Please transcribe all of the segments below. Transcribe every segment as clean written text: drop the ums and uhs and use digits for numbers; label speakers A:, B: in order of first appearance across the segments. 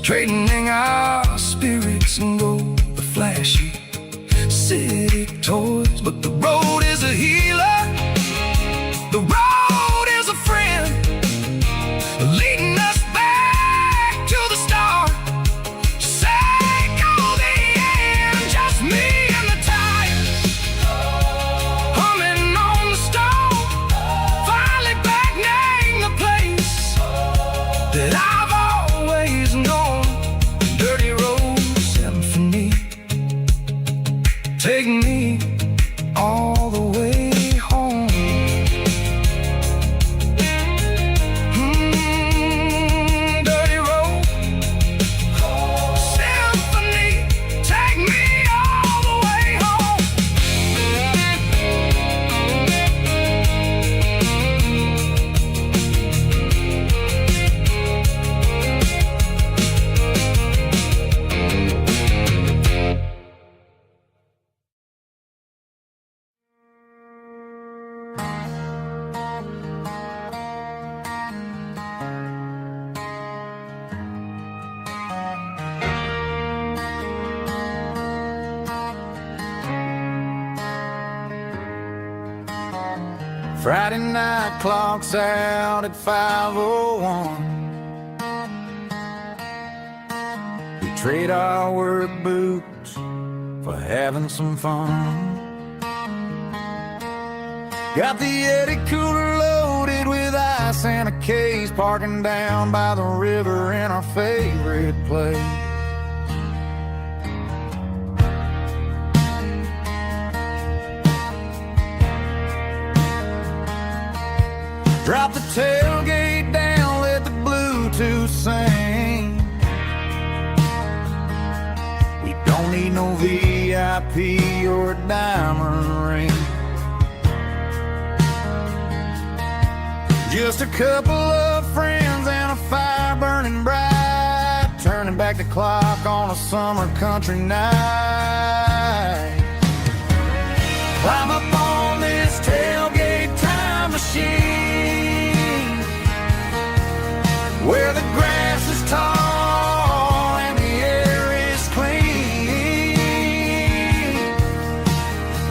A: trading our spirits and gold for flashy city toys. But the road is a healer, the road is a friend, leading us back to the start. Say all the end, just me and the tires, humming on the stove, finally back name the place that I've always known. Dirty Road Symphony, take me all the way home. Dirty Road Symphony, take me all the way home.
B: Friday night clock's out at 5:01. We trade our work boots for having some fun. Got the Yeti cooler loaded with ice and a case, parking down by the river in our favorite place. Drop the tailgate down, let the Bluetooth sing. We don't need no VIP or a diamond ring. Just a couple of friends and a fire burning bright, turning back the clock on a summer country night. Climb up on this tailgate time machine, where the grass is tall and the air is clean.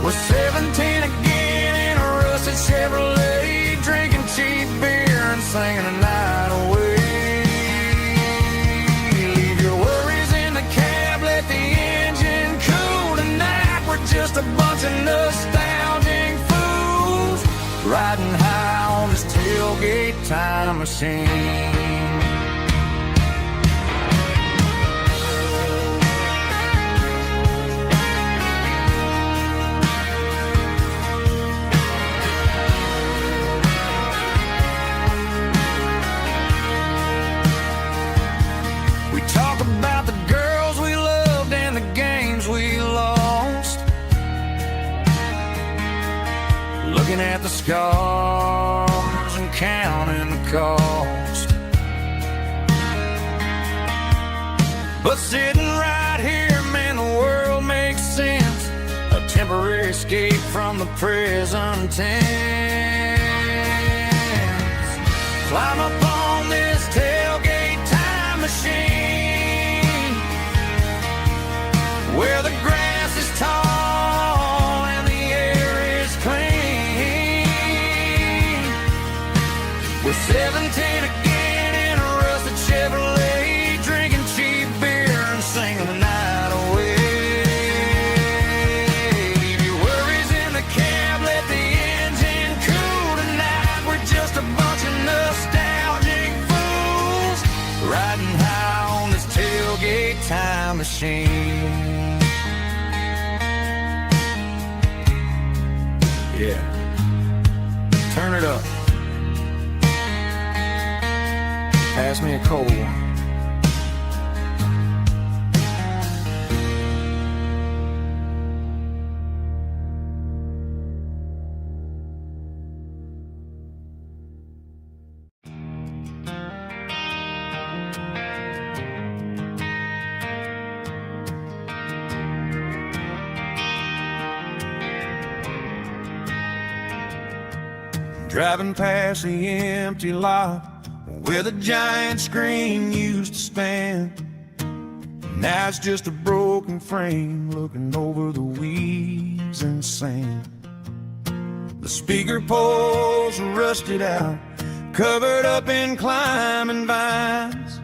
B: We're 17 again in a rusted Chevrolet, drinking cheap beer and singing the night away. Leave your worries in the cab, let the engine cool tonight. We're just a bunch of nostalgic fools, riding high on this tailgate time machine. We talk about the girls we loved and the games we lost, looking at the scars and counting the cost. But sitting right here, man, the world makes sense, a temporary escape from the present tense. Climb up on this tailgate time machine, where the grass is tall and the air is clean. We're 17 again in a rusted Chevrolet, drinking cheap beer and singing the night away. Leave your worries in the cab, let the engine cool tonight. We're just a bunch of nostalgic fools, riding high on this tailgate time machine. Yeah, turn it up. Pass me a cold one. Driving past the empty lot where the giant screen used to stand, Now it's just a broken frame looking over the weeds and sand. The speaker poles are rusted out, covered up in climbing vines.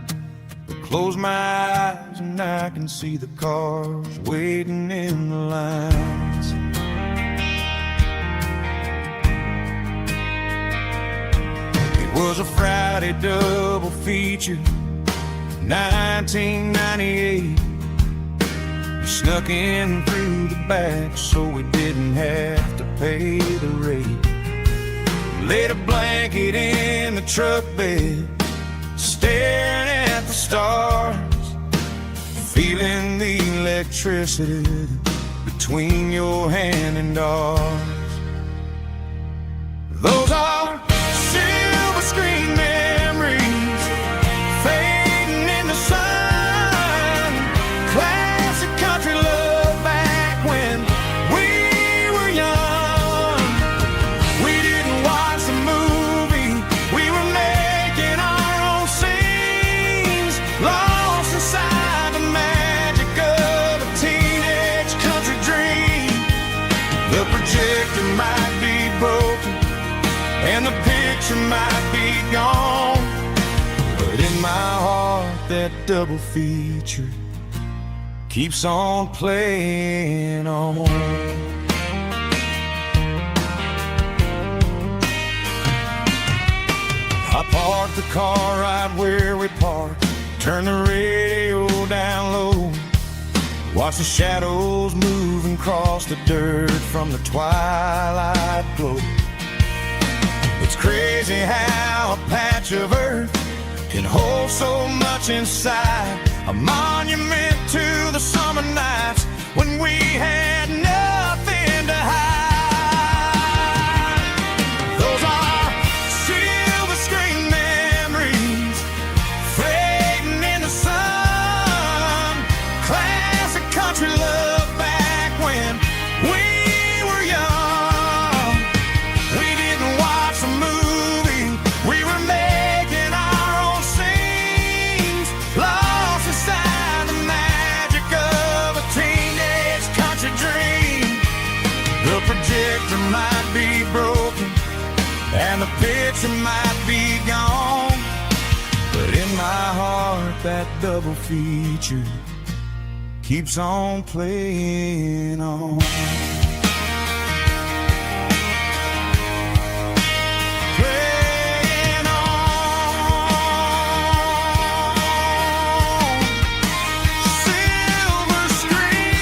B: But close my eyes and I can see the cars waiting in the lines. It was a Friday double feature, 1998. We snuck in through the back so we didn't have to pay the rate. Laid a blanket in the truck bed, staring at the stars, feeling the electricity between your hand and ours. Those are silver screen memories fading in the sun. Classic country love back when we were young. We didn't watch the movie, we were making our own scenes, lost inside the magic of a teenage country dream. The projector might be broken and the picture might be gone, but in my heart that double feature keeps on playing on. I parked the car right where we parked, turned the radio down low, watched the shadows moving across the dirt from the twilight glow. It's crazy how a patch of earth can hold so much inside, a monument to the summer nights when we had nothing to hide. Those are silver screen memories fading in the sun. Classic country love back when we were young. We didn't watch the movie, we were making our own scenes, lost inside the magic of a teenage country dream. The projector might be broken and the picture might be gone, but in my heart that double feature keeps on playing on. Playing on. Silver screen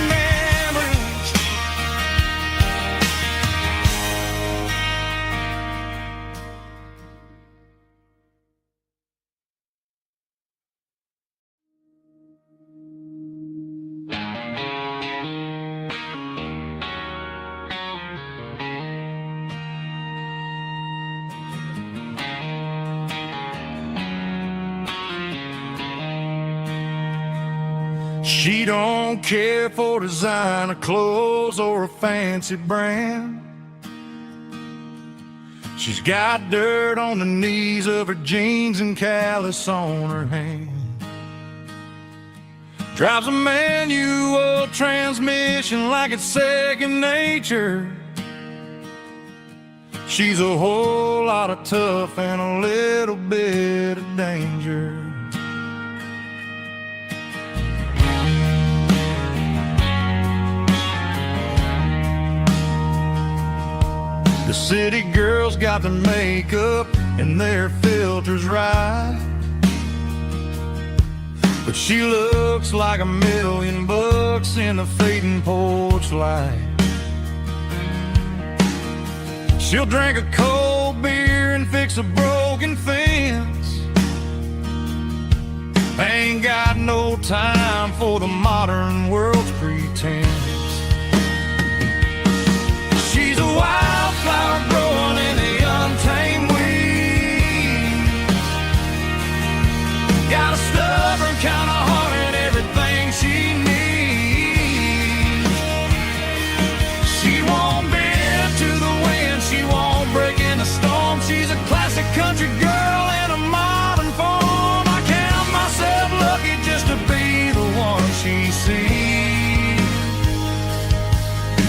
B: memories. She don't care for designer clothes or a fancy brand. She's got dirt on the knees of her jeans and callus on her hand. Drives a manual transmission like it's second nature. She's a whole lot of tough and a little bit of danger. The city girls got their makeup and their filters right, but she looks like $1,000,000 in the fading porch light. She'll drink a cold beer and fix a broken fence. Ain't got no time for the modern world's pretense. She's a wildflower growing in the untamed weeds. Got a stubborn kind of heart and everything she needs. She won't bend to the wind, she won't break in the storm. She's a classic country sees.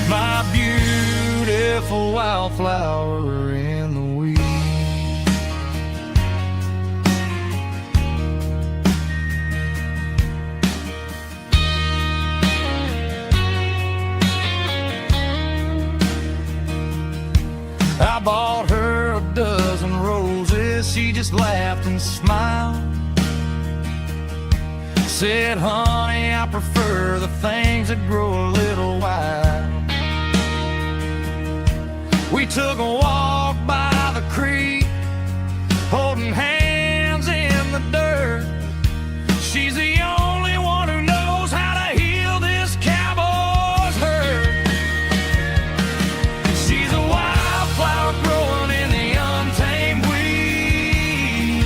B: My beautiful wildflower in the weeds. I bought her a dozen roses, she just laughed and smiled. Said, honey, I prefer the things that grow a little wild. We took a walk by the creek, holding hands in the dirt. She's the only one who knows how to heal this cowboy's hurt. She's a wildflower growing in the untamed weed.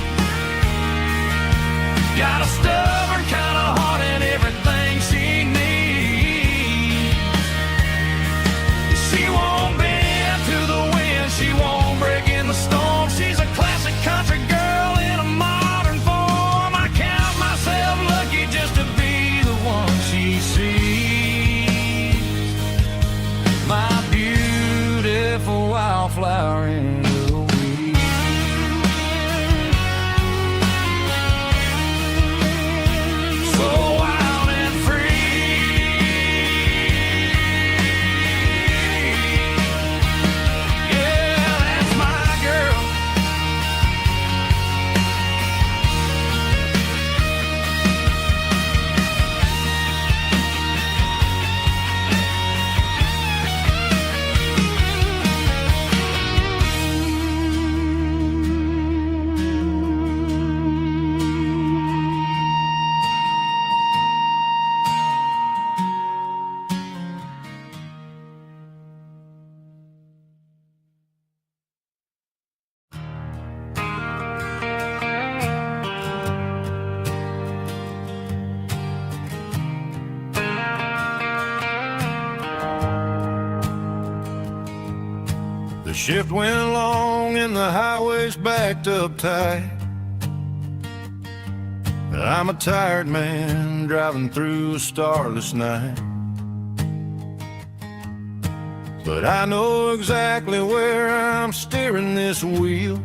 B: Got a stubborn kind of heart and everything she needs. She won't bend to the wind, she won't break in the storm. She's a classic country girl in a modern form. I count myself lucky just to be the one she sees. My beautiful wildflower in the weeds. So wild and free. Yeah, that's my girl. The shift went along and the highway's backed up tight. I'm a tired man driving through a starless night. But I know exactly where I'm steering this wheel,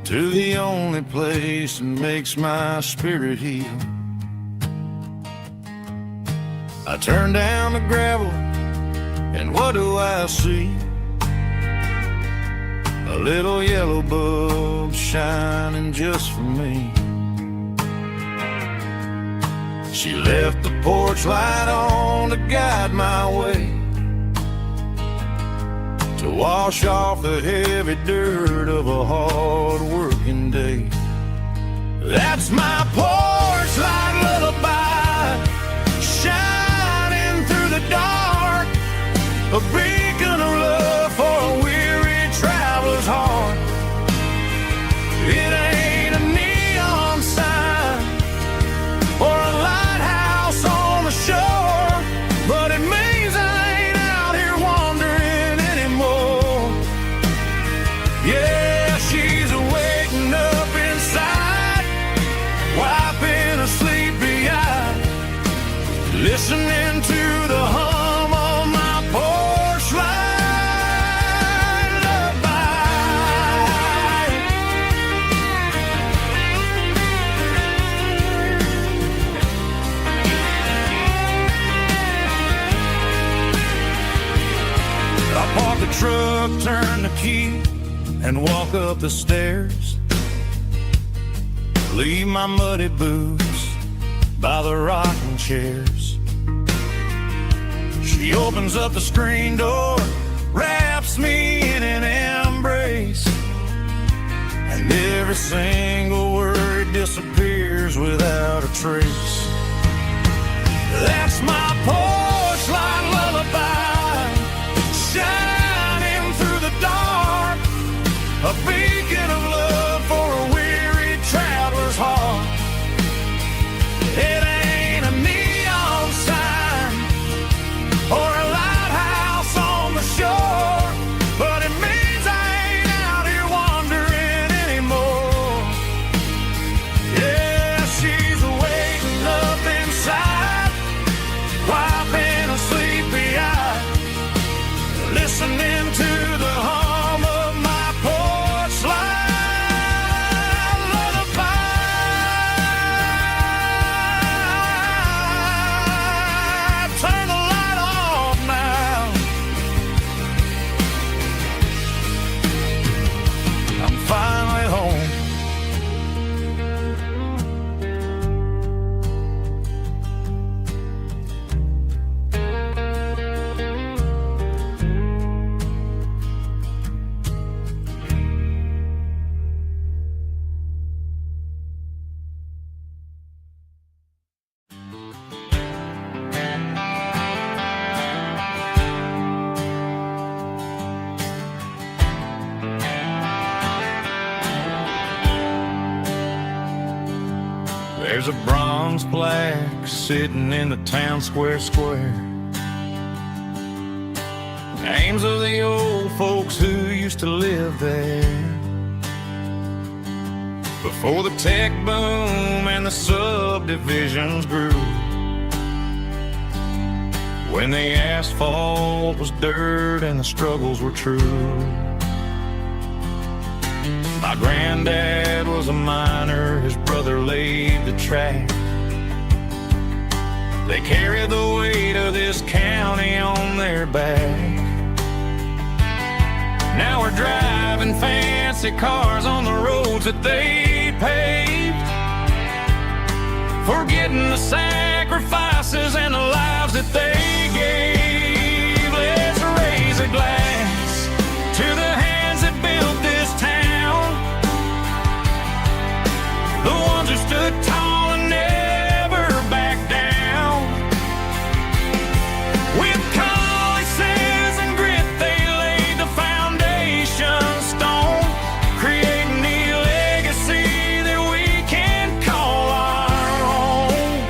B: to the only place that makes my spirit heal. I turn down the gravel, and what do I see? A little yellow bulb shining just for me. She left the porch light on to guide my way, to wash off the heavy dirt of a hard-working day. That's my porch light lullaby, shining through the dark, a beacon of love for a weary traveler's heart. It ain't a neon sign or a lighthouse on the shore, but it means I ain't out here wandering anymore. Yeah, she's waking up inside, wiping a sleepy eye, listening to the hum of my porch light lullaby. I park the truck, turn the key, and walk up the stairs. Leave my muddy boots by the rocking chairs. She opens up the screen door, wraps me in an embrace, and every single word disappears without a trace. That's my porch light lullaby, shining through the dark, a beacon of love for a weary traveler's heart. It ain't a neon sign or a lighthouse on the shore, but it means I ain't out here wandering anymore. Yeah, she's waiting up in listening to the hum of my porch light lullaby. Turn the light off now. I'm finally home. There's a bronze plaque sitting in the town square. Names of the old folks who used to live there before the tech boom and the subdivisions grew. When the asphalt was dirt and the struggles were true. My granddad was a miner, his brother laid the track. They carried the weight of this county on their back. Now we're driving fancy cars on the roads that they paved, forgetting the sacrifices and the lives that they gave. Let's raise a glass to the hands that built this town, the ones who stood tall and never backed down. With calluses and grit they laid the foundation stone, creating the legacy that we can call our own.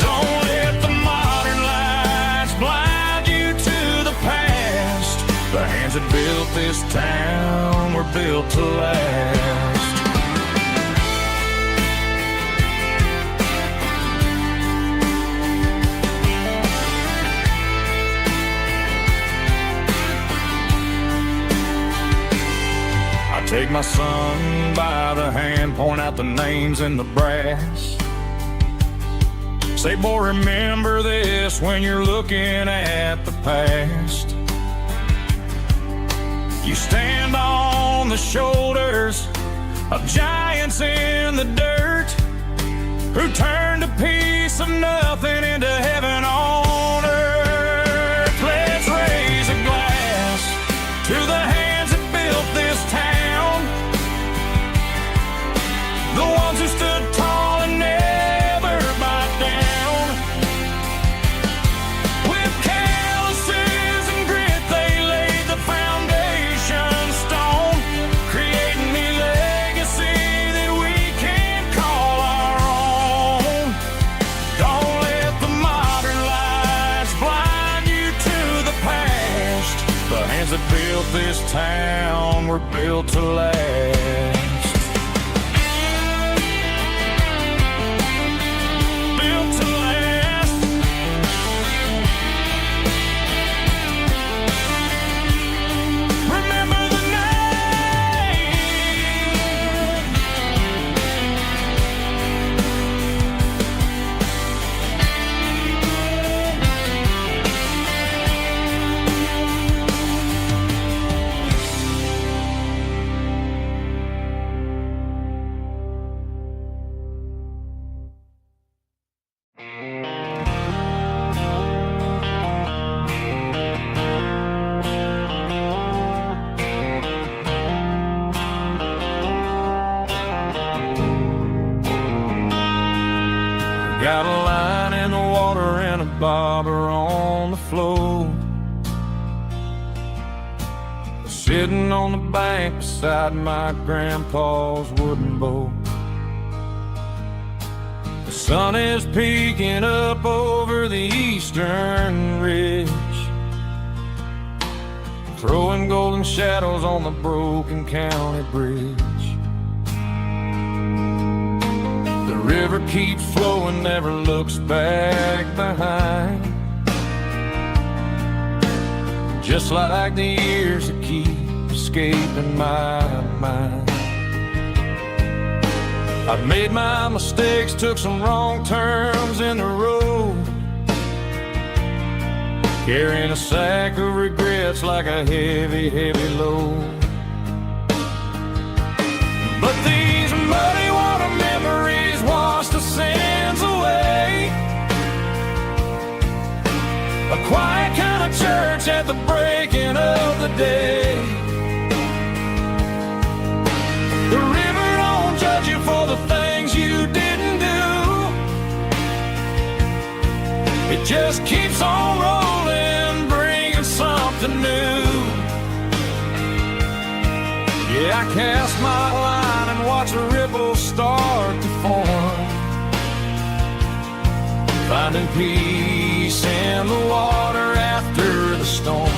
B: Don't let the modern lights blind you to the past. The hands that built this town were built to last. Take my son by the hand, point out the names in the brass. Say, boy, remember this when you're looking at the past. You stand on the shoulders of giants in the dirt, who turned a piece of nothing into heaven on earth. Let's raise a glass to the hands that built this town, the ones who stood tall and never backed down. With calluses and grit they laid the foundation stone, creating the legacy that we can call our own. Don't let the modern lights blind you to the past. The hands that built this town were built to last. Got a line in the water and a bobber on the floor, sitting on the bank beside my grandpa's wooden boat. The sun is peeking up over the eastern ridge, throwing golden shadows on the broken county bridge. The river keeps flowing, never looks back behind. just like the years that keep escaping my mind. I've made my mistakes, took some wrong turns in the road, carrying a sack of regrets like a heavy, heavy load. But these muddy water memories wash the sins away. A quiet kind of church at the breaking of the day. The river don't judge you for the things you didn't do. It just keeps on rolling, bringing something new. Yeah, I cast my line and watch a ripple start to form, finding peace in the water after the storm.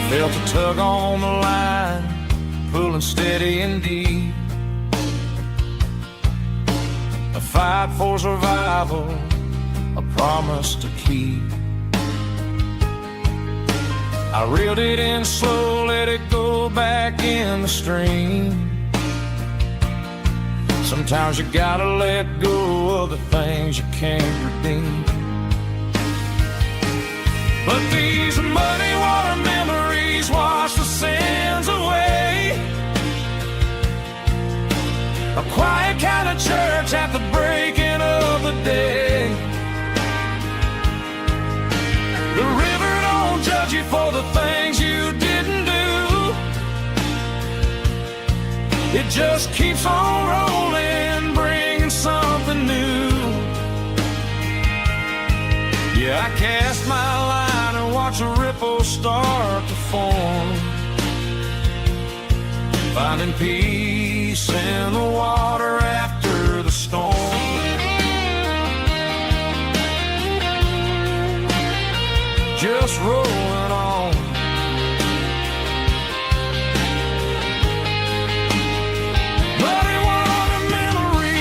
B: Felt a tug on the line, pulling steady and deep. A fight for survival, a promise to keep. I reeled it in slow, let it go back in the stream. Sometimes you gotta let go of the things you can't redeem. But these muddy water memories wash the sins away. A quiet kind of church at the breaking of the day. The river don't judge you for the things you didn't do. It just keeps on rolling, bringing something new. Yeah, I cast my line and watch a ripple start to form, finding peace in the water after the storm. Just rolling on. Muddy water memory.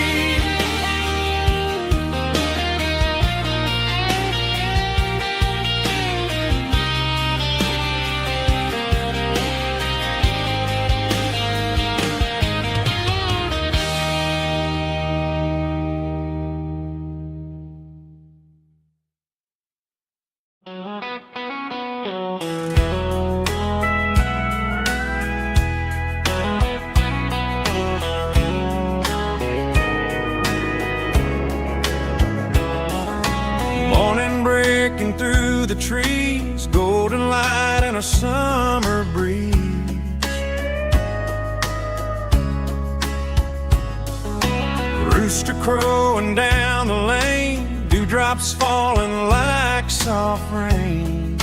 B: Morning breaking through the trees, golden light and a summer breeze. Rooster crowing down the lane, dewdrops falling like soft rain.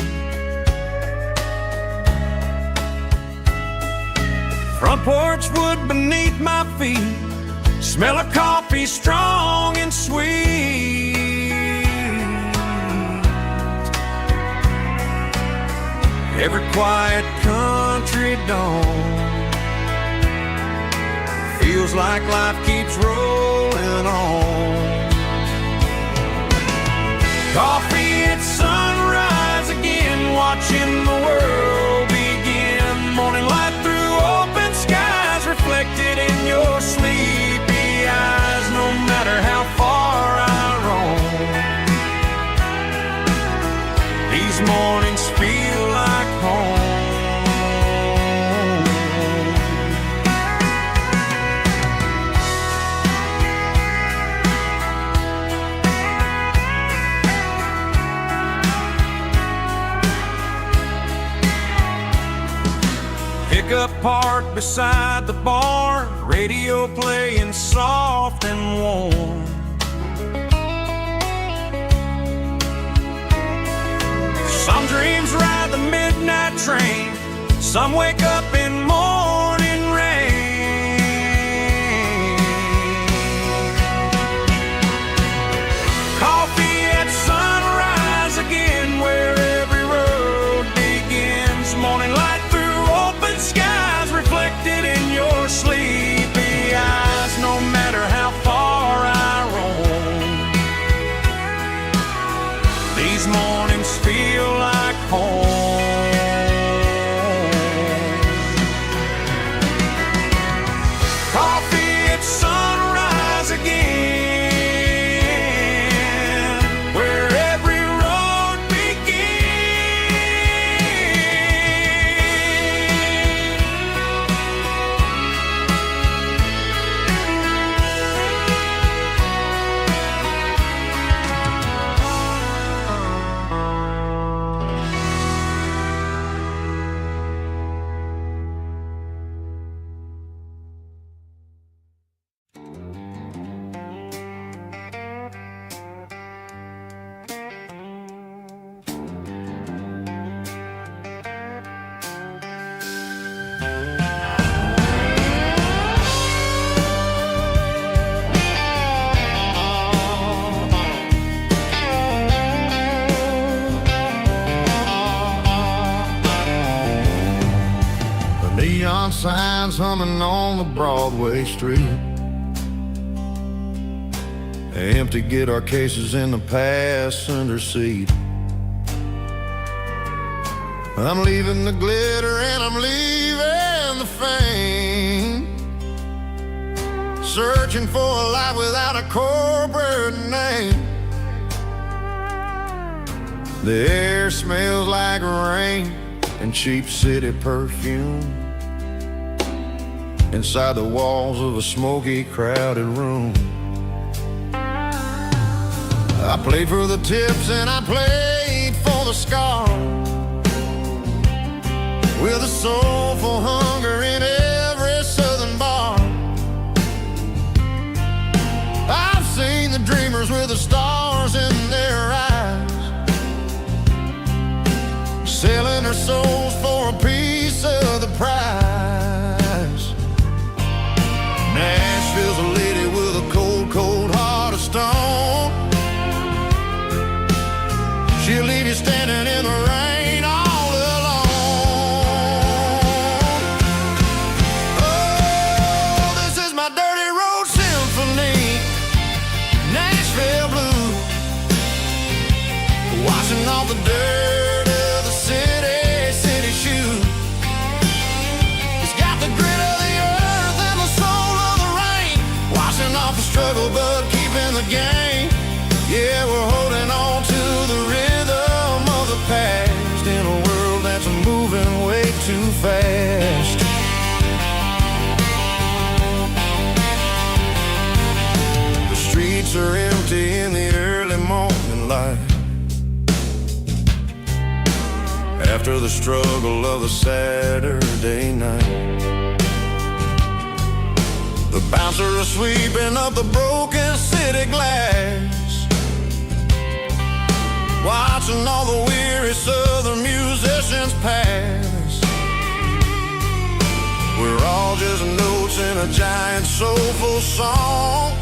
B: Front porch wood beneath my feet, smell of coffee strong and sweet. Every quiet country dawn feels like life keeps rolling on. Coffee at sunrise again, watching the world begin. Morning light through open skies, reflected in your sleepy eyes. No matter how far I roam, these mornings feel like home. Pickup parked beside the barn, radio playing soft and warm. Some dreams ride the midnight train, some wake up in morning rain. Coffee at sunrise again, where every road begins. Morning light through open skies, signs humming on the Broadway street. Empty guitar cases in the passenger seat. I'm leaving the glitter and I'm leaving the fame, searching for a life without a corporate name. The air smells like rain and cheap city perfume inside the walls of a smoky, crowded room. I played for the tips and I played for the scars, with a soulful hunger in every southern bar. I've seen the dreamers with the stars in their eyes, selling their souls for a piece of the prize. Nashville's a lady with a cold, cold heart of stone. She'll leave you standing in the rain all alone. Oh, this is my dirty road symphony, Nashville blues, washing off the dirt of the city shoes. It's got the grit of the earth and the soul of the rain, washing off the struggle but keeping the game. Yeah, we're holding on to the rhythm of the past in a world that's moving way too fast. The streets are empty in the early morning light, after the struggle of the Saturday night. The bouncer is sweeping up the broken city glass, watching all the weary southern musicians pass. We're all just notes in a giant soulful song,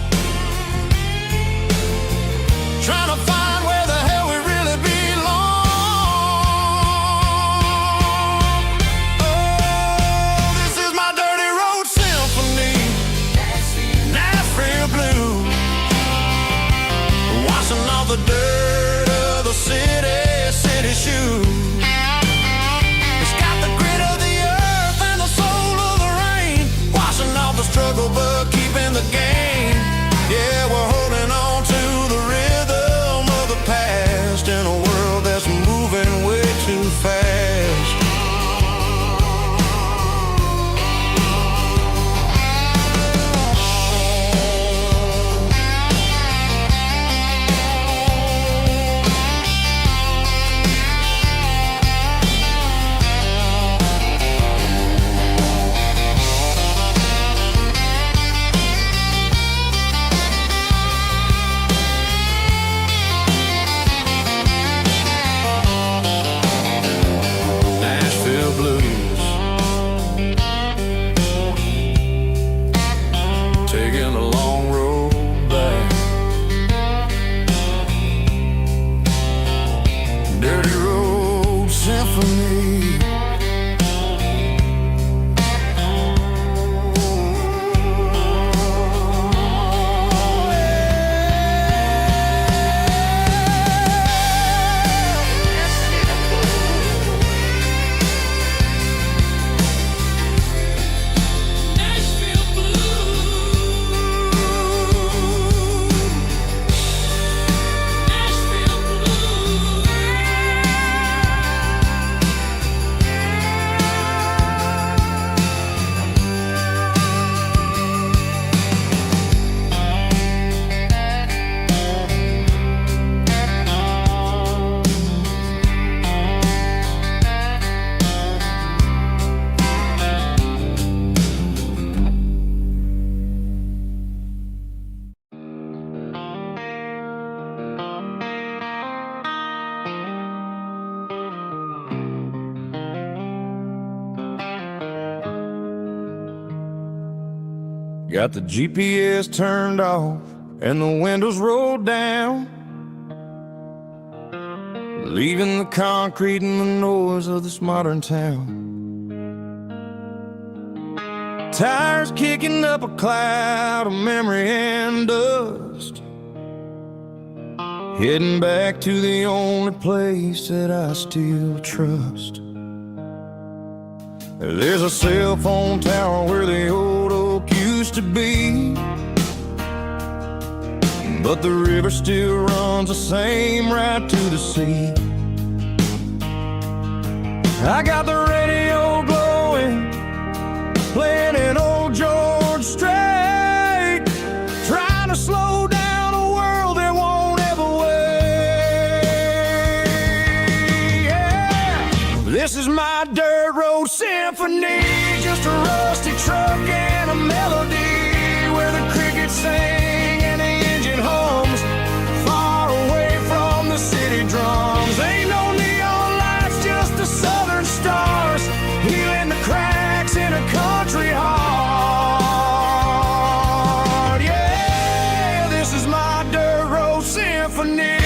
B: trying to find where the hell we really belong. Oh, this is my dirty road symphony, Nashville blues, washing off the dirt of the city shoes. It's got the grit of the earth and the soul of the rain, washing off the struggle but keeping the game. Yeah, we're holding on to the rhythm of the past in a world that's moving way too fast. Nashville blues, taking a long road back. Dirty road symphony. Got the GPS turned off and the windows rolled down, leaving the concrete and the noise of this modern town. Tires kicking up a cloud of memory and dust, heading back to the only place that I still trust. There's a cell phone tower where the old oak used to be, but the river still runs the same right to the sea. I got the radio glowing, playing an old George Strait, trying to slow down a world that won't ever wait. Yeah. This is my dirt road symphony, just a rusty truck and a melody where the crickets sing and the engine hums, far away from the city drums. Ain't no neon lights, just the southern stars, healing the cracks in a country heart. Yeah, this is my dirt road symphony.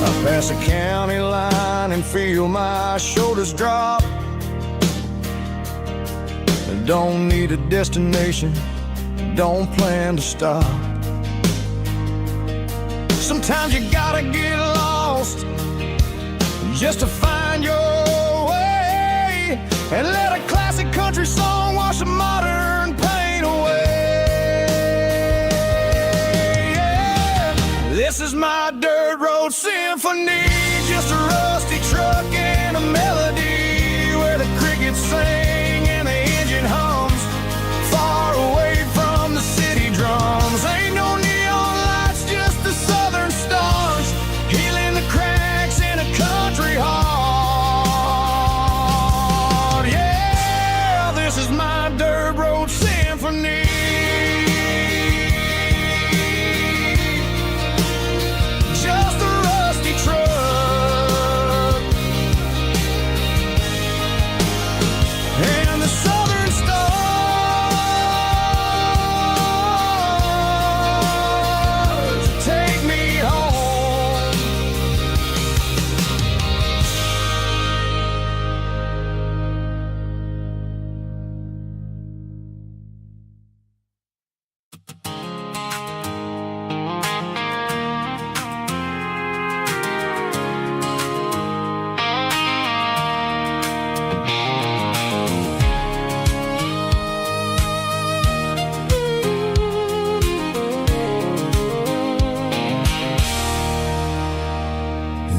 B: I pass a county line and feel my shoulders drop. I don't need a destination, don't plan to stop. Sometimes you gotta get lost just to find your way, and let a classic country song wash a modern pain away. Yeah. This is my dirt road symphony, just a rusty truck and a melody where the crickets sing and the engine hums, far away from the city drums. Ain't no neon lights, just the southern stars, healing the cracks in a country heart. Yeah, this is my dirt road symphony. Just a rusty truck and the southern stars take me home.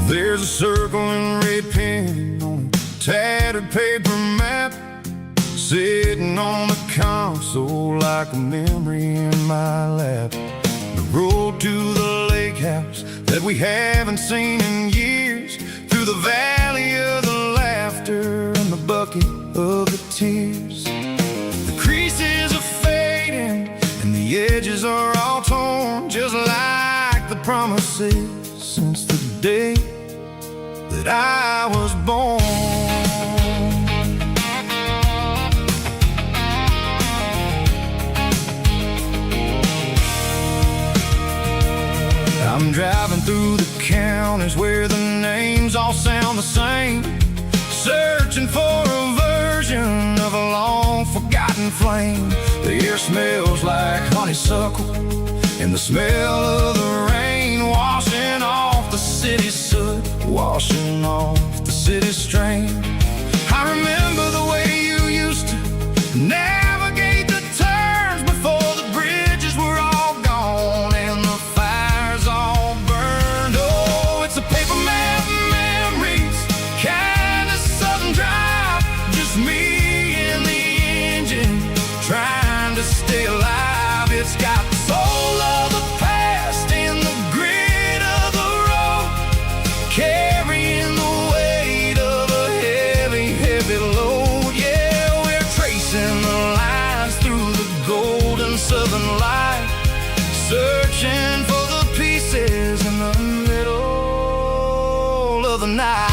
B: There's a circle in red pen on a tattered paper map, sitting on the console like a memory in my lap. The road to the lake house that we haven't seen in years, through the valley of the laughter and the bucket of the tears. The creases are fading and the edges are all torn, just like the promises since the day that I was born. I'm driving through the counties where the names all sound the same, searching for a version of a long forgotten flame. The air smells like honeysuckle and the smell of the rain washing off the city soot, washing off the city strain. I remember the way you used to navigate the turns before the bridges were all gone and the fires all burned. Oh, it's a paper map memories, kind of southern drive, just me and the engine trying to stay alive. It's got the soul of the past and the grit of the road, carrying the weight of a heavy, heavy load. Yeah, we're tracing the lines through the golden southern light, searching for the pieces in the middle of the night.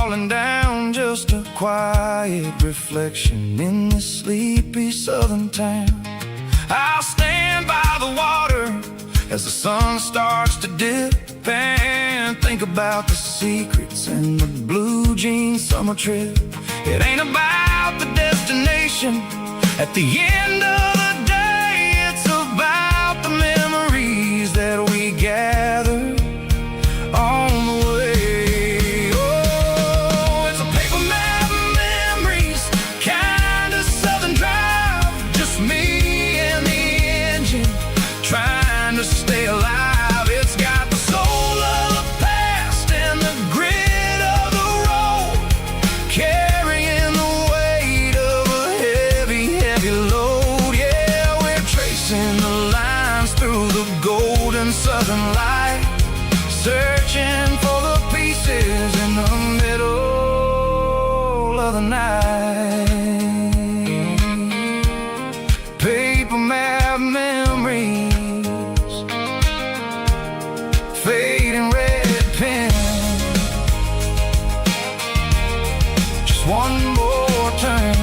A: falling down, just a quiet reflection in this sleepy southern town. I'll stand by the water as the sun starts to dip and think about the secrets and the blue jean summer trip. It ain't about the destination at the end of the day, it's about the memories that we gather on the way. Oh, it's a paper map of memories, kind of southern drive, just me and the engine trying to stay alive. It's got the soul of the past and the grit of the road, carrying the weight of a heavy, heavy load. Yeah, we're tracing the lines through the golden southern light, searching for the pieces in the middle of the night. Paper map memories, fading red pen, just one more turn.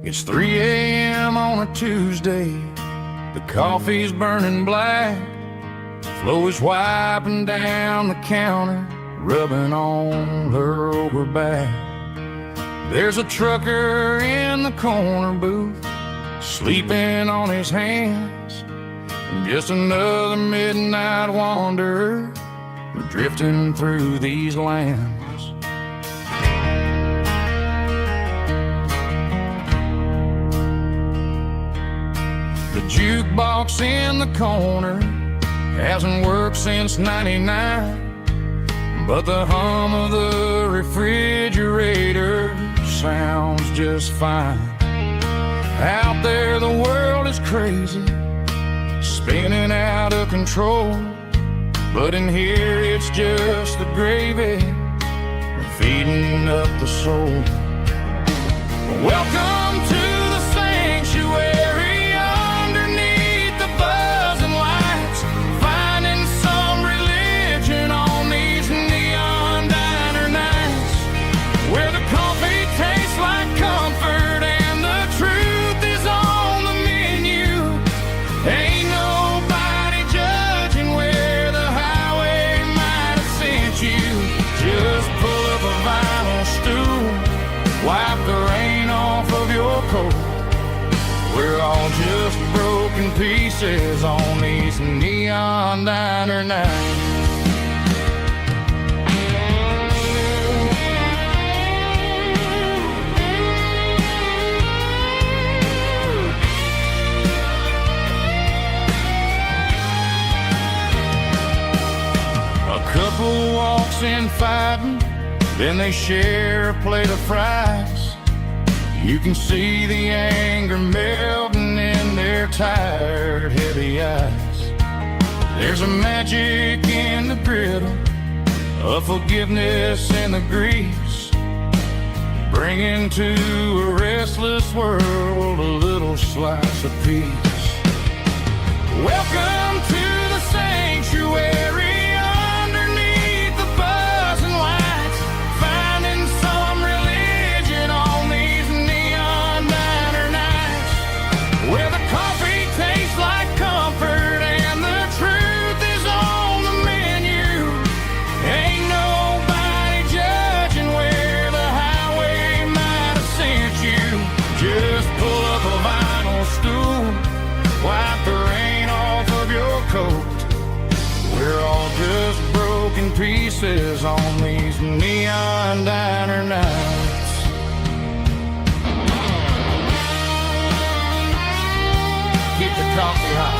A: It's 3 a.m. on a Tuesday, the coffee's burning black, Flo is wiping down the counter, rubbing on her over back. There's a trucker in the corner booth, sleeping on his hands, and just another midnight wanderer drifting through these lands. The jukebox in the corner hasn't worked since '99, but the hum of the refrigerator sounds just fine. Out there the world is crazy, spinning out of control, but in here it's just the gravy feeding up the soul. Welcome to the sanctuary underneath the buzzing lights, finding some religion on these neon diner nights, where the coffee tastes like comfort and the truth is on the menu. Ain't nobody judging where the highway might have sent you. Just pull up a vinyl stool, wipe the rain off of your coat. We're all just broken pieces on these neon diner nights. A couple walks in fighting, then they share a plate of fries. You can see the anger melting in their tired, heavy eyes. There's a magic in the griddle, a forgiveness in the grease, bringing to a restless world a little slice of peace. Welcome to the sanctuary underneath the buzzing lights, finding some religion on these neon diner nights, where the coffee tastes like comfort and the truth is on the menu. Ain't nobody judging where the highway might have sent you. Just pull up a vinyl stool, wipe the rain off of your coat. We're all just broken pieces on these neon diner nights. Keep the coffee hot.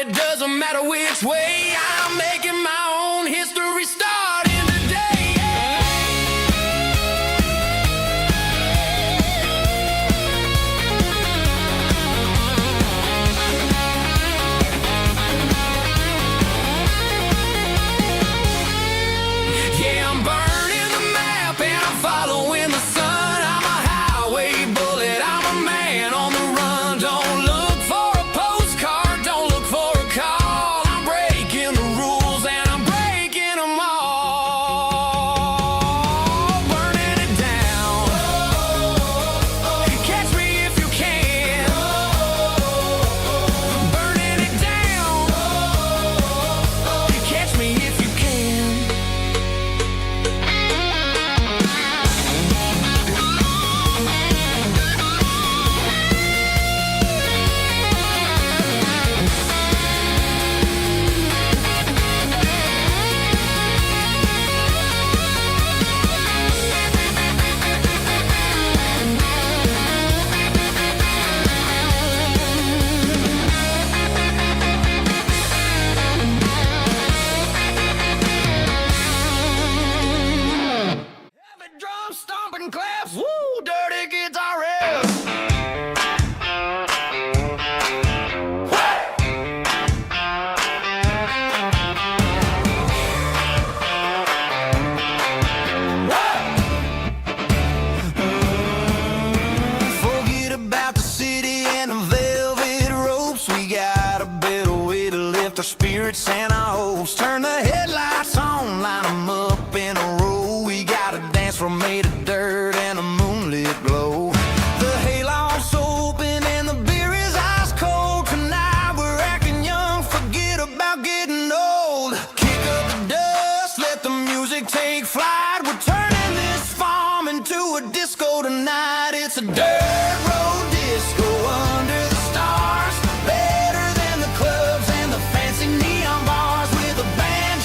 A: it doesn't matter which way. I'm making my own history starting today. Yeah, I'm burning the map and I'm following the sun. I'm a highway bullet, I'm a man on the run. Don't look for a postcard, don't look for a call. I'm breaking the rules and I'm breaking them all. Burning it down. Catch me if you can. Burning it down. Catch me if you can. Heavy drum stomping claps, woo, dirty guitar riffs. Forget about the city and the velvet ropes. We got a better way to lift our spirits and our hopes. Turn the headlights on, line 'em up in a row. We got a dance floor made of dirt and a moonlit glow. The hayloft's open and the beer is ice cold. Tonight we're acting young, forget about getting old. Kick up the dust, let the music take flight. We're turning this farm into a disco tonight. It's a dirt road disco under the stars. Better than the clubs and the fancy neon bars. With a banjo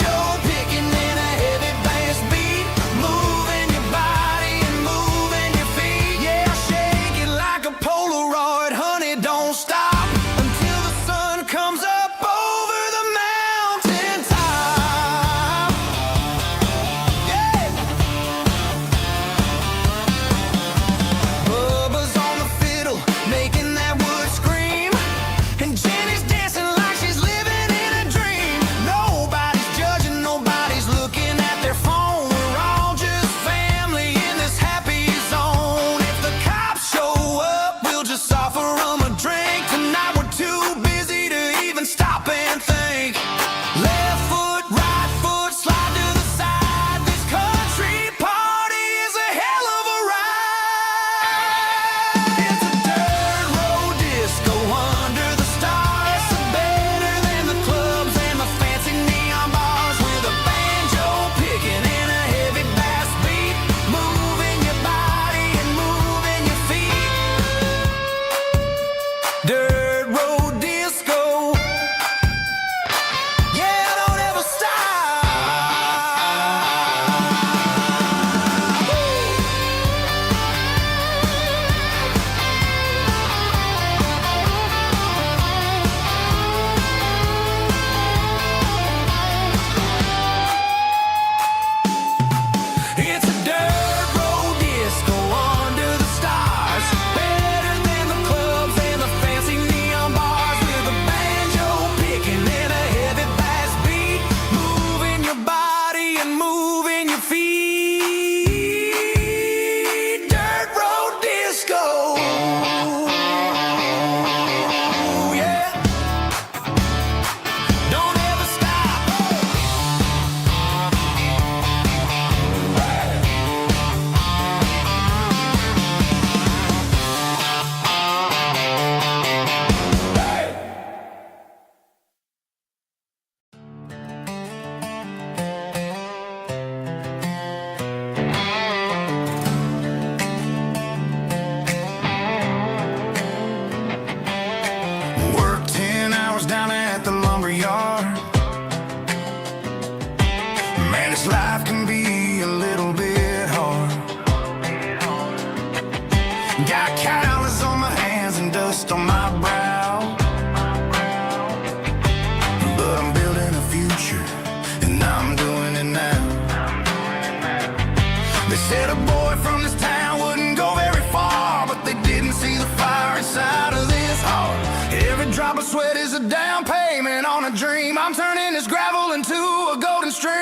B: sweat is a down payment on a dream. I'm turning this gravel into a golden stream.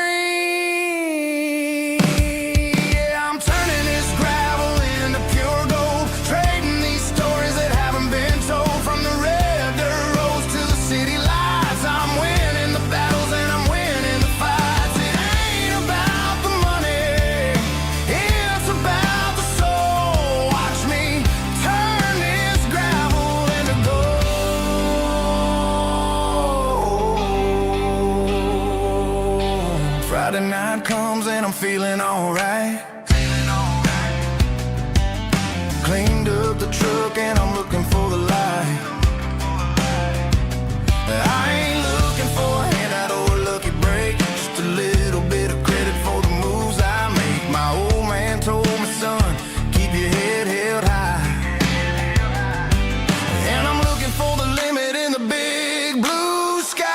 B: Yeah, I'm turning this gravel into pure gold, trading these stories that haven't been told. From the red dirt roads to the city lights, I'm winning the battles and I'm winning the fights. It ain't about the money, it's about the soul. Watch me turn this gravel into gold. Friday night comes and I'm feeling alright. Cleaned up the truck and I'm looking for the light. I ain't looking for a handout or a lucky break, just a little bit of credit for the moves I make. My old man told me, son, keep your head held high. And I'm looking for the limit in the big blue sky.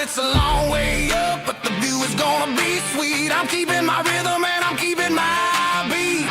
B: It's a long way up, but the view is gonna be sweet. I'm keeping my rhythm and I'm keeping my beat.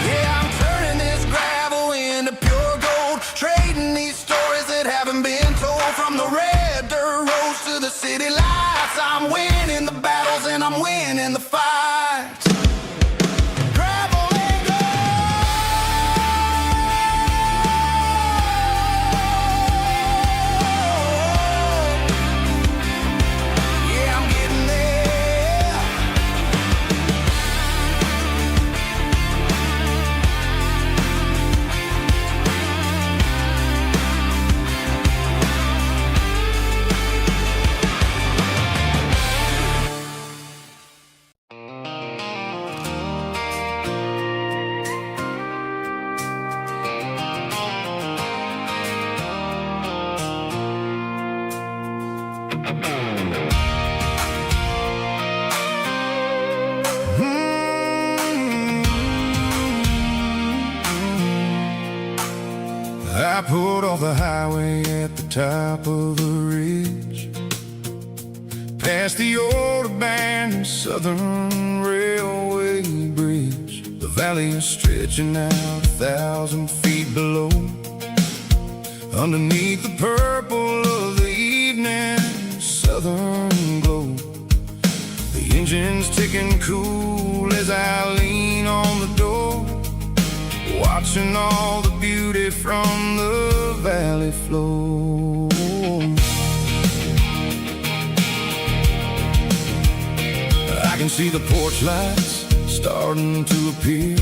B: Yeah, I'm turning this gravel into pure gold, trading these stories that haven't been told. From the red dirt roads to the city lights, I'm winning the battles and I'm winning the fights. Gravel and gold. Yeah, I'm getting there. I pulled off the highway at the top of a ridge, past the old abandoned Southern Railway bridge. The valley is stretching out 1,000 feet below. Underneath the purple of the evening southern glow, the engine's ticking cool as I lean on the door, watching all the beauty from the valley flow. I can see the porch lights starting to appear,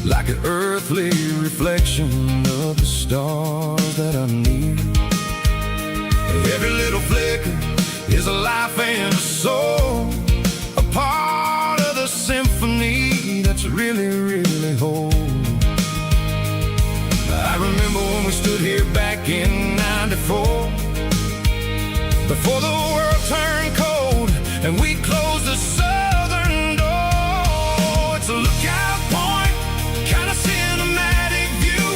B: like an earthly reflection of the stars that are near. Every little flicker is a life and a soul, a part of the symphony that's really, really whole. I remember when we stood here back in '94, before the world turned cold and we closed the southern door. It's a lookout point, kind of cinematic view,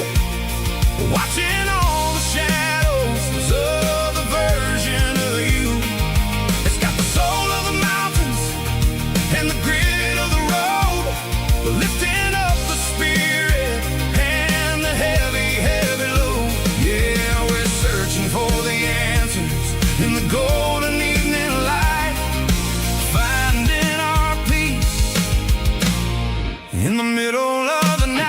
B: watching all the shadows of the version of you. It's got the soul of the mountains and the grit of the road, lifting up the spirit and the heavy, heavy load. Yeah, we're searching for the answers in the golden evening light, finding our peace in the middle of the night.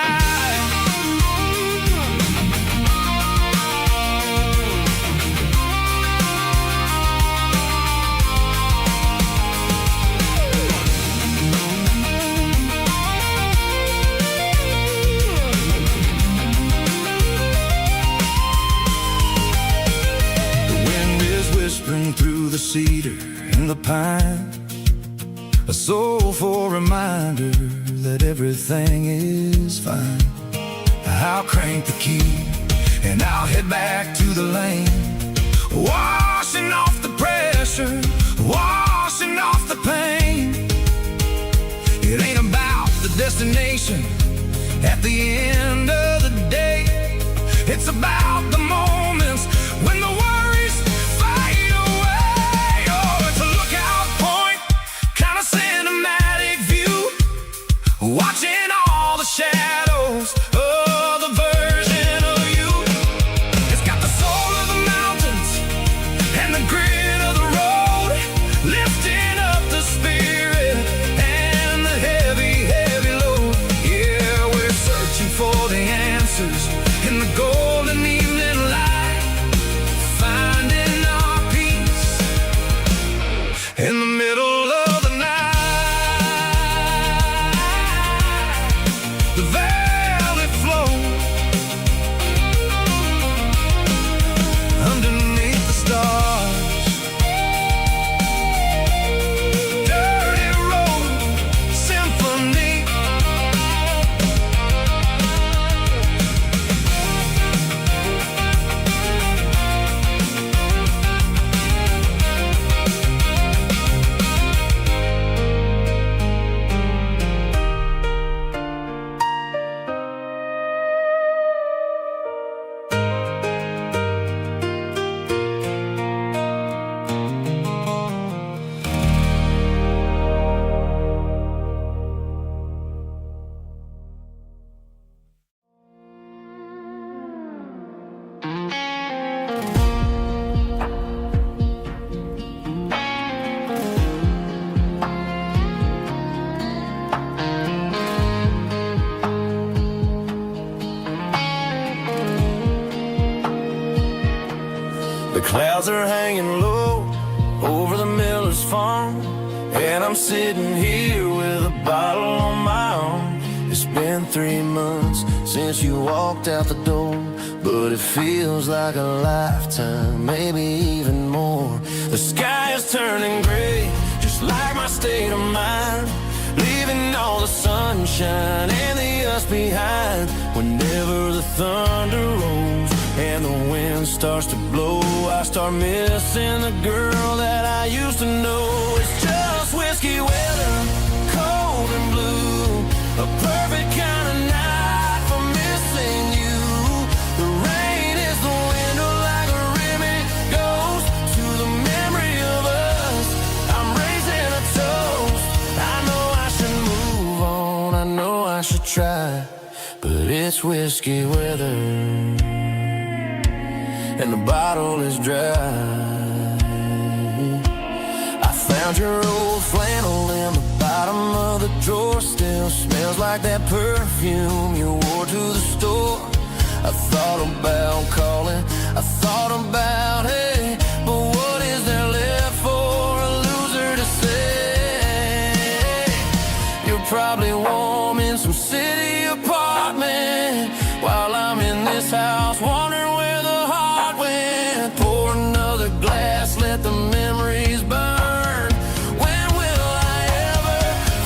B: Whispering through the cedar and the pine, a soulful reminder that everything is fine. I'll crank the key and I'll head back to the lane, washing off the pressure
A: pressure, washing off the pain. It ain't about the destination at the end of the day. It's about the moments when the worries fade away. Oh, it's a lookout point, kind of cinematic view, watching all the shadows of the version of you. It's got the soul of the mountains and the grit of the road, lifting up the spirit and the heavy, heavy load. Yeah, we're searching for the answers in the golden evening light, finding our peace in the middle of the night. The valley flows underneath the stars. Dirty road symphony.
B: The clouds are hanging low over the miller's farm, and I'm sitting here with a bottle on my arm. It's been 3 months since you walked out the door, but it feels like a lifetime, maybe even more. The sky is turning gray, just like my state of mind, leaving all the sunshine and the us behind. Whenever the thunder rolls and the wind starts to blow, I start missing the girl that I used to know. It's just whiskey weather, cold and blue, a perfect kind of night for missing you. The rain is the window like a ribbon goes to the memory of us. I'm raising a toast. I know I should move on, I know I should try, but it's whiskey weather and the bottle is dry. I found your old flannel in the bottom of the drawer, still smells like that perfume you wore to the store. I thought about calling, I thought about, hey, but what is there left for a loser to say? You're probably warm in some city apartment, while I'm in this house wondering where the heart went. Pour another glass, let the memories burn. When will I ever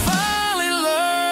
B: finally learn?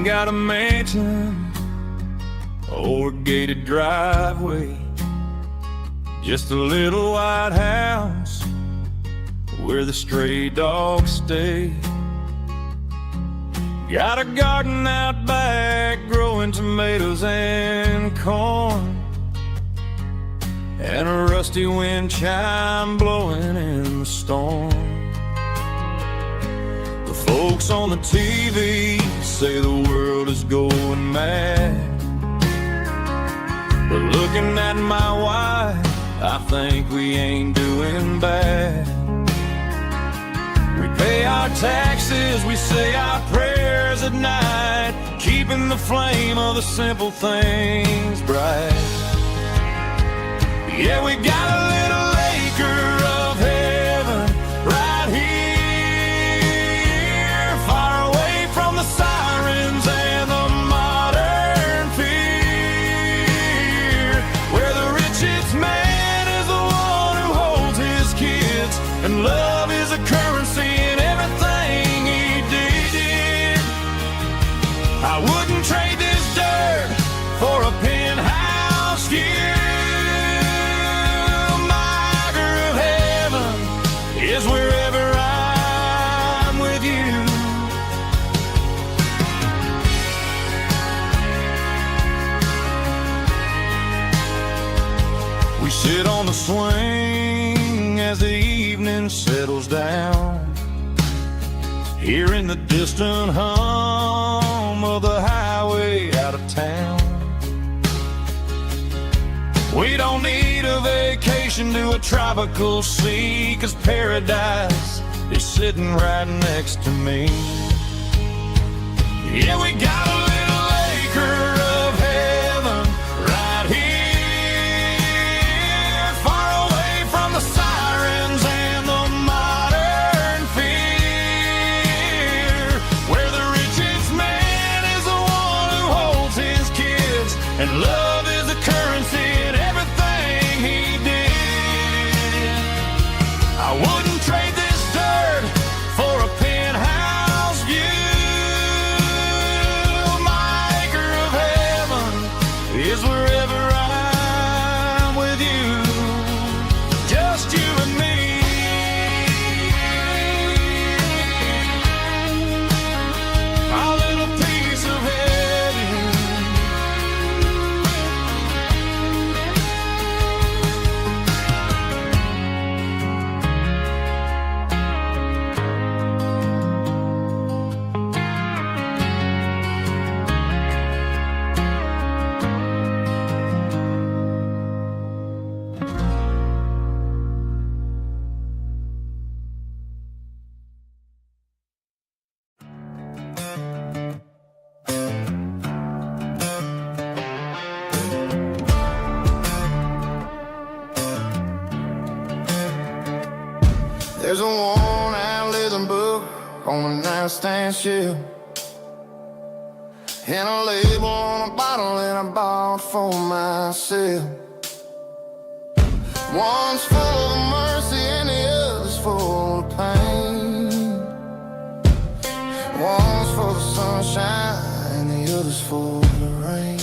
B: got a mansion or a gated driveway, just a little white house where the stray dogs stay. Got a garden out back growing tomatoes and corn, and a rusty wind chime blowing in the storm. The folks on the TV say the world is going mad, but looking at my wife, I think we ain't doing bad. We pay our taxes, we say our prayers at night, keeping the flame of the simple things bright. Yeah, we got a little acre of heaven right here, far away from the sirens and the modern fear, where the richest man is the one who holds his kids, and love is a currency in everything he did. I wouldn't trade this dirt for a penthouse view. Is wherever I'm with you. We sit on the swing as the evening settles down, hearing the distant hum of the highway out of town. We don't need a vacation to a tropical sea, 'cause paradise is sitting right next to me. Yeah, we got a little acre of heaven right here, far away from the sirens and the modern fear, where the richest man is the one who holds his kids, and love is the currency in everything he did. I wouldn't trade this dirt for a penthouse view. My acre of heaven is wherever I'm with you, just you and me. Our little piece of heaven. There's a worn-out living book on the nightstand shelf, and a label on a bottle that I bought for myself. One's full of mercy and the other's full of pain. One's for the sunshine and the other's for the rain.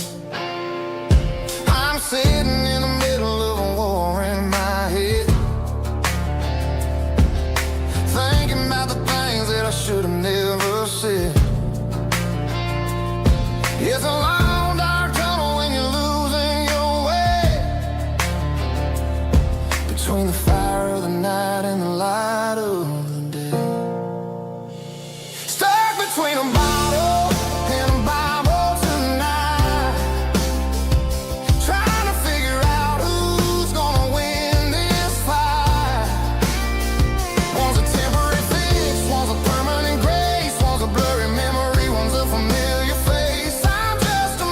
B: I'm sitting in the middle of a war in my head, thinking about the things that I should have never said. It's a long dark tunnel when you're losing your way, between the fire of the night and the light of the day. Stuck between a bottle and a Bible tonight, trying to figure out who's gonna win this fight. One's a temporary fix, one's a permanent grace, one's a blurry memory, one's a familiar face. I'm just a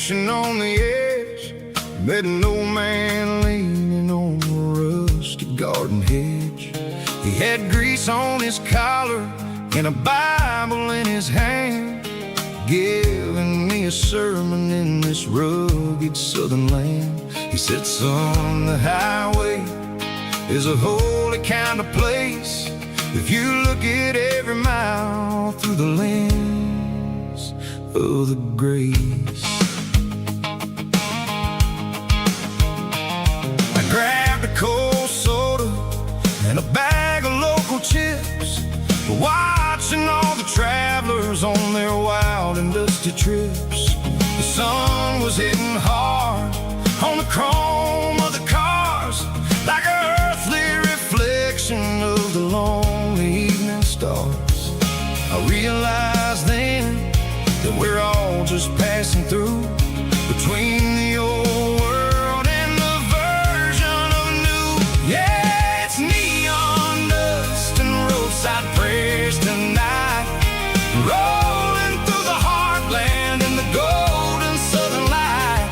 B: station on the edge, met an old man leaning on a rusty garden hedge. He had grease on his collar and a Bible in his hand, giving me a sermon in this rugged southern land. He said, son, the highway is a holy kind of place if you look at every mile through the lens of the grace. I grabbed a cold soda and a bag of local chips, watching all the travelers on their wild and dusty trips. The sun was hitting hard on the chrome of the cars, like an earthly reflection of the lonely evening stars. I realized then that we're all just passing through, between the old world and the version of new. Yeah, it's neon dust and roadside prayers tonight, rolling through the heartland in the golden southern light.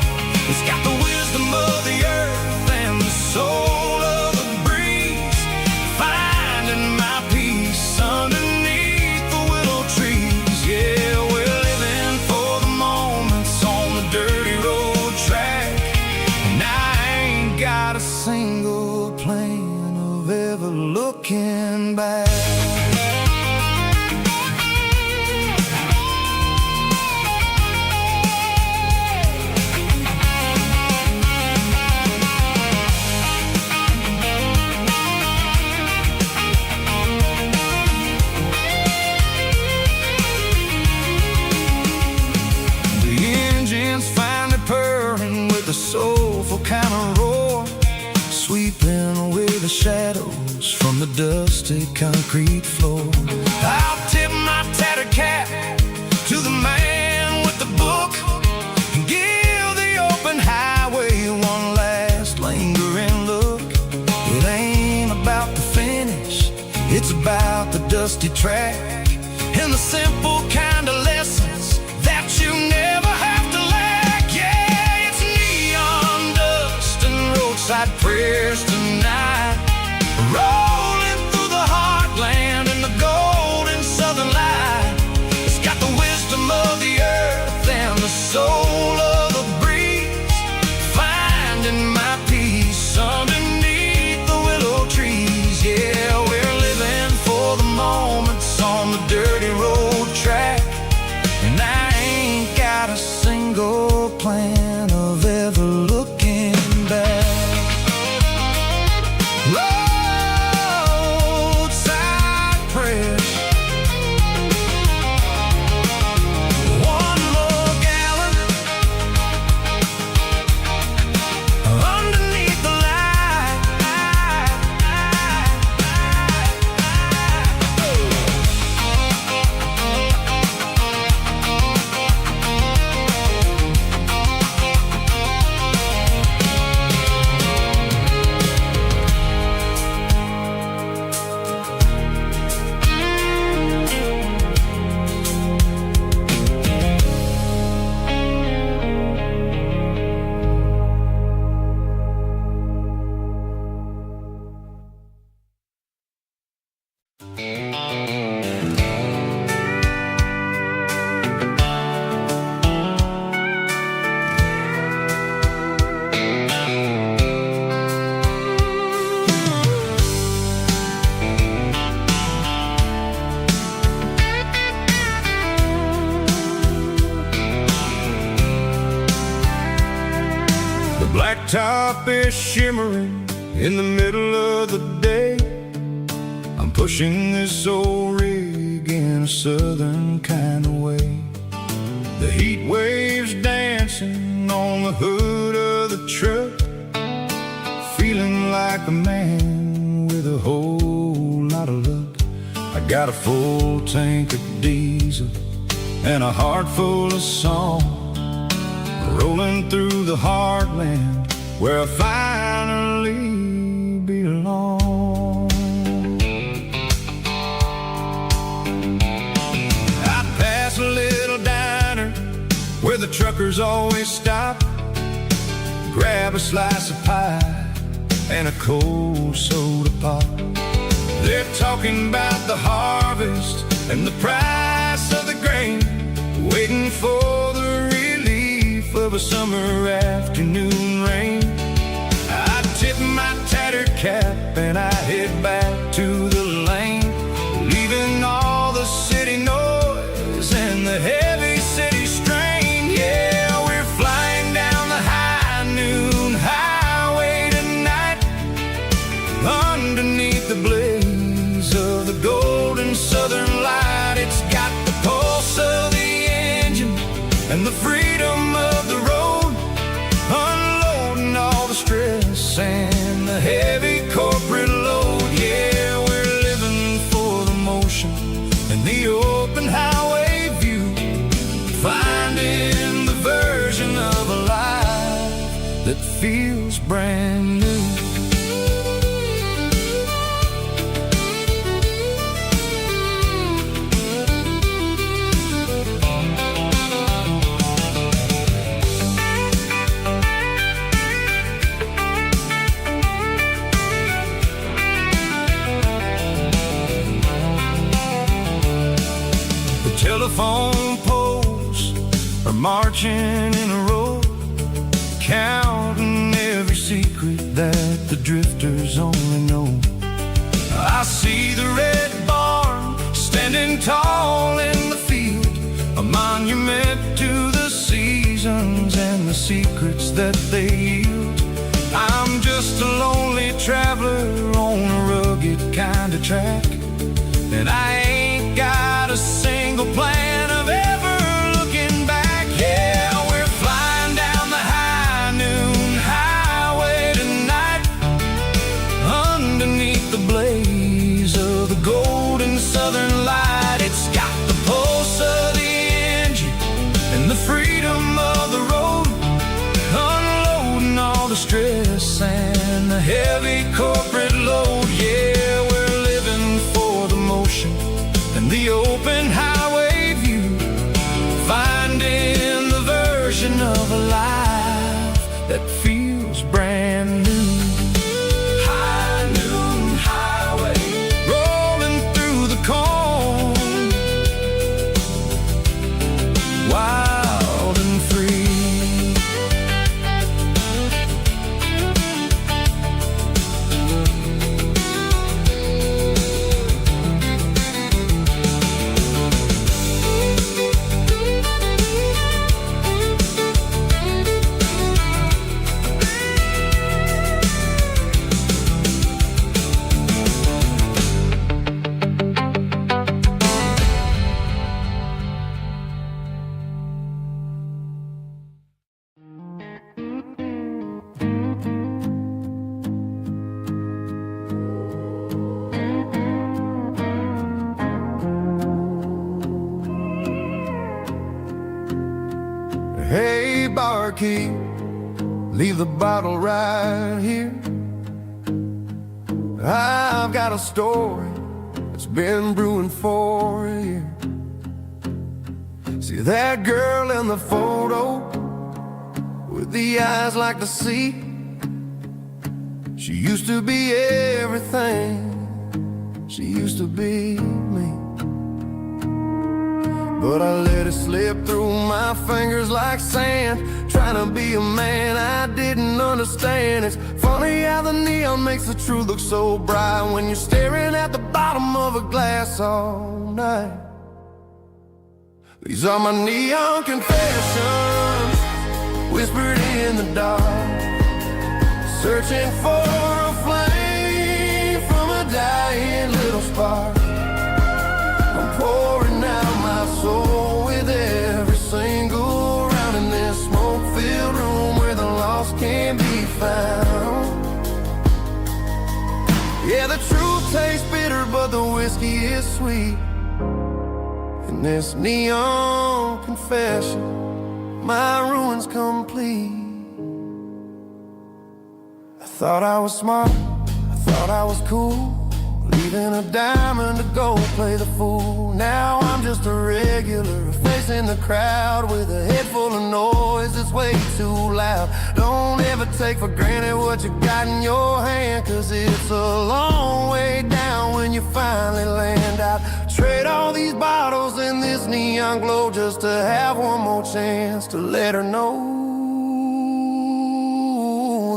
B: It's got the wisdom of the earth and the soul of the breeze, finding my peace underneath the willow trees. Yeah, we're living for the moments on the dirty road track, and I ain't got a single plan of ever looking back. Soulful kind of roar, sweeping away the shadows from the dusty concrete floor. I'll tip my tattered cap to the man with the book and give the open highway one last lingering look. It ain't about the finish, it's about the dusty track and the simple kind of lessons that you never have to lack. Roadside prayers tonight, rolling through the heartland in the golden southern light. It's got the wisdom of the earth and the soul of the breeze, finding my peace underneath the willow trees. Yeah, we're living for the moments on the dirty road track, and I ain't got a single plan of ever looking back. Roadside prayers, one more gallon underneath the light. Blacktop is shimmering in the middle of the day. I'm pushing this old rig in a southern kind of way. The heat waves dancing on the hood of the truck, feeling like a man with a whole lot of luck. I got a full tank of diesel and a heart full of song, rolling through the heartland where I finally belong. I pass a little diner where the truckers
A: drifters always stop, grab a slice of pie and a cold soda pop. They're talking about the harvest and the price of the grain, waiting for the relief of a summer afternoon rain. I tip my tattered cap and I head back to the lane, leaving all the city noise and the heavy city strain. Yeah, we're flying down the high noon highway tonight, underneath the blaze of the golden southern light. It's got the pulse of the engine and the freedom of the road, unloading all the stress and the heavy corporate load. Yeah, we're living for the motion and the open highway view, finding the version of a life that feels brand new. Telephone poles are marching in a row, counting every secret that the drifters only know. I see the red barn standing tall in the field, a monument to the seasons and the secrets that they yield. I'm just a lonely traveler on a rugged kind of track, and I ain't got a single plan of ever looking back. Yeah, we're flying down the high noon highway tonight, underneath the blaze of the golden southern light. It's got the pulse of the engine and the freedom of the road, unloading all the stress and the heavy corporate load. Yeah, we're living for the motion and the open highway view, finding the version of a life that feels brand new. High noon highway, rolling through the corn, wild and free. Hey, barkeep, leave the bottle right here. I've got a story that's been brewing for a year. See that girl in the photo with the eyes like the sea? She used to be everything, she used to be me. But I let it slip through my fingers like sand, trying to be a man I didn't understand. It's funny how the neon makes the truth look so bright when you're staring at the bottom of a glass all night. These are my neon confessions, whispered in the dark, searching for a flame from a dying little spark. I'm pouring out my soul with every single round in this smoke-filled room where the lost can be found. Yeah, the truth tastes bitter, but the whiskey is sweet. In this neon confession, my ruin's complete. I thought I was smart, I thought I was cool, leaving
B: Leaving a diamond to go play the fool. Now I'm just a regular facing the crowd with a head full of noise that's way too loud. Don't ever take for granted what you got in your hand, 'cause it's a long way down when you finally land out. Trade all these bottles and this neon glow just to have one more chance to let her know.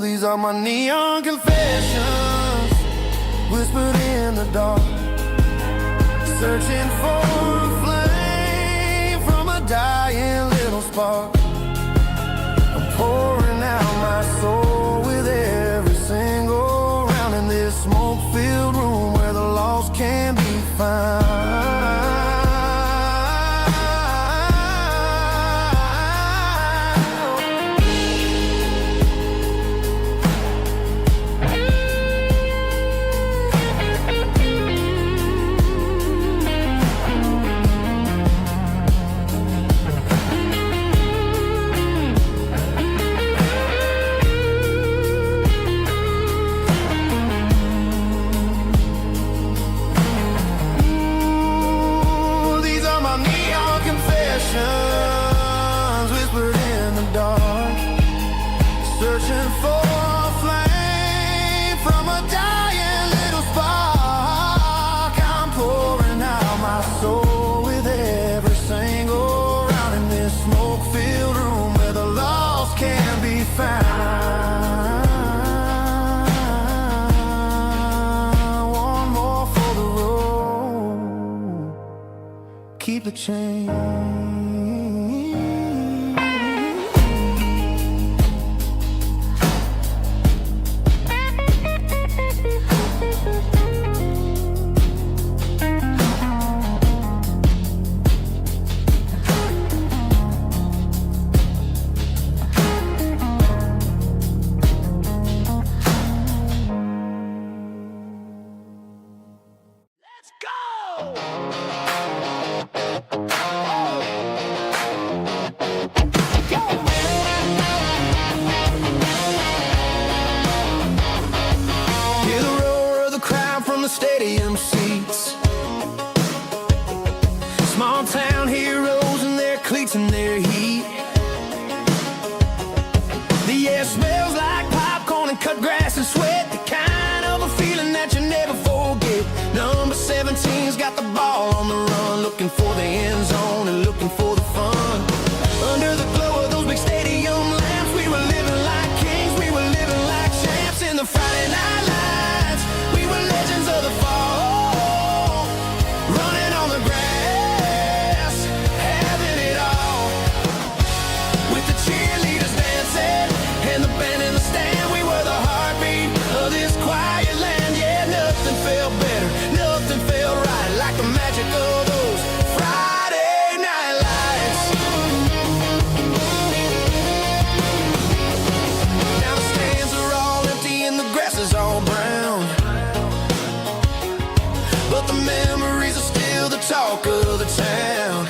B: These are my neon confessions, whispered in the dark, searching for a flame from a dying little spark. I'm pouring out my soul with every single round in this smoke-filled room where the lost can be found. Whispered in the dark, searching for a flame from a dying little spark. I'm pouring out my soul with every single round in this smoke-filled room where the lost can be found. One more for the road, keep the change. Stadium seats, small town heroes in their cleats and their heat. The air smells like popcorn and cut grass and sweat, the kind of a feeling that you never forget. Number 17's got the ball on the run, looking for the end zone and looking for the fun. Under the glow of those big stadium lamps, we were living like kings, we were living like champs in the Friday night lights. We were legends of the fall, running on the grass, having it all. With the cheerleaders dancing and the band in the stand, we were the heartbeat of this quiet land. Yeah, nothing felt better, nothing felt right like the magic of those Friday night lights. Now the stands are all empty and the grass is all brown, but the memories are still the talk of the town.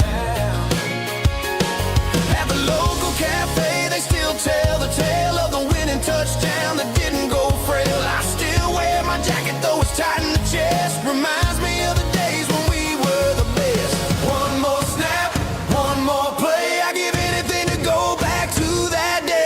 B: At the local cafe, they still tell the tale of the winning touchdown that didn't go frail. I still wear my jacket, though it's tight in the chest. Reminds me of the days when we were the best. One more snap, one more play, I give anything to go back to that day.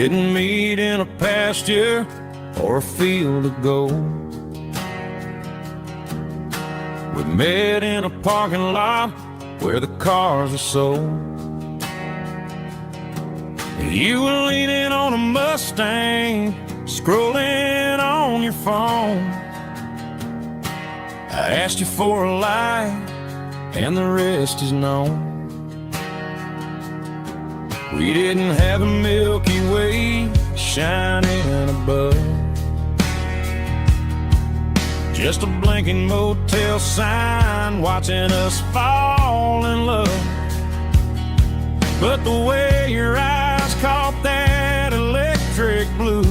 B: didn't meet in a pasture or a field of gold. We met in a parking lot where the cars are sold. You were leaning on a Mustang, scrolling on your phone. I asked you for a light, and the rest is known. We didn't have a Milky Way shining above, just a blinking motel sign watching us fall in love. But the way your eyes caught that electric blue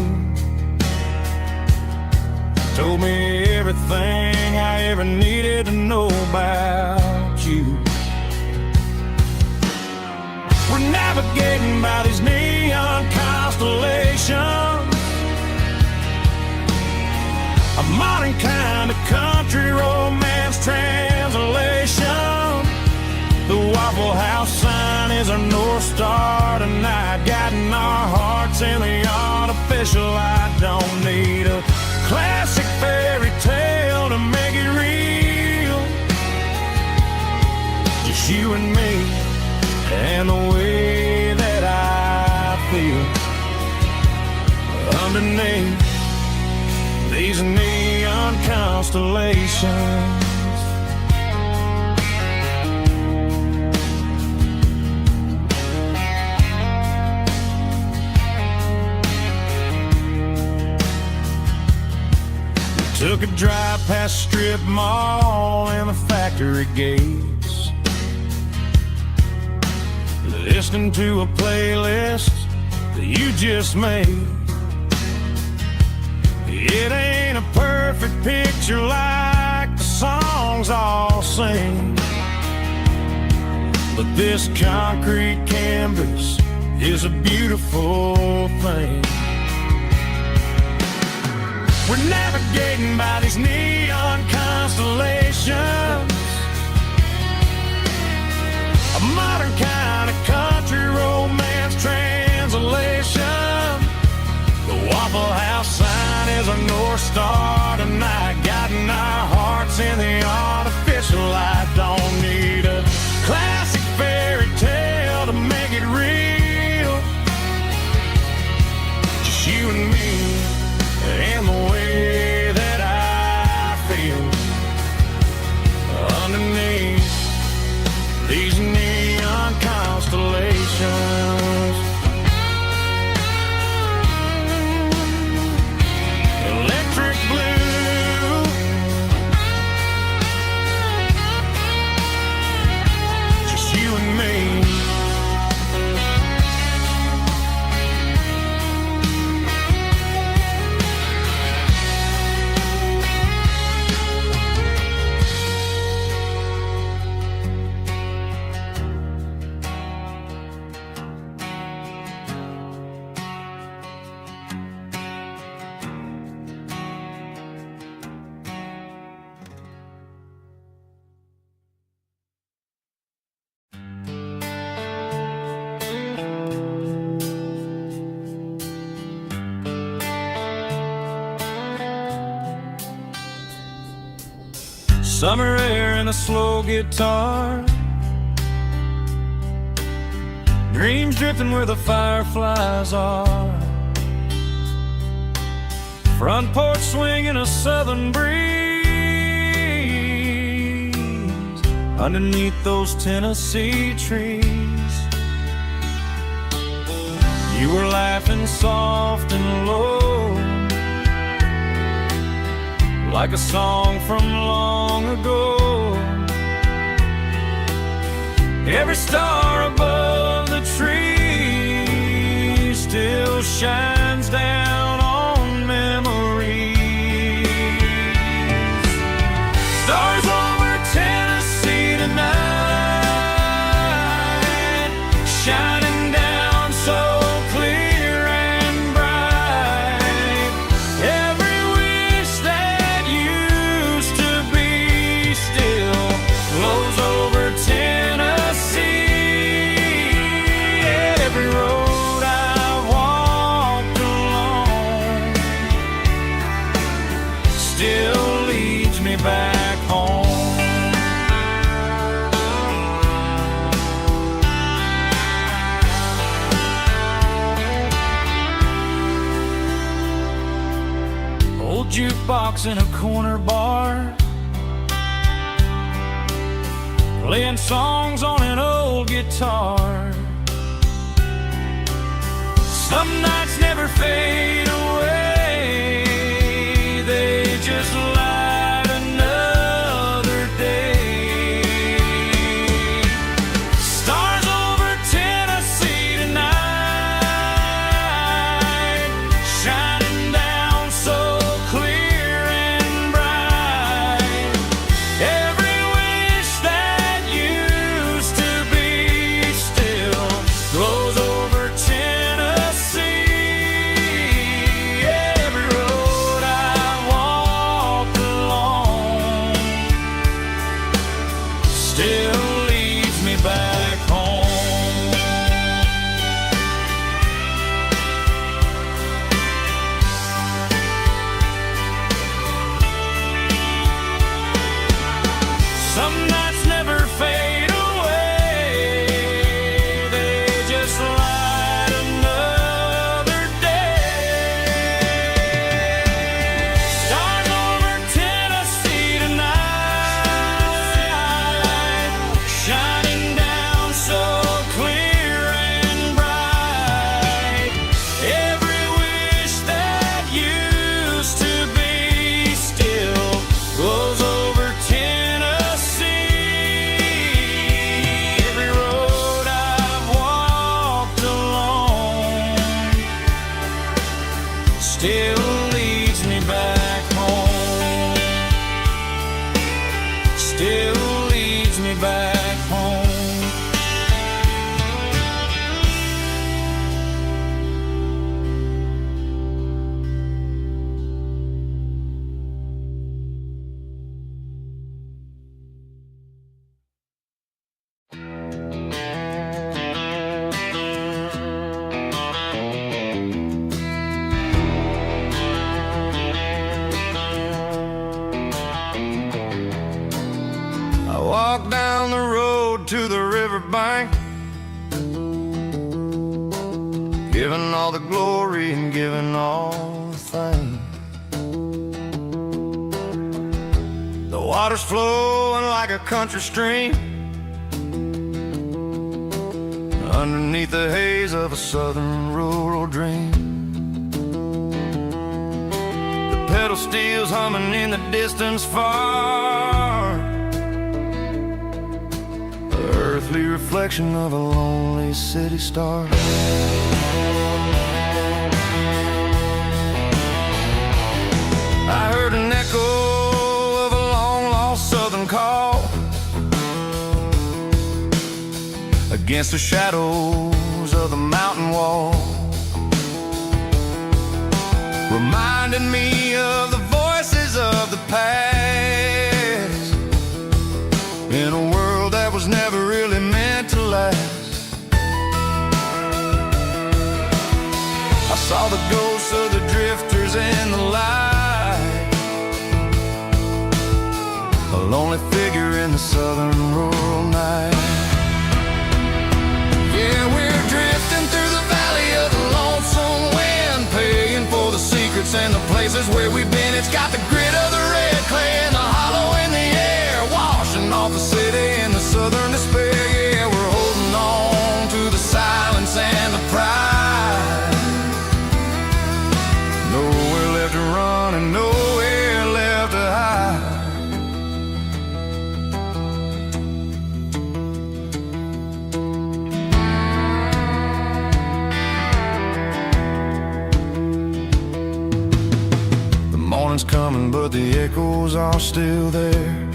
B: told me everything I ever needed to know about you. We're navigating by these neon constellations, a modern kind of country romance translation. The Waffle House sign is our North Star tonight, guiding our hearts in the artificial light. Don't need a classic fairy tale to make it real, just you and me and the way that I feel underneath these neon constellations. We took a drive past strip mall and the factory gates, listening to a playlist that you just made. It ain't a perfect picture like the songs all sing, but this concrete canvas is a beautiful thing. We're navigating by these neon constellations, a modern kind of country romance translation. The Waffle House sign is our North Star tonight, guiding our hearts in the artificial light. Don't need a classic fairy tale to make it real, just you and me and the way that I feel underneath these neon constellations. Electric blue, just you and me. Summer air and a slow guitar, dreams drifting where the fireflies are, front porch swinging a southern breeze underneath those Tennessee trees. You were laughing soft and low, like a song from long ago. Every star above the tree still shines down on memories. Stars over Tennessee tonight, shining down so clear and bright. Every wish that used to be still glows over Tennessee. Every road I've walked rocks in a corner bar, playing songs on an old guitar. Some nights never fade away, they just light another day. Stars over Tennessee tonight, shining down so clear and bright. Every wish that used to be still glows over Tennessee. Every road I walked along still leads me back home. Some nights never fade away, they just light another day. Stars over Tennessee tonight, shining down so clear and bright. Every wish that used to be still glows over Tennessee. Every road I've walked along still leads me back home. Still leads me back home. I walk down the road to the riverbank, giving all the glory and giving all the thanks. The water's flowing like a country stream underneath the haze of a southern rural dream. The pedal steel's humming in the distance far, the earthly reflection of a lonely city star. I heard an echo of a long-lost southern call against the shadows of the mountain wall, reminding me of the voices of the past in a world that was never really meant to last. I saw the ghosts of the drifters in the light, a lonely figure in the southern rural night. Yeah, we're drifting through the valley of the lonesome wind, paying for the secrets and the places where we've been. It's got the grit of the red clay and the hollow in the air, washing off the city in the southern despair. Yeah, we're holding on to the silence and the pride. Nowhere left to run and nowhere left to hide. The morning's coming, but the echoes are still there.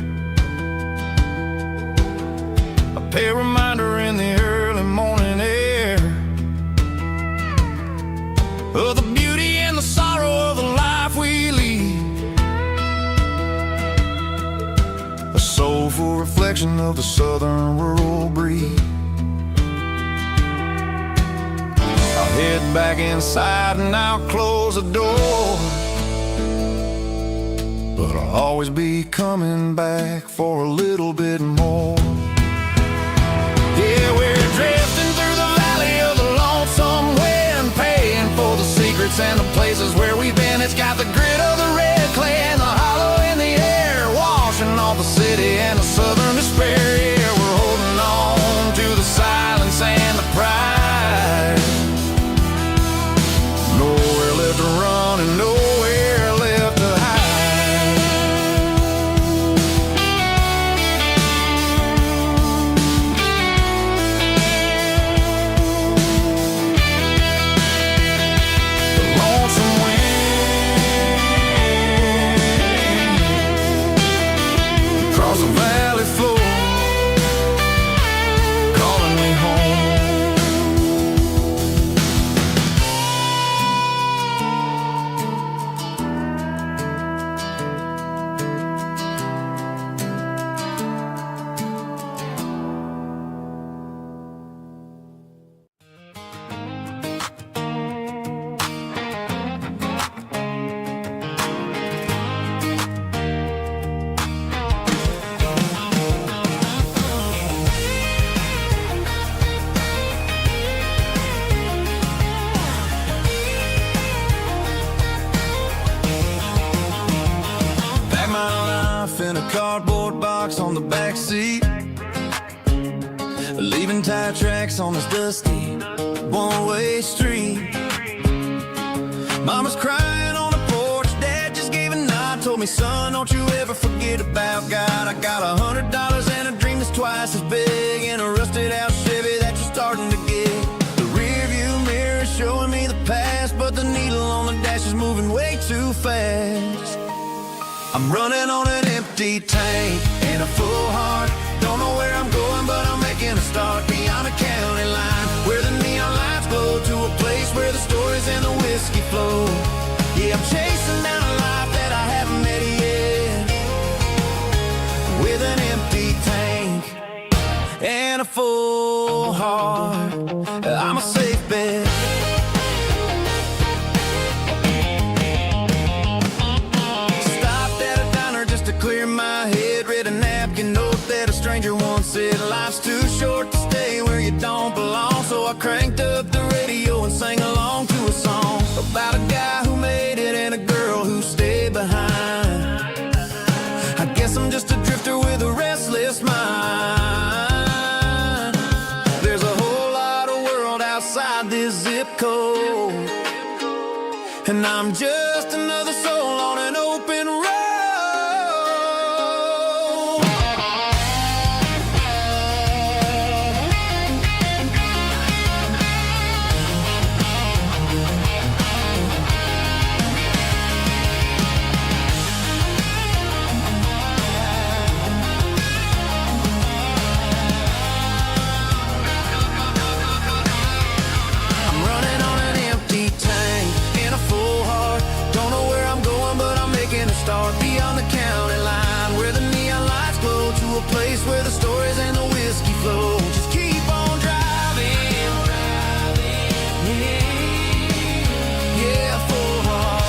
B: A pale reminder in the early morning air of the beauty and the sorrow of the life we lead, a soulful reflection of the southern rural breed. I'll head back inside and I'll close the door, but I'll always be coming back for a little bit more. Yeah, we're drifting through the valley of the lonesome wind, paying for the secrets and the places where we've been. It's got the grit of the red clay and the seat, leaving tire tracks on this dusty one-way street. Mama's crying on the porch, Dad just gave a nod, told me, son, don't you ever forget about God. I got $100 and a dream that's twice as big, and a rusted out Chevy that you're starting to get. The rear view mirror is showing me the past, but the needle on the dash is moving way too fast. I'm running on an empty tank and a full heart. Don't know where I'm going, but I'm making a start beyond a county line, where the neon lights glow, to a place where the stories and the whiskey flow. Yeah, I'm chasing down a life that I haven't met yet, with an empty tank and a full heart. I'm a safe bet. Clear my head, read a napkin note that a stranger once said, life's too short to stay where you don't belong. So I cranked up the radio and sang along to a song about a guy who made it and a girl who stayed behind. I guess I'm just a drifter with a restless mind. There's a whole lot of world outside this zip code, and I'm just another soul on an open road. Start beyond the county line, where the neon lights glow, to a place where the stories and the whiskey flow. Just keep on driving, yeah, full heart.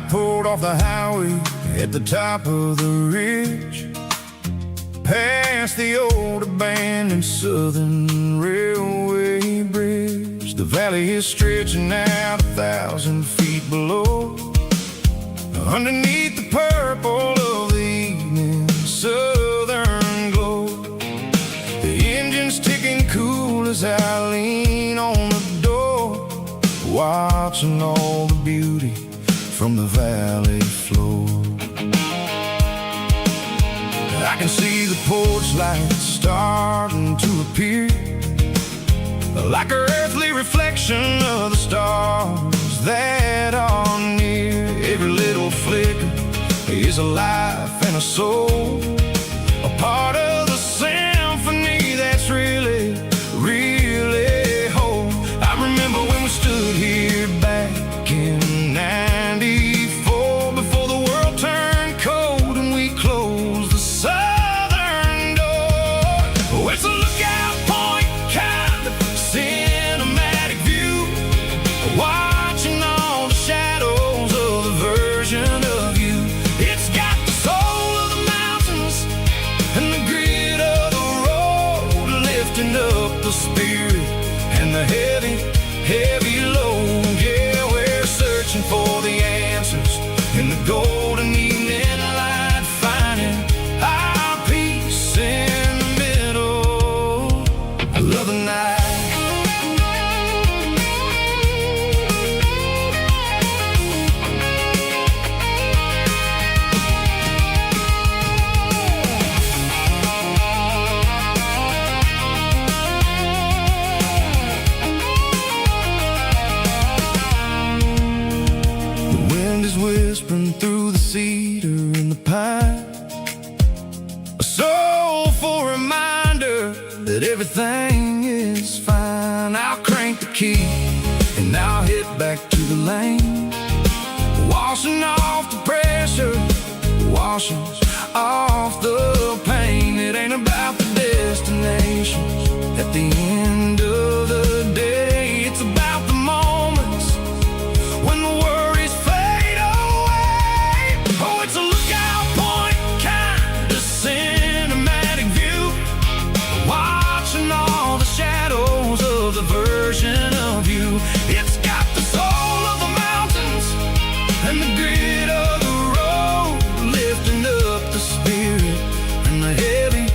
B: Pulled off the highway at the top of the ridge, past the old abandoned Southern Railway bridge. The valley is stretching out 1,000 feet below, underneath the purple of the evening southern glow. The engine's ticking cool as I lean on the door, watching all the beauty from the valley floor. I can see the porch lights starting to appear, like an earthly reflection of the stars that are near. Every little flicker is a life and a soul, a part of the symphony that's really, really whole. I remember when we stood here back in '94, before the world turned cold and we closed the southern door. Oh, it's a lookout point, kind of cinematic view, watching all the shadows of the version of you. It's got the soul of the mountains and the grit of the road, lifting up the spirit and the heavy, heavy load. Yeah, we're searching for the answers in the golden evening light, finding our peace in the middle of the night. Whispering through the cedar and the pine, a soulful reminder that everything is fine. I'll crank the key and I'll head back to the lane, washing off the pressure, washing
A: off the pain. It ain't about the destinations at the end of the day. It's about the moments when the worries fade away. Oh, it's a lookout point, kind of cinematic view, watching all the shadows of the version of you. It's got the soul of the mountains and the grit of the road, lifting up the spirit and the heavy,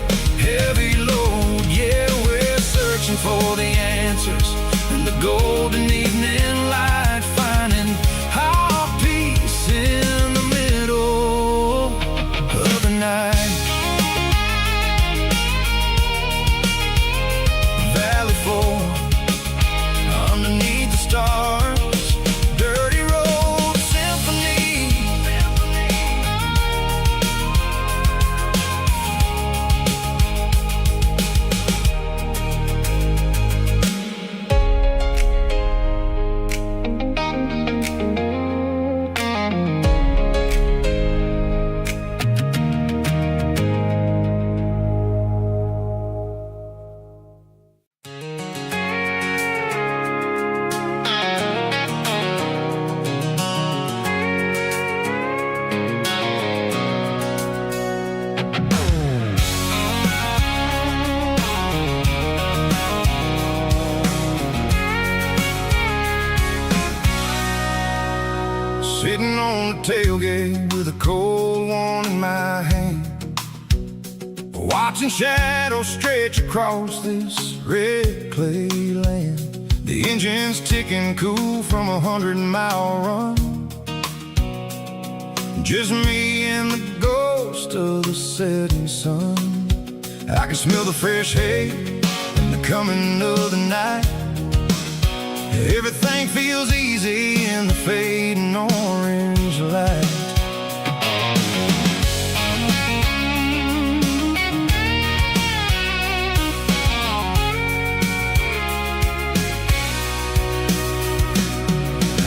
A: heavy load. Yeah, we're searching for the answers and the golden evening light, finding our peace in the middle of the night. Valley floor underneath the stars, dirty road symphony. Sitting on the tailgate with a cold one in my hand, watching shadows stretch across this red clay land. The engine's ticking cool from 100-mile run. Just me and the ghost of the setting sun. I can smell the fresh hay and the coming of the night. Everything feels easy in the fading orange light.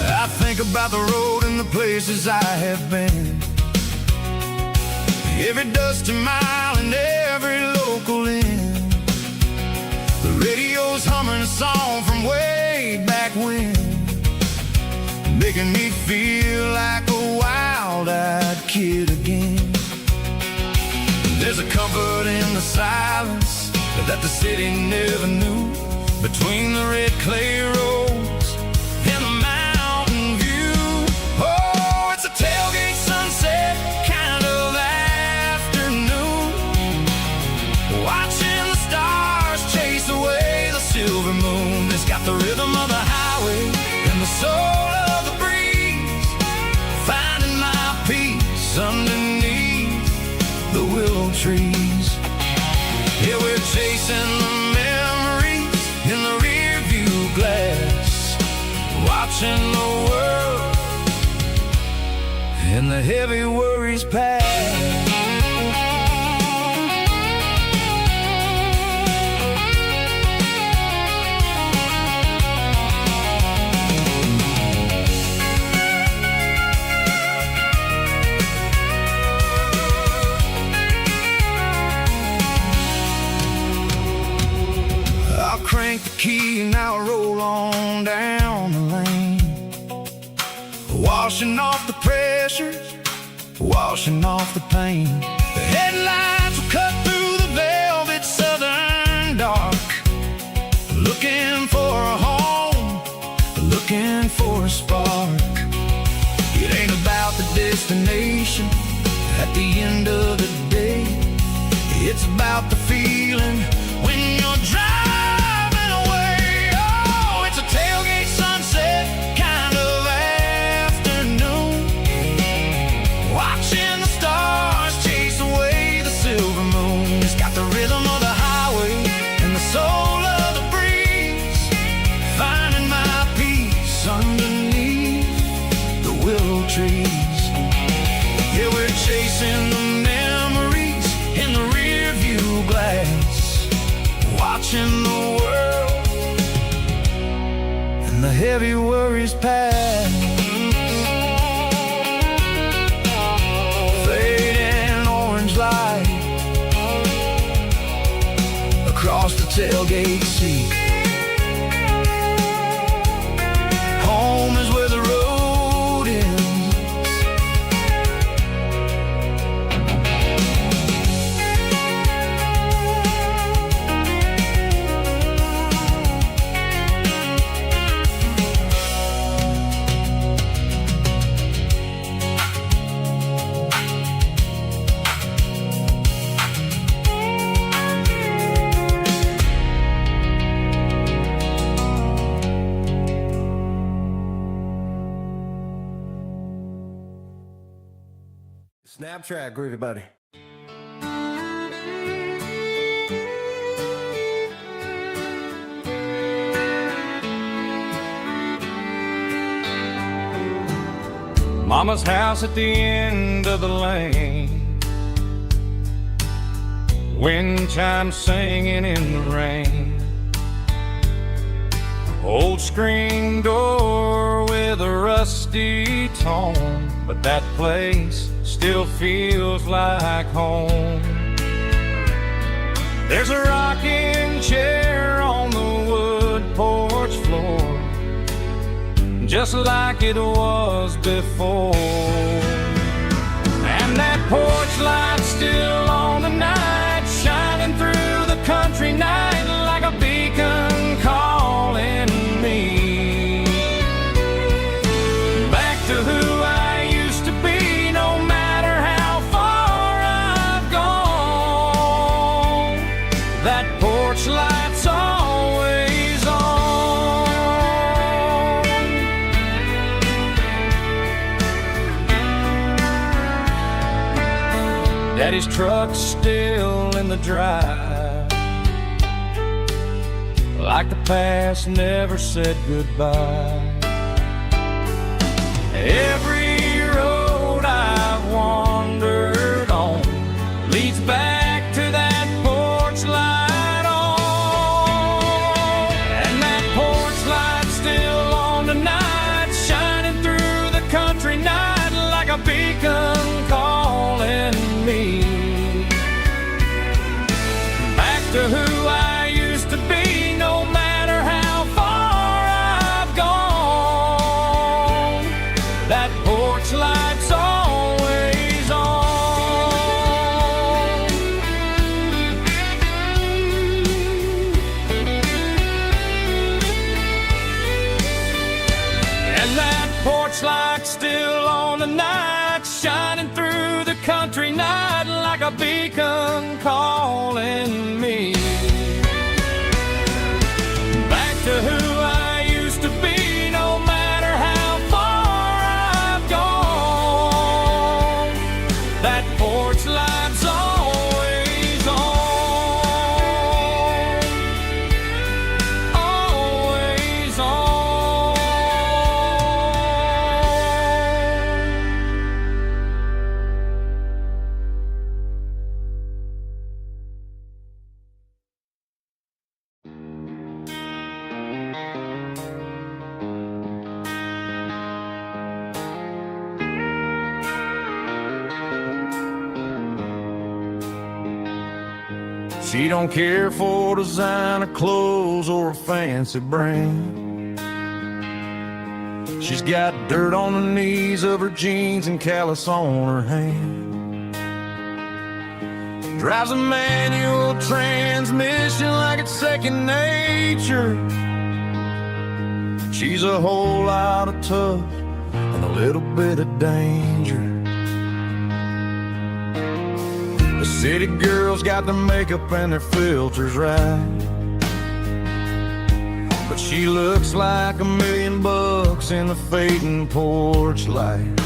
A: I think about the road and the places I have been, every dusty mile and every local inn. The radio's humming a song from way back when, making me feel like a wild-eyed kid again. There's a comfort in the silence that the city never knew, between the red clay roads and the mountain view. Oh, it's a tailgate sunset kind of afternoon, watching the stars chase away the silver moon. It's got the rhythm of the highway and the soul of the breeze, finding my peace underneath the willow trees. Yeah, we're chasing the memories in the rear view glass, watching the world and the heavy worries pass. Crank the key and I'll roll on down the lane, washing off the pressure, washing off the pain. The headlights will cut through the velvet southern dark, looking for a home, looking for a spark. It ain't about the destination at the end of the day, it's about the feeling when you're driving. Tailgate sunset kind of afternoon, watching the stars chase away the silver moon. It's got the rhythm of the highway and the soul of the breeze, finding my peace underneath the willow trees. Yeah, we're chasing the memories in the rear view glass, watching the world and the heavy worries pass. Fading orange light. tailgate seat. Home is where the road ends.
C: Snapchat, groovy buddy.
B: Mama's house at the end of the lane, wind chimes singing in the rain. Old screen door with a rusty tone, but that place still feels like home. There's a rocking chair on the wood porch floor, just like it was before. And that porch light's still on tonight, shining through the country night like a beacon calling me back to who I used to be. No matter how far I've gone, that porch light's always on. Daddy's truck's still in the drive, like the past never said goodbye. Every road I've wandered on leads back to that porch light on. And that porch light's still on tonight, shining through the country night like a beacon calling me back to who I used to be. No matter how far I've gone, that porch light's always on. And that porch light's still on tonight, shining through the country night like a beacon calling me back to who I used to be. No matter how far I've gone, that porch light's always on, always on. She don't care for designer clothes or a fancy brand. She's got dirt on the knees of her jeans and callus on her hand. Drives a manual transmission like it's second nature. She's a whole lot of tough and a little bit of danger. The city girls got their makeup and their filters right, but she looks like $1,000,000 in the fading porch light.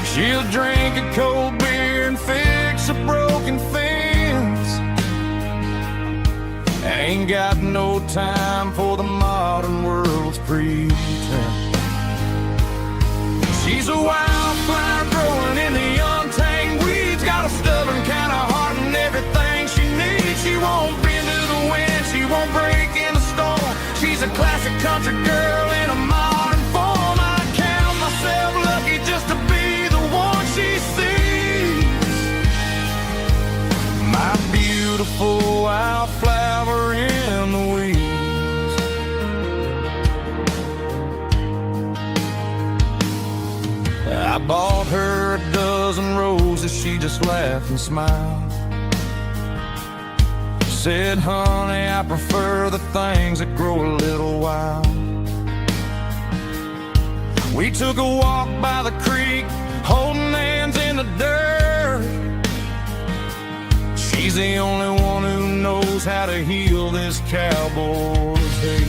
B: She'll drink a cold beer and fix a broken fence. Ain't got no time for the modern world's pretense. She's a wildflower growing in the untamed weeds, got a stubborn kind of heart and everything she needs. She won't bend to the wind, she won't break in the storm. She's a classic country girl in a modern form. I count myself lucky just to be the one she sees. My beautiful wildflower just laughed and smiled. She said, honey, I prefer the things that grow a little wild. We took a walk by the creek, holding hands in the dirt. She's the only one who knows how to heal this cowboy's hate.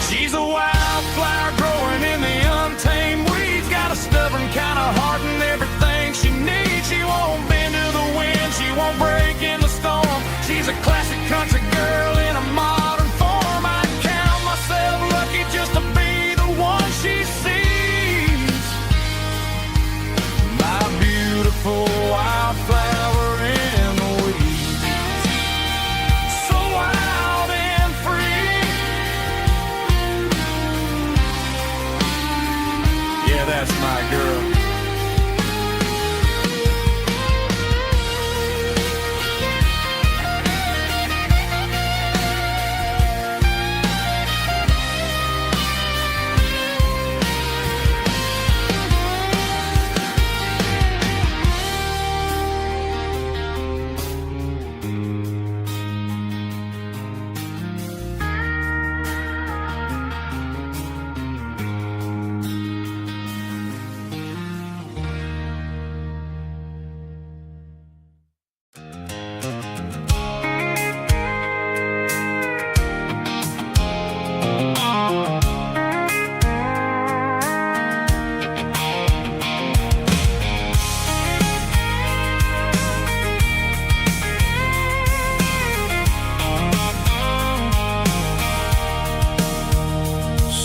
B: She's a wildflower growing in the untamed weeds. Got a stubborn kind of heart and everything she needs. She won't bend to the wind, she won't break in the storm. She's a classic country girl in a modern form. I count myself lucky just to be the one she sees. My beautiful wildflower in the weeds, so wild and free. Yeah, that's my girl.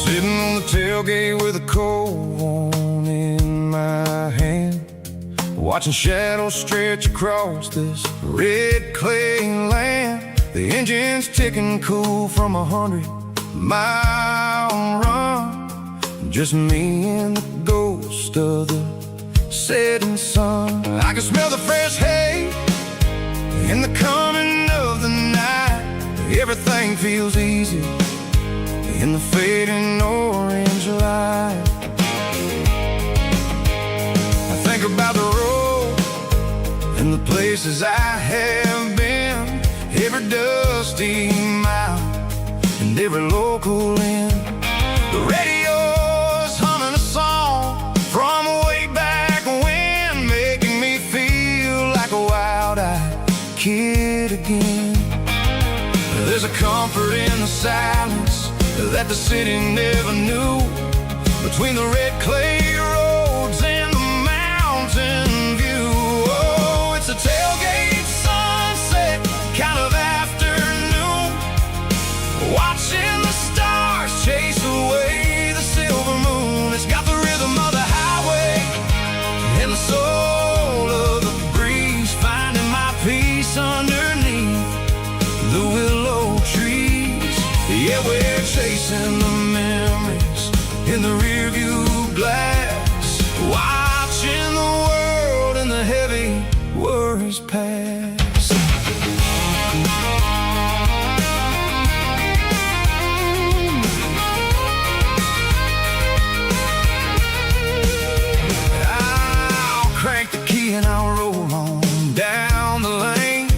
B: Sitting on the tailgate with a cold one in my hand, watching shadows stretch across this red clay land. The engine's ticking cool from 100-mile run. Just me and the ghost of the setting sun. I can smell the fresh hay in the coming of the night. Everything feels easy in the fading orange light. I think about the road and the places I have been, every dusty mile and every local inn. The radio's humming a song from way back when, making me feel like a wild-eyed kid again. There's a comfort in the silence that the city never knew, between the red clay roads and the mountain view. Oh, it's a tailgate sunset kind of afternoon, watching the stars chase away the silver moon. It's got the rhythm of the highway and the soul of the breeze, finding my peace underneath the willow trees. Yeah, we're chasing the memories in the rearview glass, watching the world and the heavy worries pass. I'll crank the key and I'll roll on down the lane,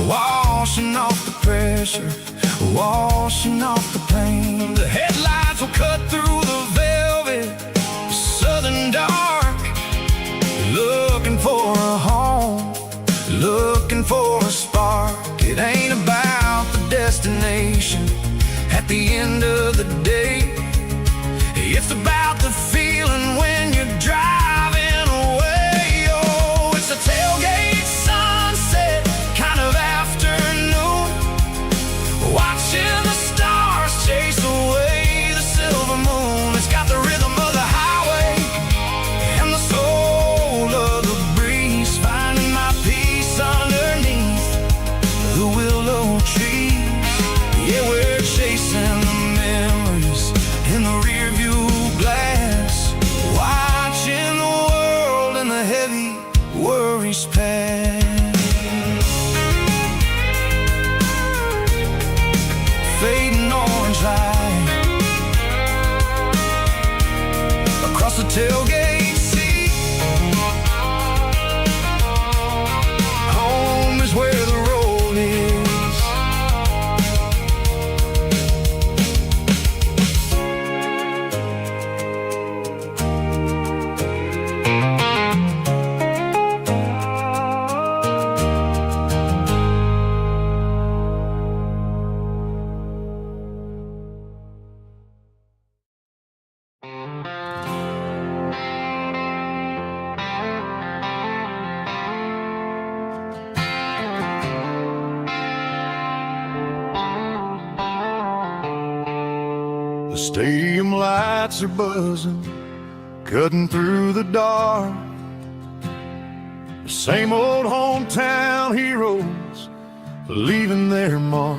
B: washing off the pressure, washing off the pain. The headlights will cut through the velvet southern dark, looking for a home, looking for a spark. It ain't about the destination at the end of the day, it's about the feeling when you're driving away. Oh, it's a tailgate sunset kind of afternoon, watching the stars chase away the silver moon. It's got the rhythm of the highway and the soul of the breeze, finding my peace underneath the willow trees. Yeah, we're chasing the memories in the rearview glass, watching the world and the heavy worries pass. Fading orange light across the tailgate seat, stadium lights are buzzing, cutting through the dark. The same old hometown heroes leaving their mark.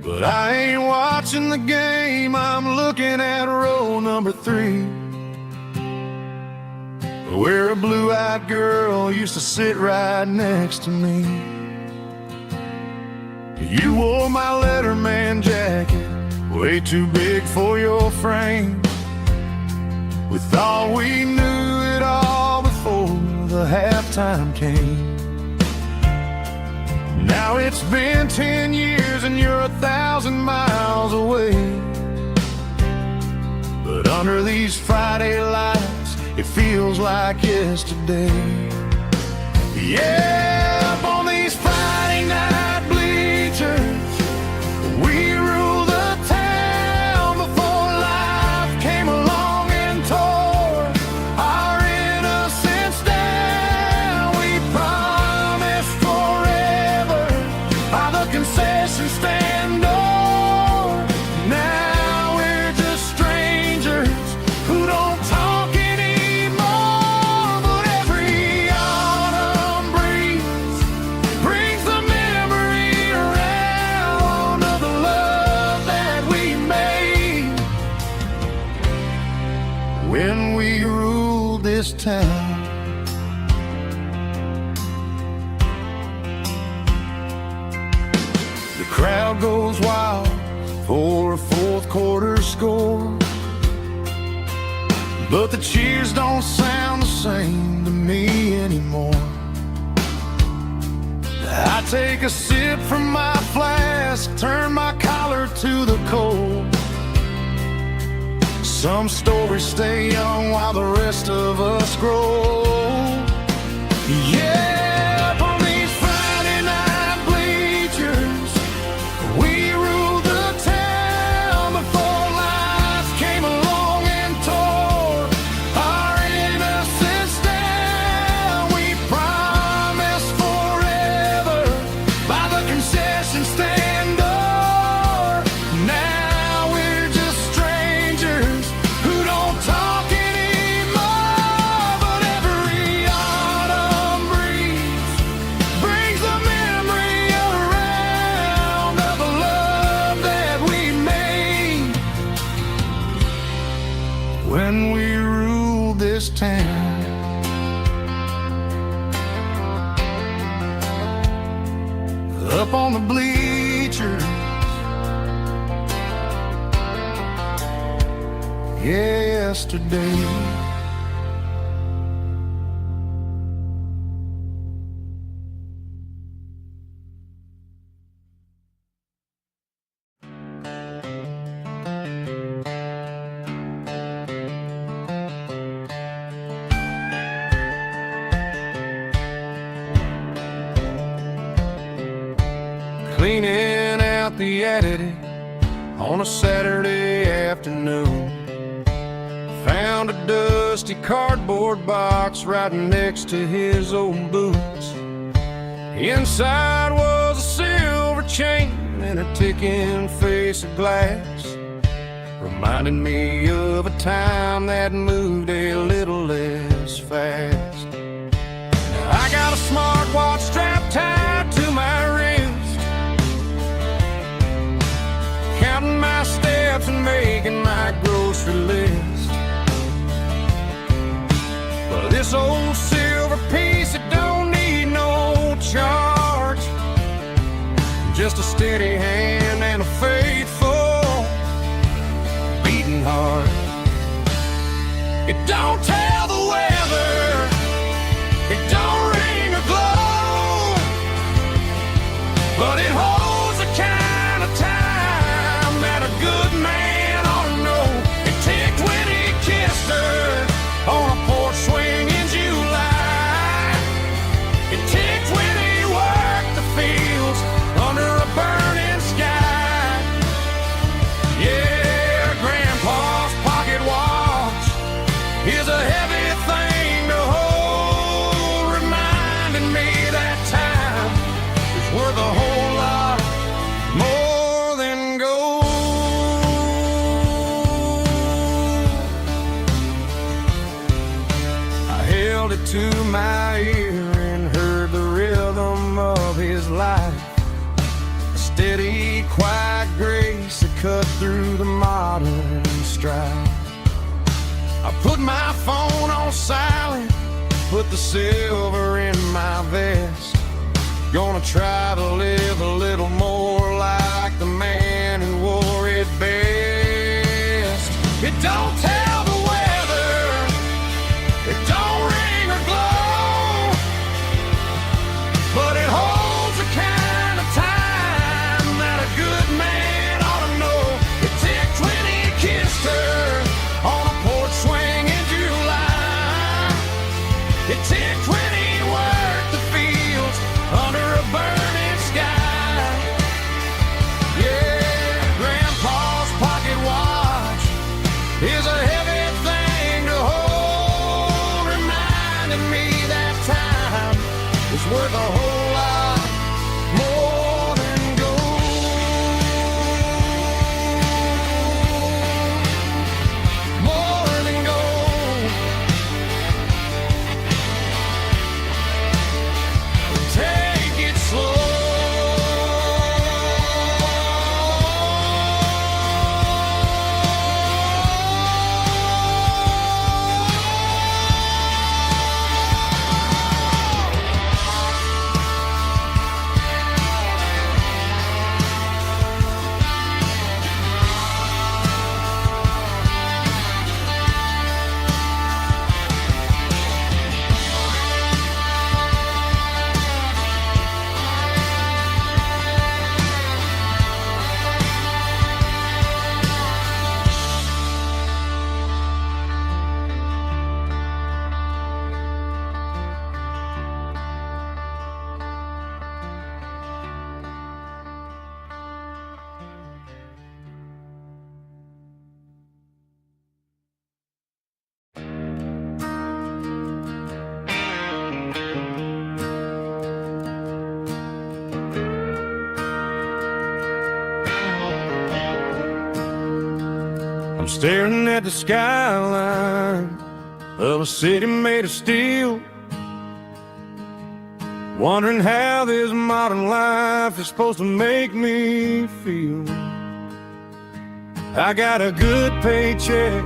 B: But I ain't watching the game, I'm looking at row number 3, where a blue-eyed girl used to sit right next to me. You wore my Letterman jacket, way too big for your frame. We thought we knew it all before the halftime came. Now it's been 10 years and you're 1,000 miles away. But under these Friday lights, it feels like yesterday. Yeah, up on these Friday night bleachers, we rule the town before life came along and tore our innocence down. We promised forever by the concession stand door. Now we're just strangers who don't talk anymore. But every autumn breeze brings the memory around of the love that we made when we ruled this town. The crowd goes wild for a fourth quarter score, but the cheers don't sound the same to me anymore. I take a sip from my flask, turn my collar to the cold. Some stories stay young while the rest of us grow. Yeah, up on these Friday night bleachers, we ruled the town before life came along and tore our innocence down. We promised forever by the concession stand door. Now we're just strangers who don't talk anymore. But every autumn breeze brings the memory around of the love that we made when we ruled this town. Up on the bleachers, yesterday. Cleaning out the attic on a Saturday afternoon, found a dusty cardboard box right next to his old boots. Inside was a silver chain and a ticking face of glass, reminding me of a time that moved a little less fast. I got a smartwatch strapped tied to my wrist, counting my steps and making my grocery list. But this old silver piece, it don't need no charge, just a steady hand and a faithful beating heart. It don't tell the weather, it don't ring or glow, but it holds the kind of time that a good man ought to know. It ticked when he kissed her on a porch swing in July. It ticked when he worked the fields under a burning sky. Yeah, Grandpa's pocket watch is a to my ear and heard the rhythm of his life. A steady, quiet grace that cut through the modern strife. I put my phone on silent, put the silver in my vest. Gonna try to live a little more like the man who wore it best. It don't tell the weather, it don't ring or glow, but it holds the kind of time that a good man ought to know. It ticked when he kissed her on a porch swing in July. It ticked when he worked the fields under a burning sky. Yeah, Grandpa's pocket watch is a heavy thing to hold, reminding me that time is worth a whole lot more than gold. More than gold. Take it slow. I'm staring at the skyline of a city made of steel, wondering how this modern life is supposed to make me feel. I got a good paycheck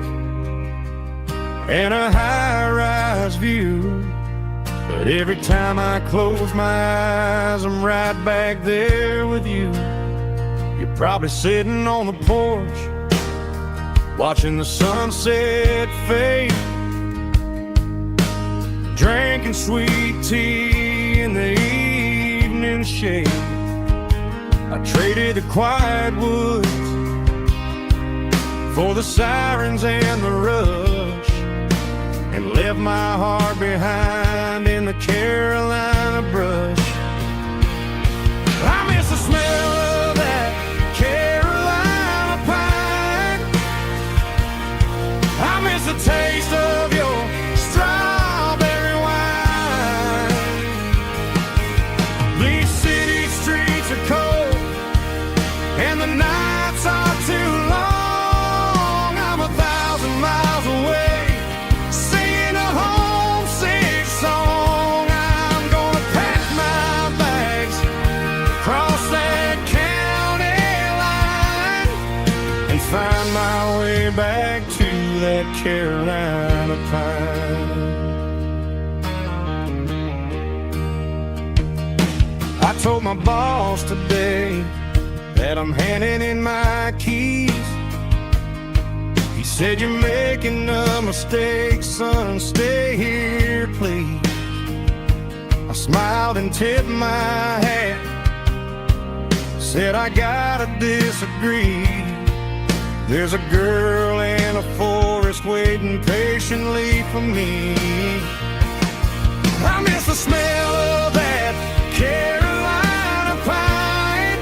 B: and a high-rise view, but every time I close my eyes, I'm right back there with you. You're probably sitting on the porch, watching the sunset fade, drinking sweet tea in the evening shade. I traded the quiet woods for the sirens and the rush, and left my heart behind in the Carolina brush. I miss the smell of that Carolina pine. I miss the taste of your strawberry wine. These city streets are cold and the nights are too long. I'm 1,000 miles away, singing a homesick song. I'm gonna pack my bags, cross that county line, and find my way back to that Carolina pine. I told my boss today that I'm handing in my keys. He said, "You're making a mistake, son, stay here, please." I smiled and tipped my hat, said, "I gotta disagree. There's a girl in a forest waiting patiently for me." I miss the smell of that Carolina pine.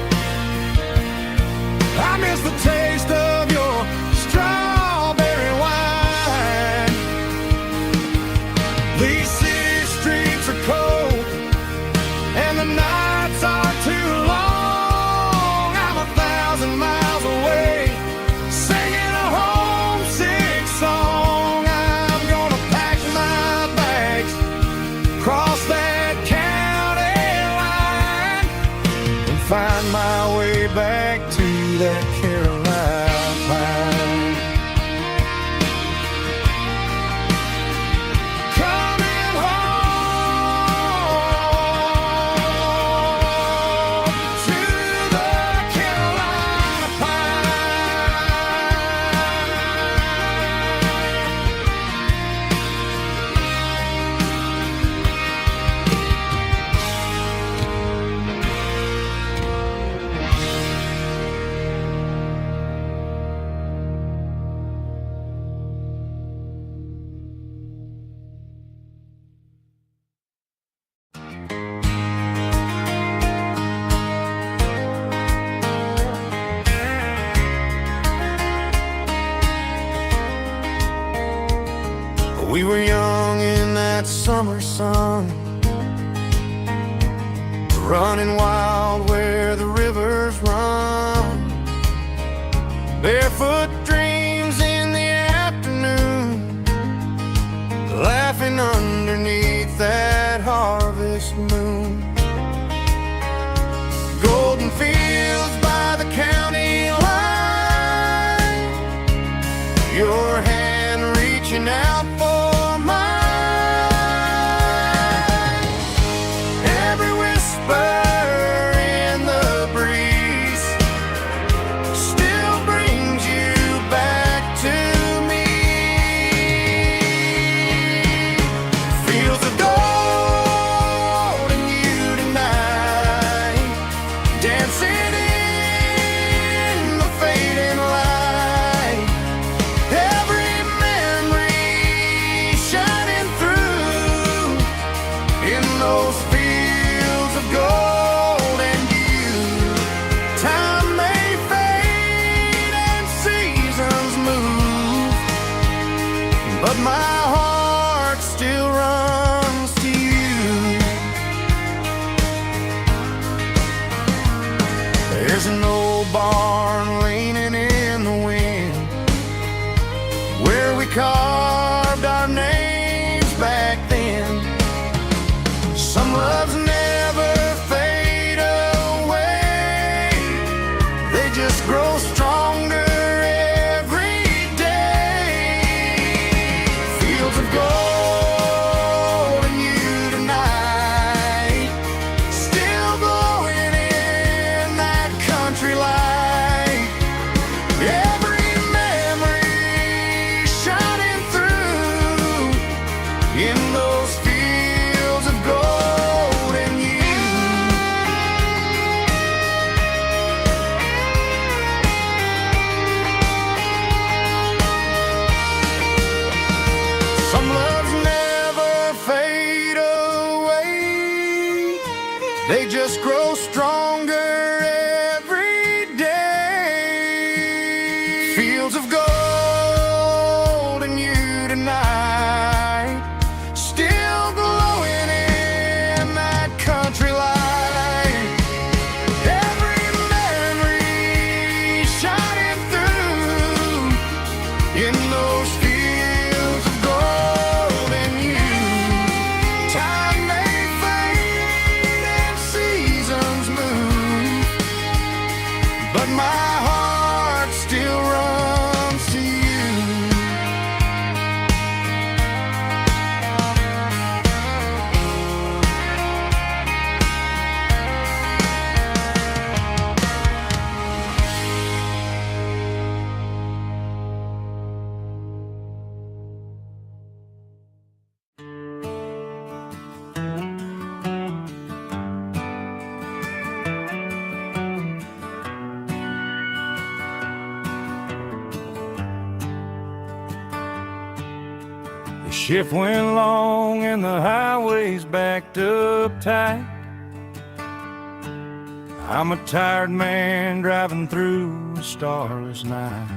B: I miss the taste of your strawberry wine. These city streets are cold and the nights are too long. I'm 1,000 miles away, singing a homesick song. I'm gonna pack my bags, my way back to that Carolina pine. Coming home to the Carolina We were young in that summer sun, running wild where the rivers run, barefoot dreams in the afternoon, laughing underneath that harvest moon. Golden fields by the county line, your hand reaching out for but my heart still runs to you. There's an old barn leaning in the wind, where we carved our names back then. Some loves never fade away, they just grow stronger. They just grow stronger every day. Fields of gold and you tonight, still glowing in that country light. Every memory shining through in those fields of gold and you. Time may fade and seasons move, but my heart still runs to you. The shift went long and the highway's backed up tight. I'm a tired man driving through a starless night,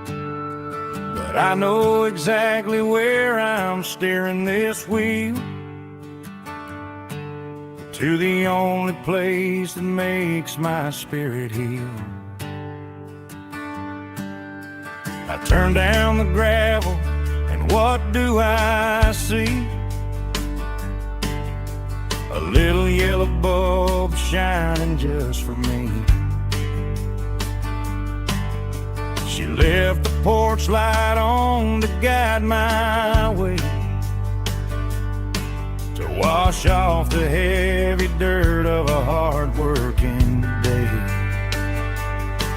B: but I know exactly where I'm steering this wheel, to the only place that makes my spirit heal. I turn down the gravel, and what do I see? A little yellow bulb shining just for me. She left the porch light on to guide my way, to wash off the heavy dirt of a hard-working day.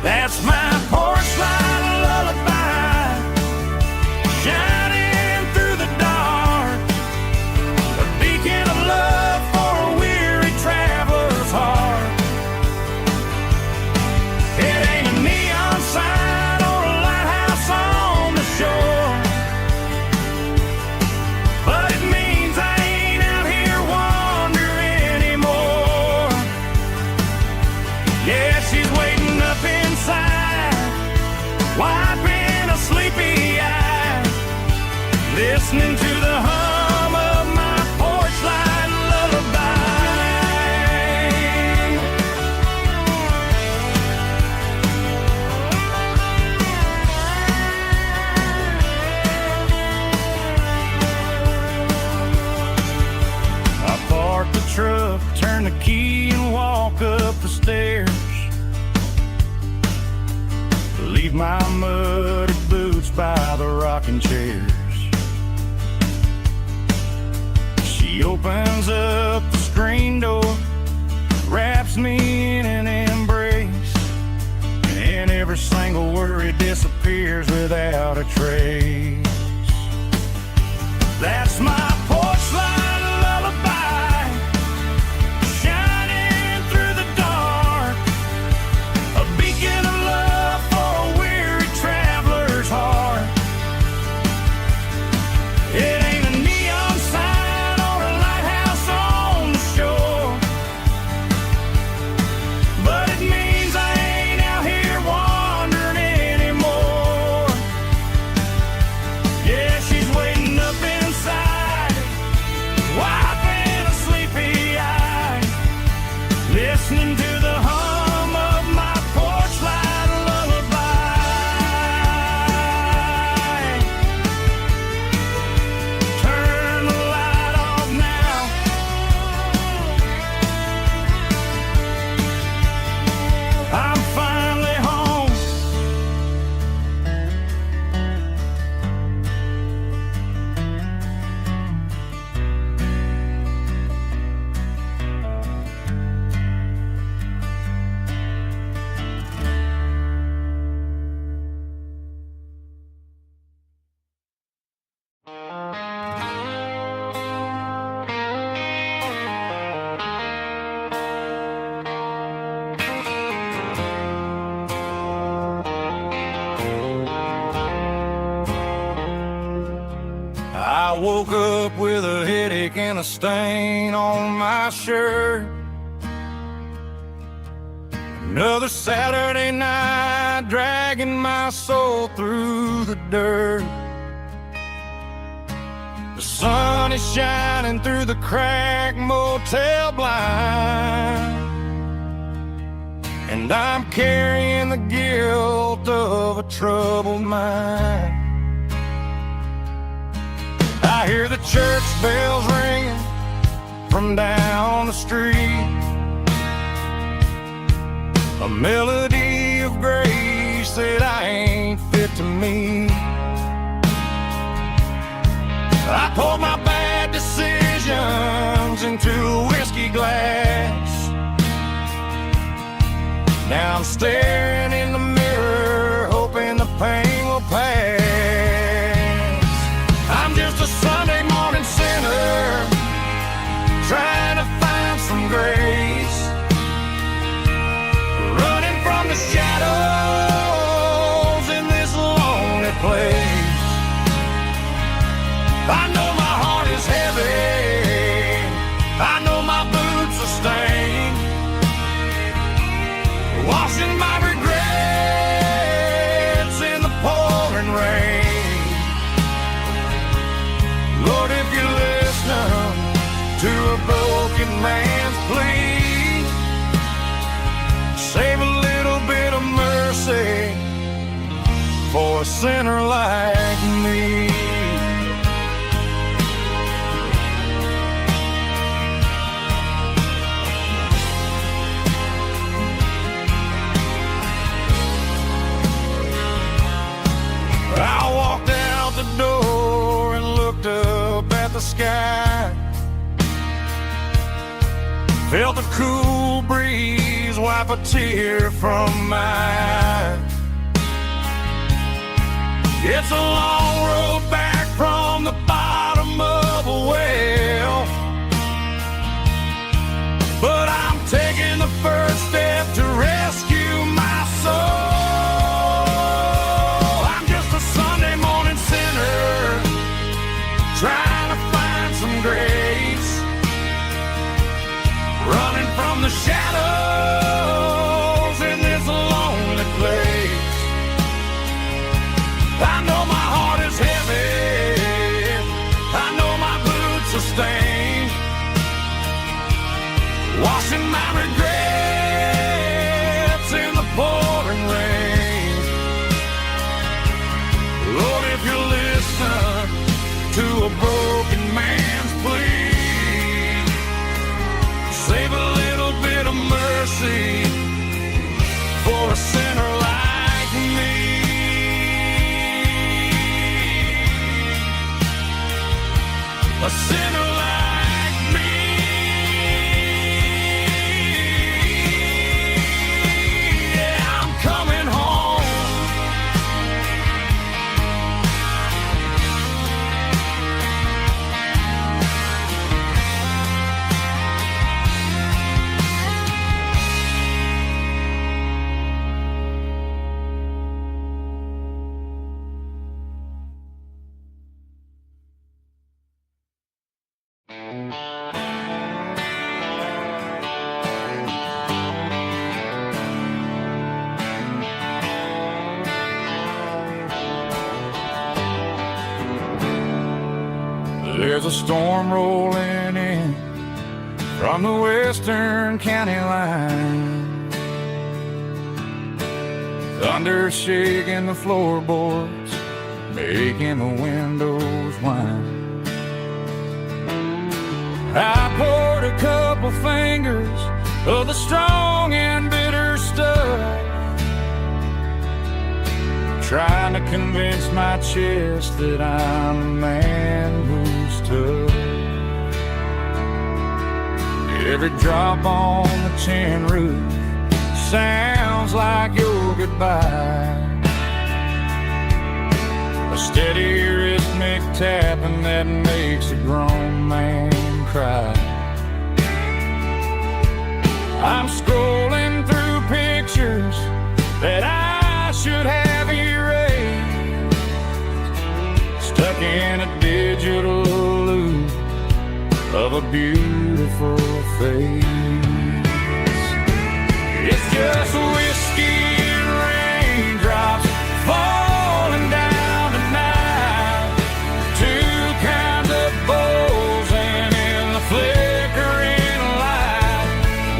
B: That's my porch light lullaby, shining through the dark, a beacon of love for a weary traveler's heart. It ain't a neon sign or a lighthouse on the shore, but it means I ain't out here wandering anymore. Yeah, she's waiting up inside, wiping a sleepy eye, listening to the hum of my porch light lullaby. I park the truck, turn the key and walk up the stairs, leave my muddy boots by the rocking chairs. She opens up the screen door, wraps me in an embrace, and every single worry disappears without a trace. That's my porch light lullaby, shining through the dark, a beacon of love for a weary traveler's heart. It ain't a neon sign or a lighthouse on the shore, but it means I ain't out here wandering anymore. Yeah, she's waiting up inside, wiping a sleepy eye, listening to the hum of my porch light lullaby. Turn the light off now, I'm finally home. I woke up with a headache and a stain on my shirt. Another Saturday night, dragging my soul through the dirt. The sun is shining through the cracked motel blind, and I'm carrying the guilt of a troubled mind. I hear the church bells ringing from down the street, a melody of grace that I ain't fit to meet. I poured my bad decisions into a whiskey glass. Now I'm staring in the mirror, hoping the pain will pass. I'm just a Sunday morning sinner, trying to find some grace, running from the shadows in this lonely place. I know my heart is heavy, I know my boots are stained, washing my regrets in the pouring rain. Lord, if you listen to a broken man's plea, save a little bit of mercy for a sinner like me. sky. Felt the cool breeze wipe a tear from my eye. It's a long road back from the bottom of a well, but I'm taking the first step to rescue my soul. I'm just a Sunday morning sinner trying to find some grace, running from the shadows in this lonely place. I know my heart is heavy, I know my boots are stained, washing my regrets in the pouring rain. Lord, if you listen to a broken man's plea, save a little bit of mercy for a sinner like me. A sinner like me. Yeah, I'm coming home. There's a storm rolling in from the western county line, thunder shaking the floorboards, making the windows whine. I poured a couple fingers of the strong and bitter stuff, trying to convince my chest that I'm a man who's tough. Every drop on the tin roof sounds like your goodbye, a steady rhythmic tapping that makes a grown man cry. I'm scrolling through pictures that I should have erased, stuck in a digital loop of a beautiful face. It's just whiskey and raindrops falling down tonight, two kinds of bowls and in the flickering light.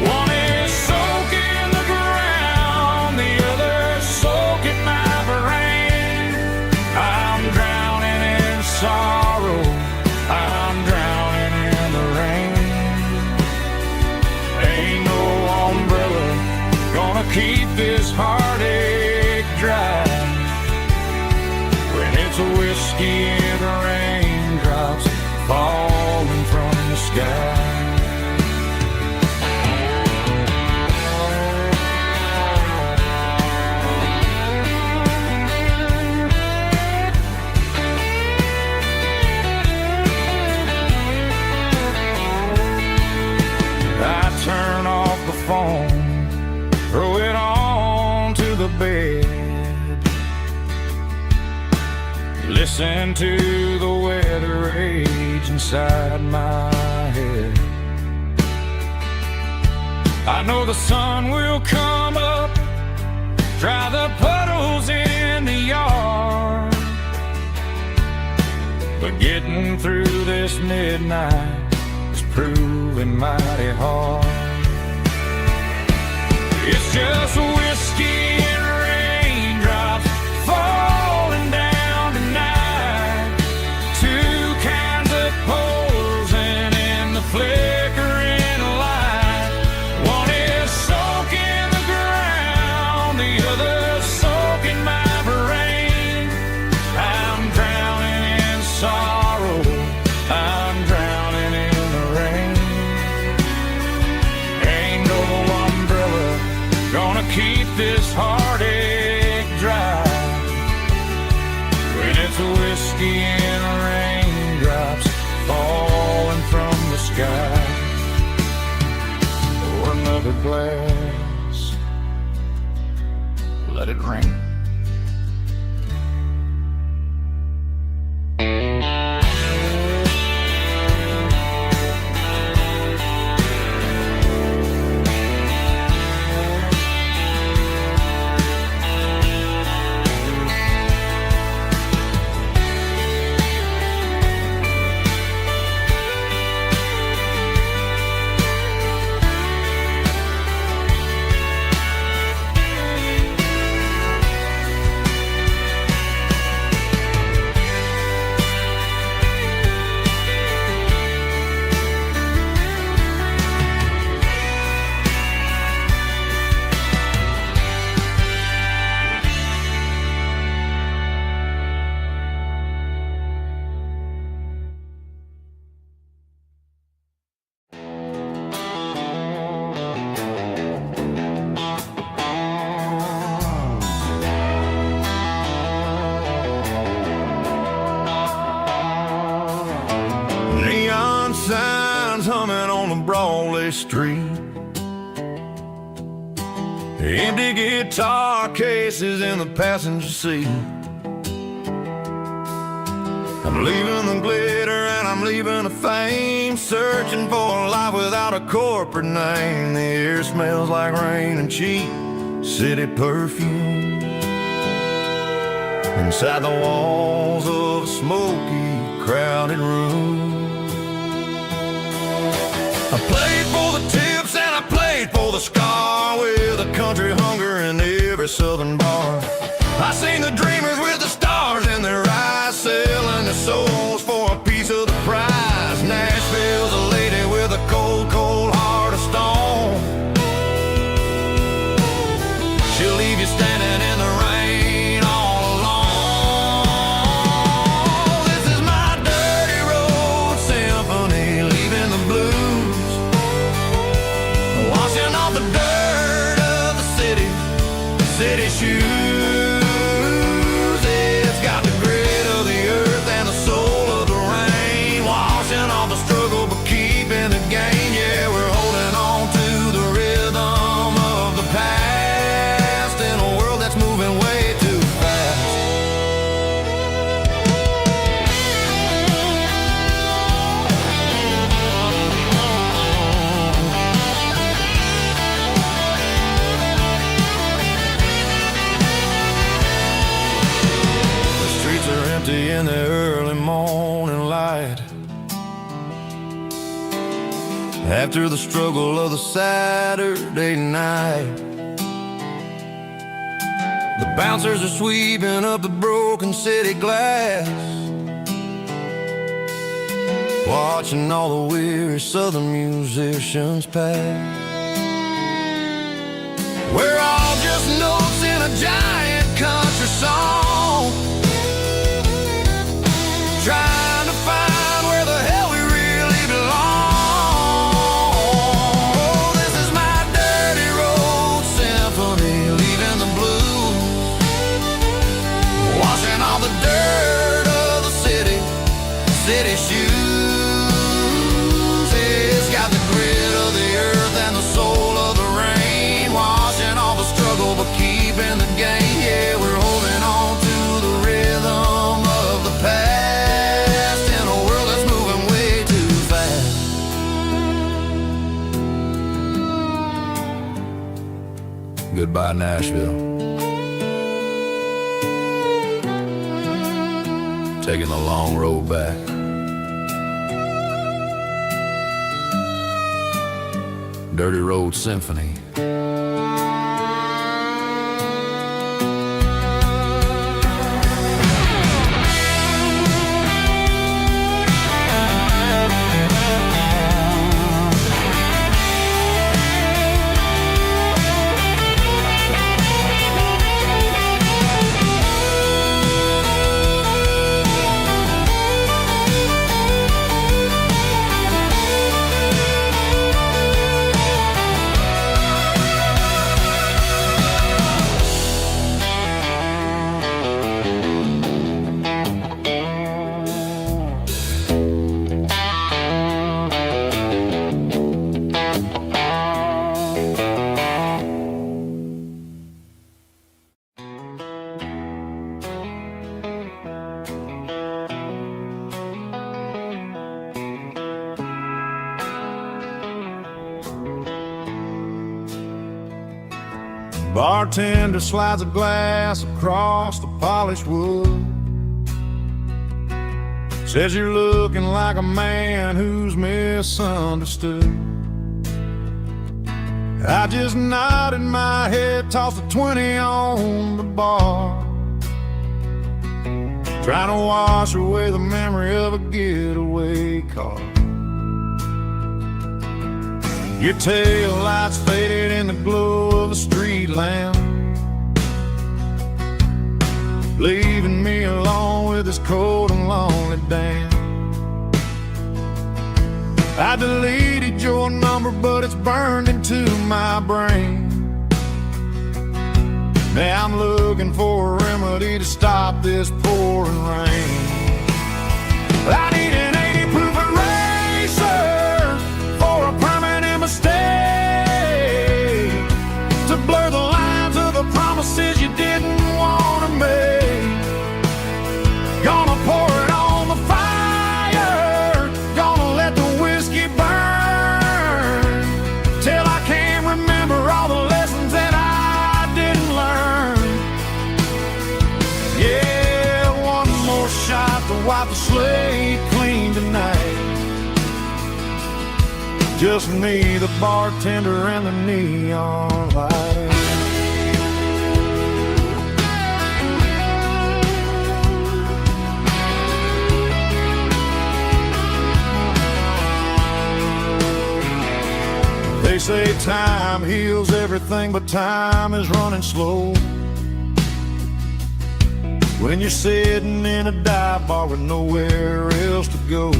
B: One is soaking the ground, the other soaking my brain. I'm drowning in sorrow, I'm drowning in the rain. Ain't no umbrella gonna keep this heartache dry when it's a whiskey and raindrops falling from the sky. I turn off the phone, throw it on to the bed, listen to the weather rage inside my head. I know the sun will come up, dry the puddles in the yard, but getting through this midnight is proving mighty hard. It's just whiskey and raindrops falling down tonight, two kinds of poles and in the flickering light. One is soaking the ground, the other soaking my brain. I'm drowning in sorrow, I'm Gonna keep this heartache dry. When it's a whiskey and raindrops falling from the sky. Pour another glass, let it rain. Signs humming on the Broadway street. Empty guitar cases in the passenger seat. I'm leaving the glitter and I'm leaving the fame, searching for a life without a corporate name. The air smells like rain and cheap city perfume. Inside the walls of a smoky, crowded room. I played for the tips and I played for the scar, with a country hunger in every southern bar. I seen the dreamers with the stars in their eyes, selling their souls for a piece of the prize. Nashville's a lady with a cold, cold heart of stone. She'll leave you standing in the rain all alone. This is my dirty road symphony, leaving the blues, washing off the dirt of the city shoes. It's got the grit of the earth and the soul of the rain, washing off the struggle but keeping the gain. Yeah, we're holding on to the rhythm of the past in a world that's moving way too fast. In the early morning light, after the struggle of the Saturday night, the bouncers are sweeping up the broken city glass, watching all the weary southern musicians pass. We're all just notes in a giant country song, trying to find where the hell we really belong. Oh, this is my dirty road symphony, leaving the blues, washing all the dirt of the city shoes. It's got the grit of the earth and the soul of the rain, washing all the struggle but keeping the gain. Yeah, we're holding on to the rhythm of the past. Goodbye, Nashville. Taking the long road back. Dirty Road Symphony. Bartender slides a glass across the polished wood. Says you're looking like a man who's misunderstood. I just nodded my head, tossed a 20 on the bar, trying to wash away the memory of a getaway car. Your tail lights faded in the glow of a street lamp, leaving me alone with this cold and lonely damn. I deleted your number, but it's burned into my brain. Now I'm looking for a remedy to stop this pouring rain. I need an 80 proof eraser for a permanent mistake, to blur the lines of the promises you didn't want to make. Gonna pour it on the fire, gonna let the whiskey burn, till I can't remember all the lessons that I didn't learn. Yeah, one more shot to wipe the slate clean tonight. Just me, the bartender, and the neon light. They say time heals everything, but time is running slow when you're sitting in a dive bar with nowhere else to go.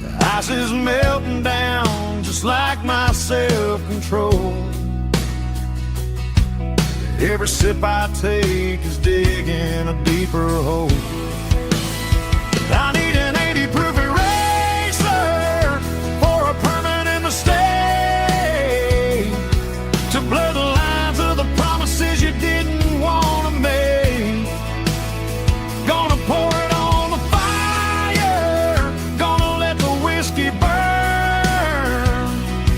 B: The ice is melting down just like my self-control. Every sip I take is digging a deeper hole. I need an 80 proof eraser for a permanent mistake, to blur the lines of the promises you didn't want to make. Gonna pour it on the fire, gonna let the whiskey burn,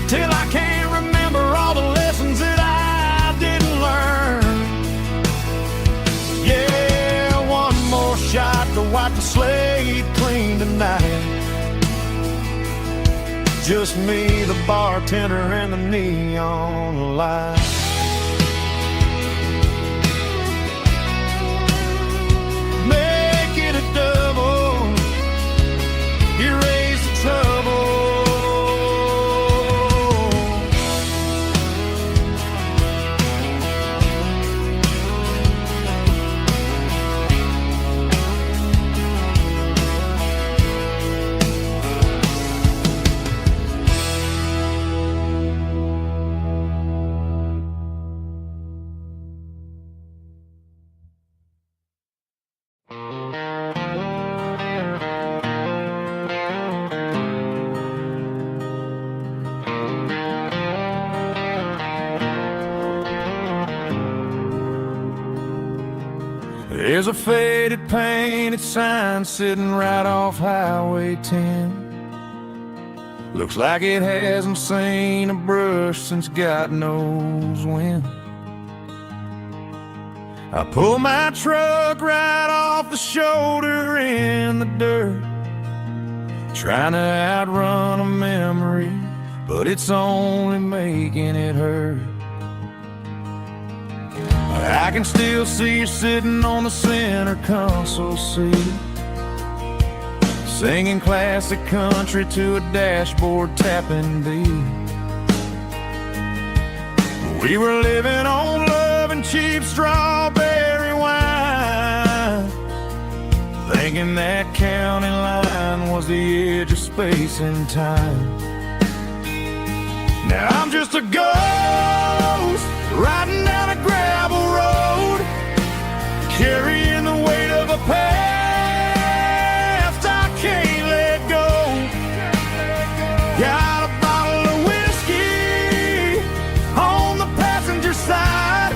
B: till I can't remember all the lessons that I didn't learn. Yeah, one more shot to wipe the slate clean tonight. Just me, the bartender, and the neon light. Make it a double, erase the trouble. There's a faded painted sign sitting right off Highway 10. Looks like it hasn't seen a brush since God knows when. I pull my truck right off the shoulder in the dirt, trying to outrun a memory, but it's only making it hurt. I can still see you sitting on the center console seat, singing classic country to a dashboard tapping beat. We were living on love and cheap strawberry wine, thinking that county line was the edge of space and time. Now I'm just a ghost riding down a gravel road, carrying the weight of a past I can't let go. Got a bottle of whiskey on the passenger side,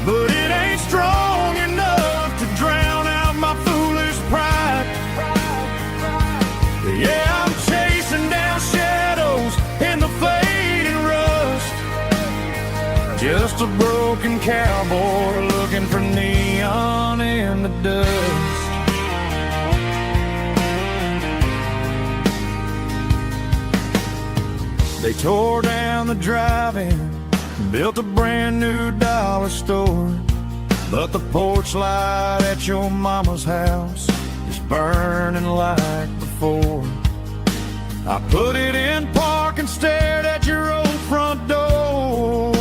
B: but it ain't strong enough to drown out my foolish pride. Yeah, I'm chasing down shadows in the fading rust, Just a broken cowboy looking for neon in the dust. They tore down the drive-in, built a brand new dollar store, but the porch light at your mama's house is burning like before. I put it in park and stared at your old front door,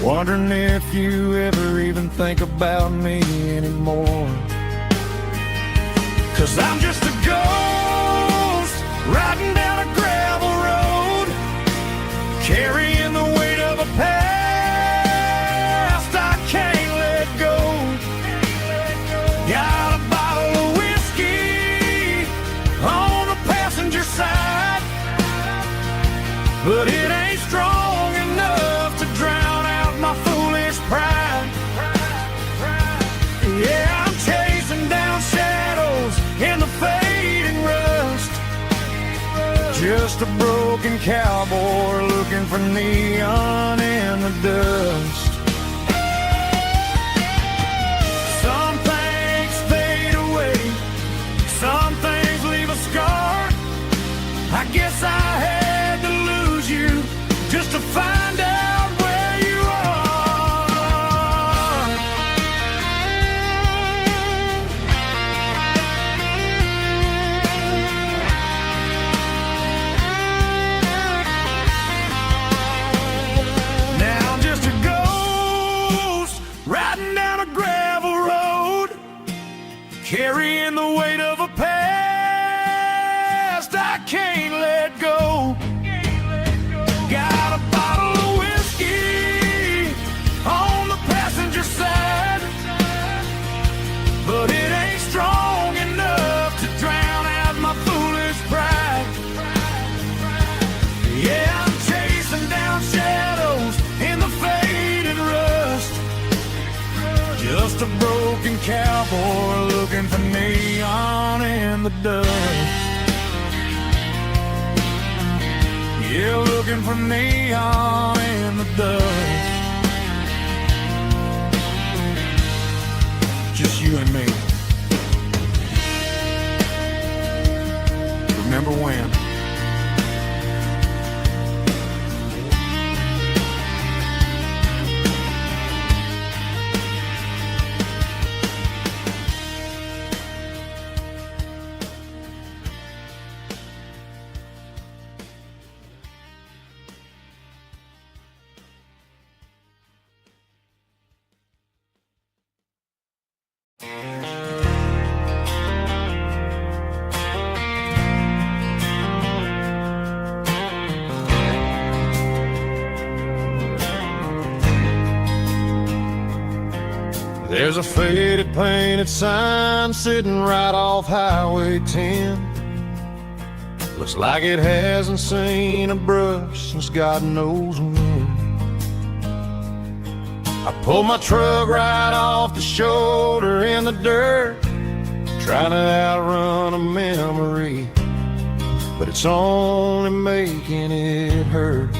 B: wondering if you ever even think about me anymore. 'Cause I'm just a ghost riding down a gravel road, carrying the weight of a past I can't let go. Got a bottle of whiskey on the passenger side, but it ain't strong enough to drown out my foolish pride. Yeah, I'm chasing down shadows in the fading rust, just a broken cowboy looking for neon in the dust. Some things fade away, some things leave a scar. I guess I had to lose you just to find out where you are. Now I'm just a ghost riding down a gravel road, carrying the weight of a past I can't let go. Got a bottle of whiskey on the passenger side, but it ain't strong enough to drown out my foolish pride. Yeah, I'm chasing down shadows in the faded rust, just a broken cowboy looking for neon in the dust. Yeah, looking for neon in the dust. Just you and me. Remember when? There's a faded painted sign sitting right off Highway 10. Looks like it hasn't seen a brush since God knows when. I pulled my truck right off the shoulder in the dirt, trying to outrun a memory, but it's only making it hurt.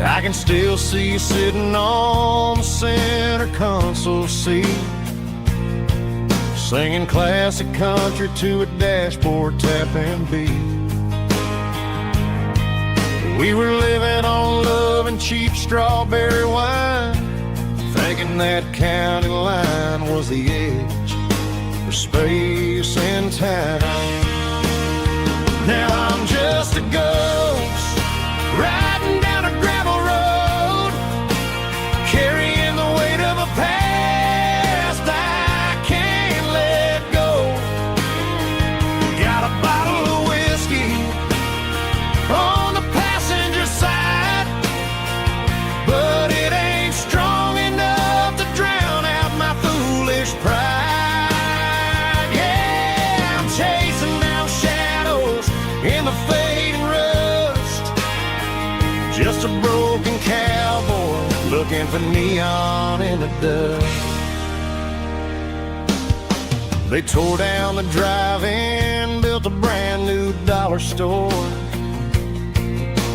B: I can still see you sitting on the center console seat, singing classic country to a dashboard tapping beat. We were living on love and cheap strawberry wine, thinking that county line was the edge for space and time. Now I'm just a ghost riding down a gravel road, carrying the weight of a past I can't let go. Got a bottle of whiskey on the passenger side, but it ain't strong enough to drown out my foolish pride. Yeah, I'm chasing down shadows in the fading rust, just a broken cowboy looking for neon in the dust. They tore down the drive-in, built a brand new dollar store,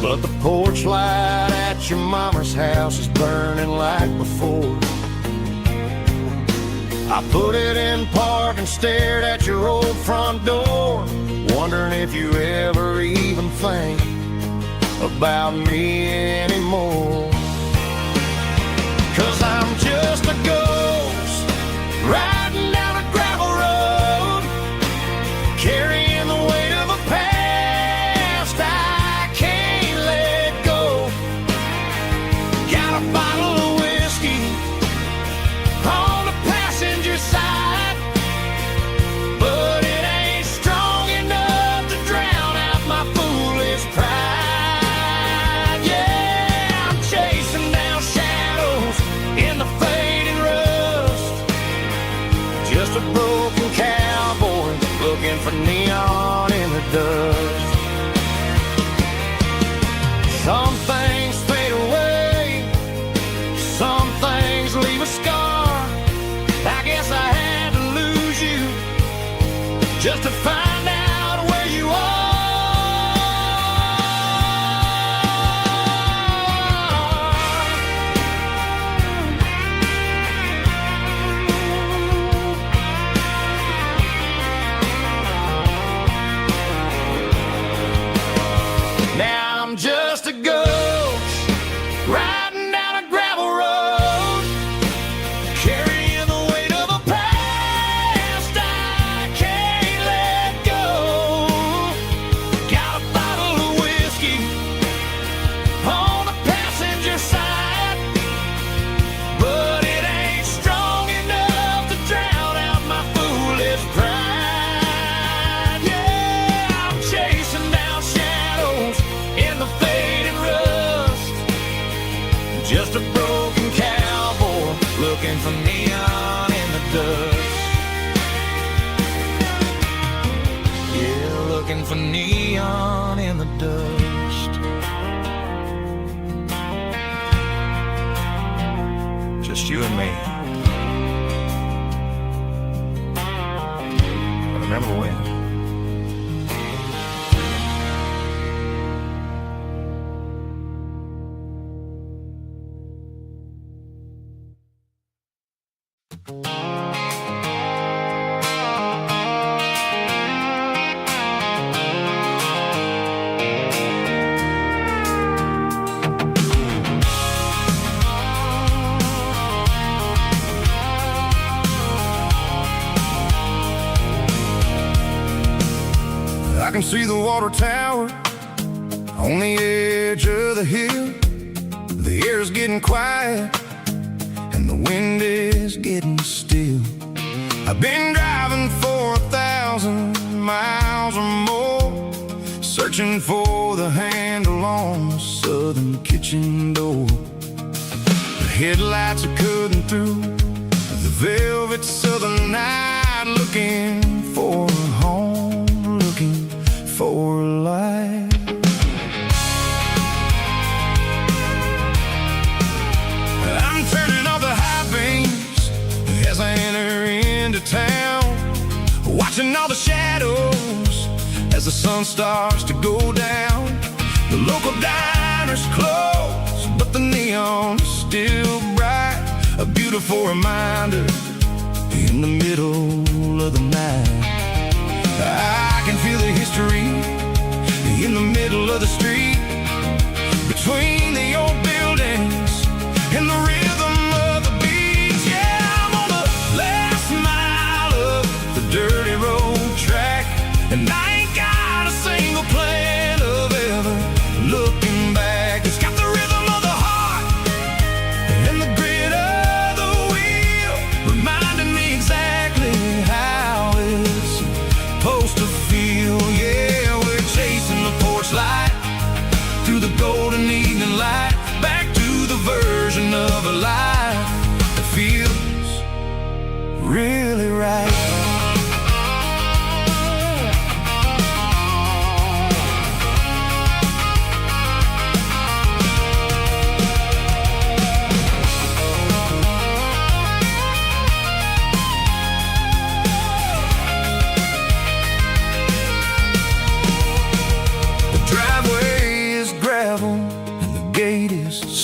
B: but the porch light at your mama's house is burning like before. I put it in park and stared at your old front door, wondering if you ever even think about me anymore. 'Cause I'm just a ghost riding down a gravel road, carrying the weight of a past I can't let go. Got a bottle of whiskey on the passenger side, but it ain't strong enough to drown out my foolish pride. Yeah, I'm chasing down shadows in the fading rust, just a broken cowboy looking for neon in the dust. Some things fade away, some things leave a scar. I guess I had to lose you just to find out where you are. Now I'm just a ghost riding down a gravel road, carrying the weight of a past I can't let go. Got a bottle of whiskey on the passenger side, but it ain't strong enough to drown out my foolish pride. Yeah, I'm chasing down shadows in the fading rust, just a broken cowboy looking for neon in the dust. Yeah, looking for neon in the dust. Just you and me. I remember when. I can see the water tower on the edge of the hill. The air's getting quiet and the wind is getting still. I've been driving for 1,000 miles or more, searching for the handle on the southern kitchen door. The headlights are cutting through the velvet southern night, looking for a home, looking for life. I'm turning off the high beams as I enter into town, watching all the shadows as the sun starts to go down. The local diner's closed, but the neon's still bright, a beautiful reminder in the middle of the night. I can feel the history in the middle of the street, between the old buildings and the rhythm of the beats. Yeah, I'm on the last mile of the dirty road track, and I ain't got a single plan of ever looking back. It's got the rhythm of the heart and the grit of the wheel, reminding me exactly how it's supposed to feel. Yeah, we're chasing the porch light through the golden evening light, back to the version of a life that feels really right.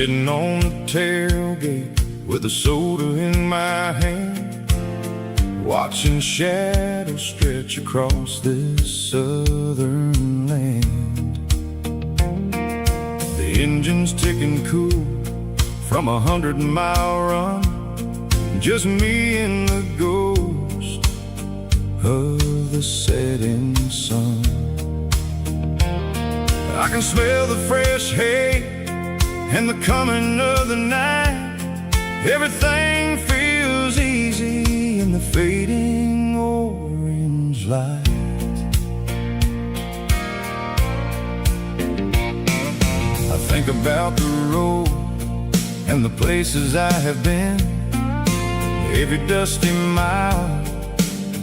B: sitting on the tailgate with a soda in my hand, watching shadows stretch across this southern land. The engine's ticking cool from 100-mile run, just me and the ghost of the setting sun. I can smell the fresh hay and the coming of the night. Everything feels easy in the fading orange light. I think about the road and the places I have been, every dusty mile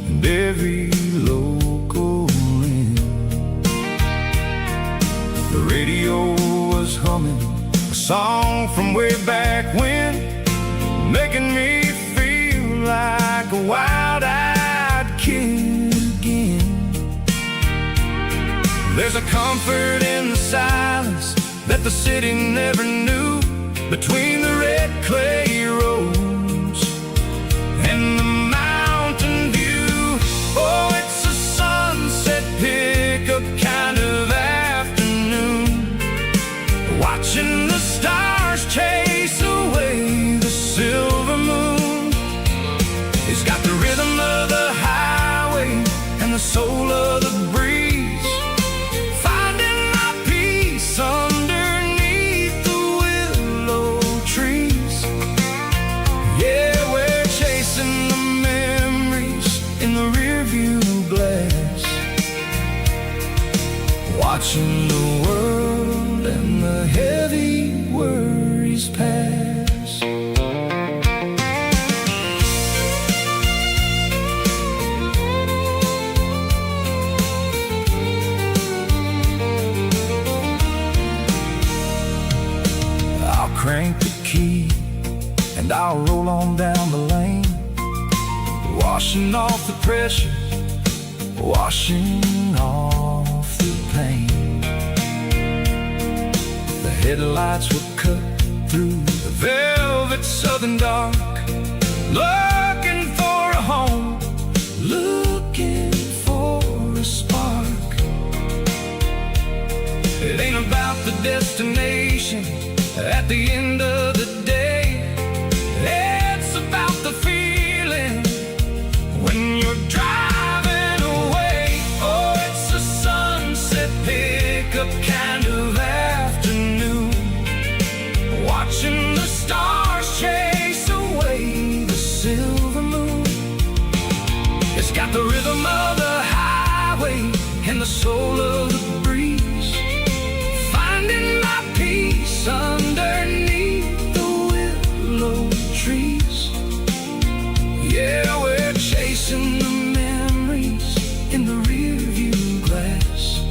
B: and every local inn. The radio was humming a song from way back when, making me feel like a wild-eyed kid again. There's a comfort in the silence that the city never knew, between the red clay roads and the mountain view. Oh, it's a sunset pickup kind of afternoon, watching the stars chase away the silver moon. It's got the rhythm of the highway and the soul of the breeze, finding my peace underneath the willow trees. Yeah, we're chasing the memories in the rearview glass, watching the world and the heavy worries pass. I'll crank the key and I'll roll on down the lane, washing off the pressure, washing off the pain. The headlights will cut through the velvet southern dark, looking for a home, looking for a spark. It ain't about the destination at the end of the day, it's about the feeling when you're driving away. Oh, it's a sunset pickup kind of afternoon, watching the stars chase away the silver moon. It's got the rhythm of the highway and the soul of the breeze, finding my peace underneath the willow trees. Yeah, we're chasing the memories in the rearview glass,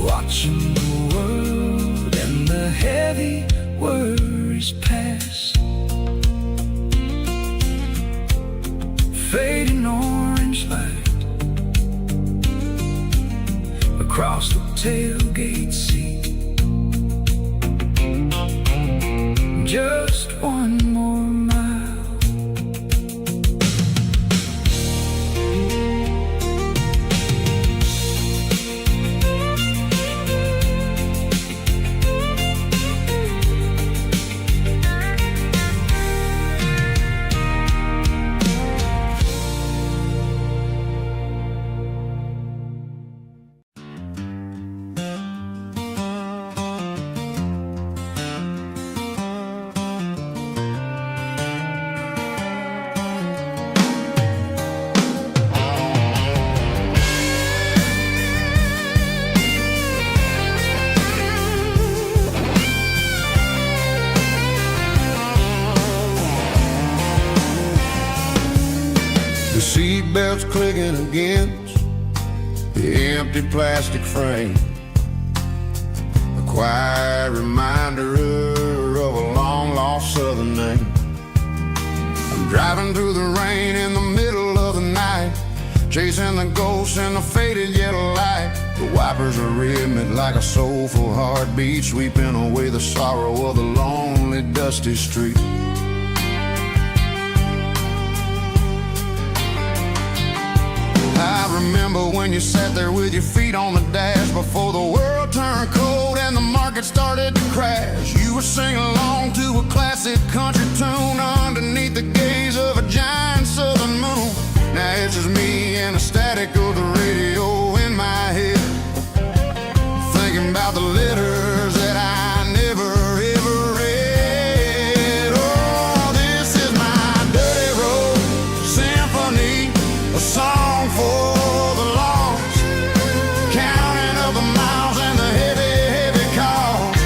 B: watching the world and the heavy worries pass. Fading orange light across the tailgate seat. Just one more mile.
D: Seatbelts clicking against the empty plastic frame, a quiet reminder of a long-lost southern name. I'm driving through the rain in the middle of the night, chasing the ghosts in the faded yellow light. The wipers are rhythmic like a soulful heartbeat, sweeping away the sorrow of the lonely, dusty street. I remember when you sat there with your feet on the dash before the world turned cold and the market started to crash. You were singing along to a classic country tune underneath the gaze of a giant southern moon. Now it's just me and the static of the radio in my head, thinking about the letters that I never ever read. Oh, this is my dirty road symphony, a song for the lost, counting up the miles and the heavy, heavy cost.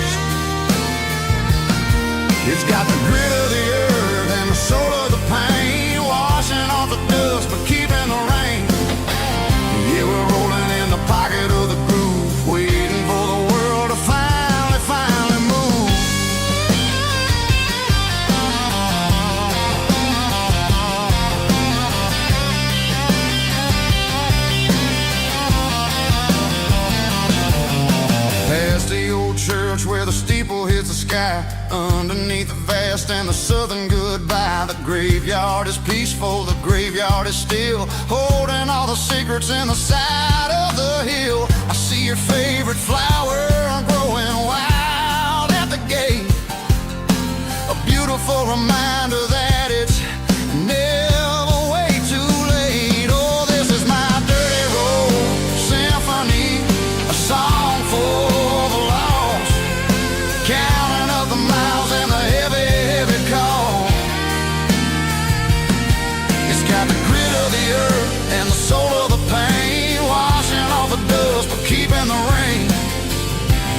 D: It's got the grit of the earth and the soul of the pain, washing off the dust but keeping the rain. Yeah, we're rolling in the pocket of the groove, waiting for the world to finally move. Past the old church where the steeple hits the sky, underneath the vast and the southern goodbye. The graveyard is peaceful, the graveyard is still, holding all the secrets in the side of the hill. I see your favorite flower growing wild at the gate, a beautiful reminder that it's never way too late. Oh, this is my dirty road symphony, a song for the lost, counting up the miles and the heavy, heavy call. It's got the grit of the earth and the soul of the pain, washing off the dust but keeping the rain.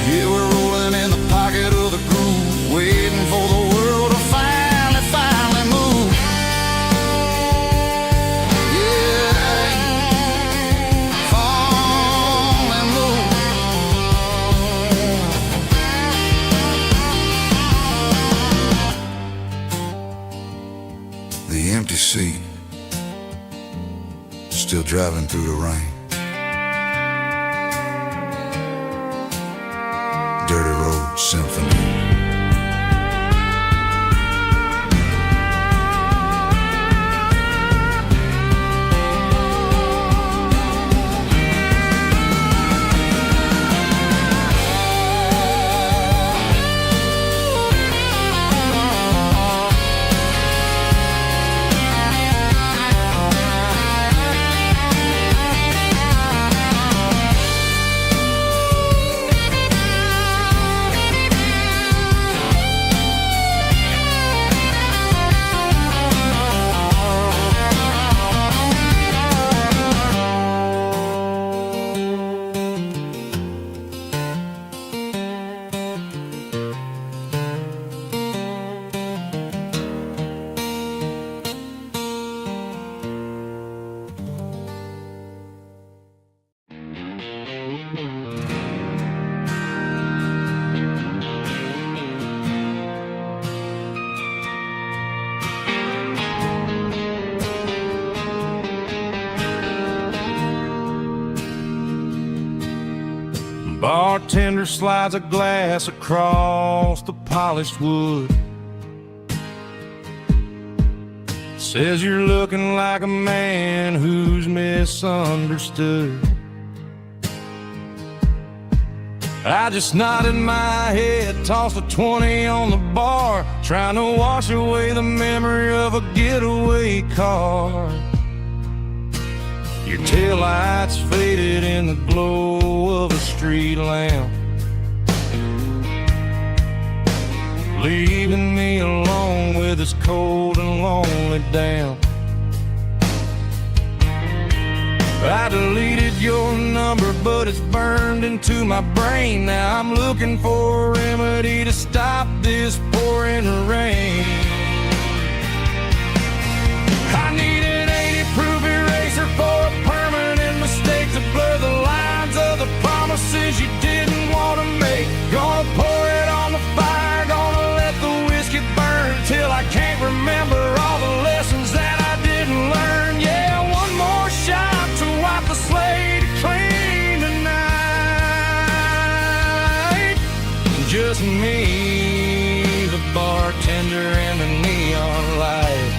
D: Yeah, we're rolling in the pocket of the groove, waiting for the world to finally move. Yeah, finally move. The empty seat, still driving through the rain. Dirty Road Symphony.
A: Bartender slides a glass across the polished wood, says you're looking like a man who's misunderstood. I just nodded my head, tossed a 20 on the bar, trying to wash away the memory of a getaway car. Your taillights faded in the glow of a street lamp, leaving me alone with this cold and lonely damp. I deleted your number, but it's burned into my brain. Now I'm looking for a remedy to stop this pouring rain. I need an 80-proof eraser for a permanent mistake, to blur the lines of the promises you didn't want to make. Gonna pour it on the fire, gonna let the whiskey burn till I can't remember all the lessons that I didn't learn. Yeah, one more shot to
B: just me, the bartender and the neon light.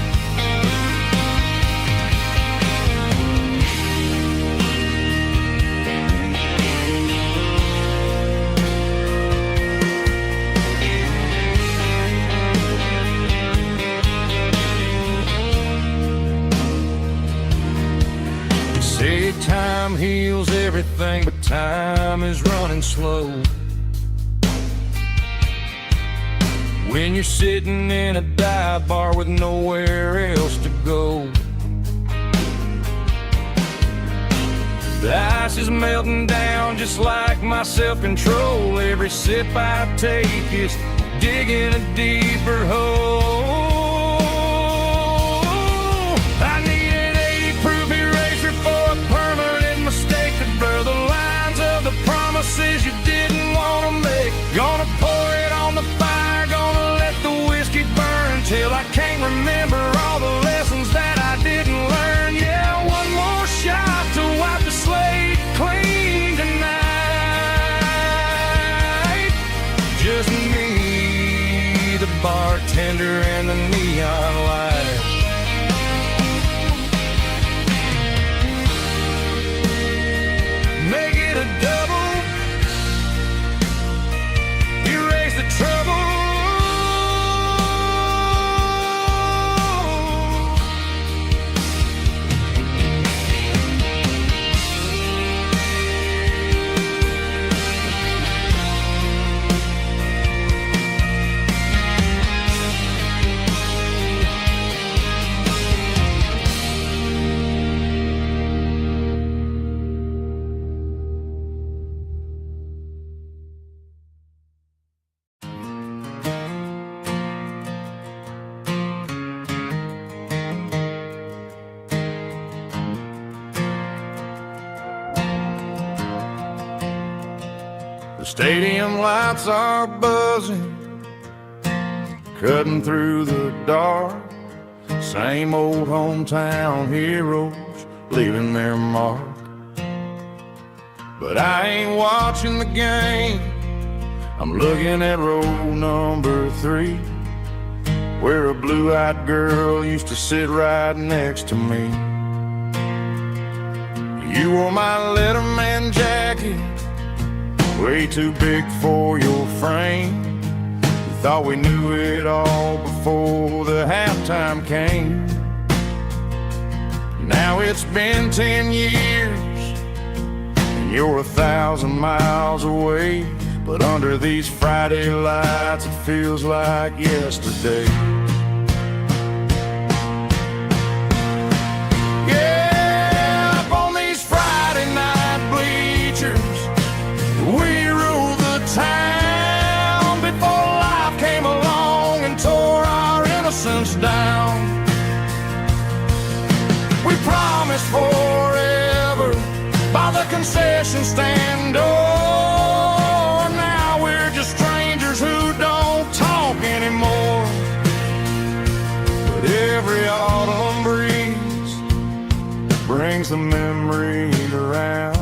B: Say time heals everything, but time is running slow. When you're sitting in a dive bar with nowhere else to go, the ice is melting down just like my self-control. Every sip I take is digging a deeper hole. I need an 80-proof eraser for a permanent mistake to blur the lines of the promises you didn't want to make. Gonna pour it on the fire, gonna let the whiskey burn till I can't remember all the lessons that I didn't learn. Yeah, one more shot to wipe the slate clean tonight. Just me, the bartender and the neon light. Make it a double, erase the trouble. The stadium lights are buzzing, cutting through the dark. Same old hometown heroes leaving their mark. But I ain't watching the game, I'm looking at row number 3, where a blue-eyed girl used to sit right next to me. You wore my Letterman jacket, way too big for your frame. We thought we knew it all before the halftime came. Now it's been 10 years and you're 1,000 miles away, but under these Friday lights it feels like yesterday. Yeah, up on these Friday night bleachers, we ruled the town before life came along and tore our innocence down. We promised forever by the concession stand door. Now we're just strangers who don't talk anymore. But every autumn breeze brings the memories around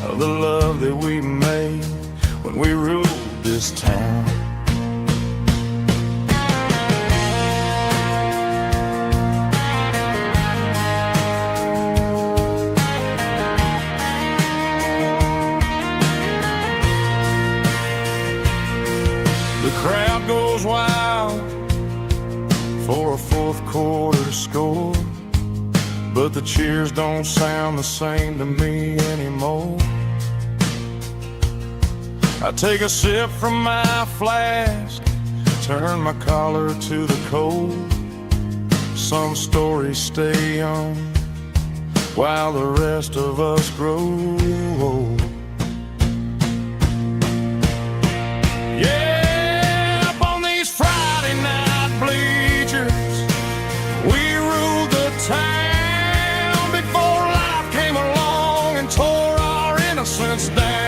B: of the love that we made when we ruled this town. The crowd goes wild for a fourth quarter score, but the cheers don't sound the same to me anymore. I take a sip from my flask, turn my collar to the cold. Some stories stay young while the rest of us grow old. Yeah, up on these Friday night bleachers, we ruled the town before life came along and tore our innocence down.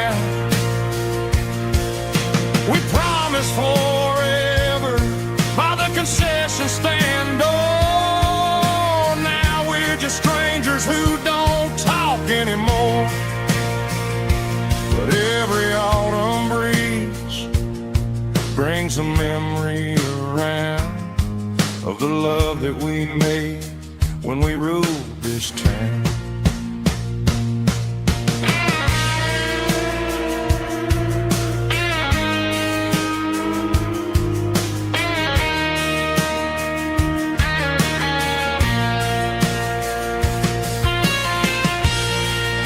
B: We promised forever by the concession stand door. Now we're just strangers who don't talk anymore. But every autumn breeze bring some memory around of the love that we made when we ruled this town.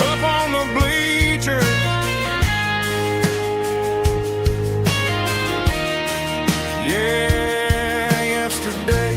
B: Up on the bleachers, yeah, yesterday.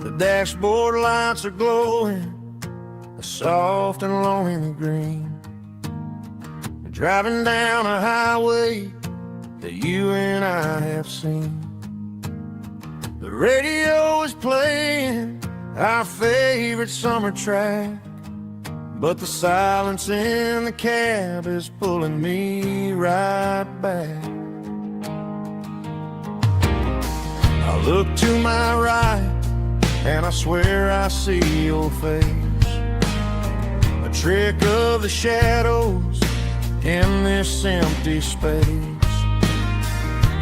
B: The dashboard lights are glowing, a soft and lonely green. Driving down a highway that you and I have seen. The radio is playing our favorite summer track, but the silence in the cab is pulling me right back. I look to my right and I swear I see your face, a trick of the shadows in this empty space.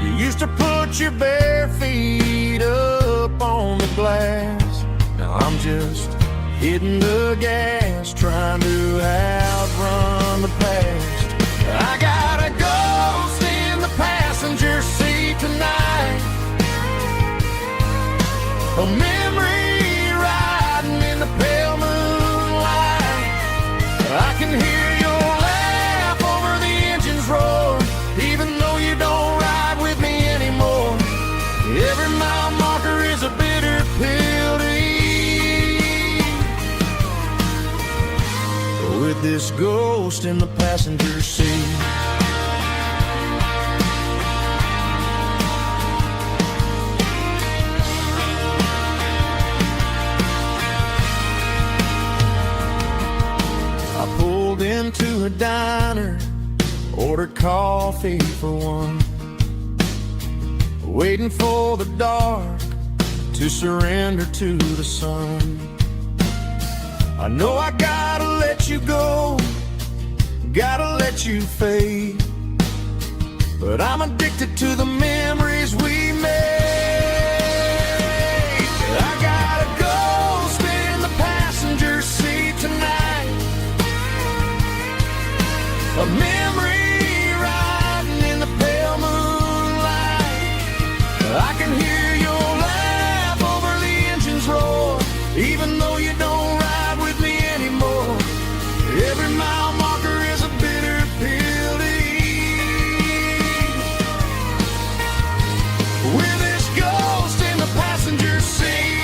B: You used to put your bare feet up on the glass. Now I'm just hitting the gas, trying to outrun the past. I got a ghost in the passenger seat tonight, a memory riding in the pale moonlight. I can hear your laugh over the engine's roar, even though you don't ride with me anymore. Every mile marker is a bitter pill to eat, with this ghost in the passenger seat. I pulled into a diner, ordered coffee for one, waiting for the dark to surrender to the sun. I know I gotta let you go, gotta let you fade, but I'm addicted to the memories we made. I got a ghost in the passenger seat tonight, a memory riding in the pale moonlight. I can hear your laugh over the engine's roar, even though you don't ride with me anymore. Every mile marker is a bitter pill to eat, with this ghost in the passenger seat.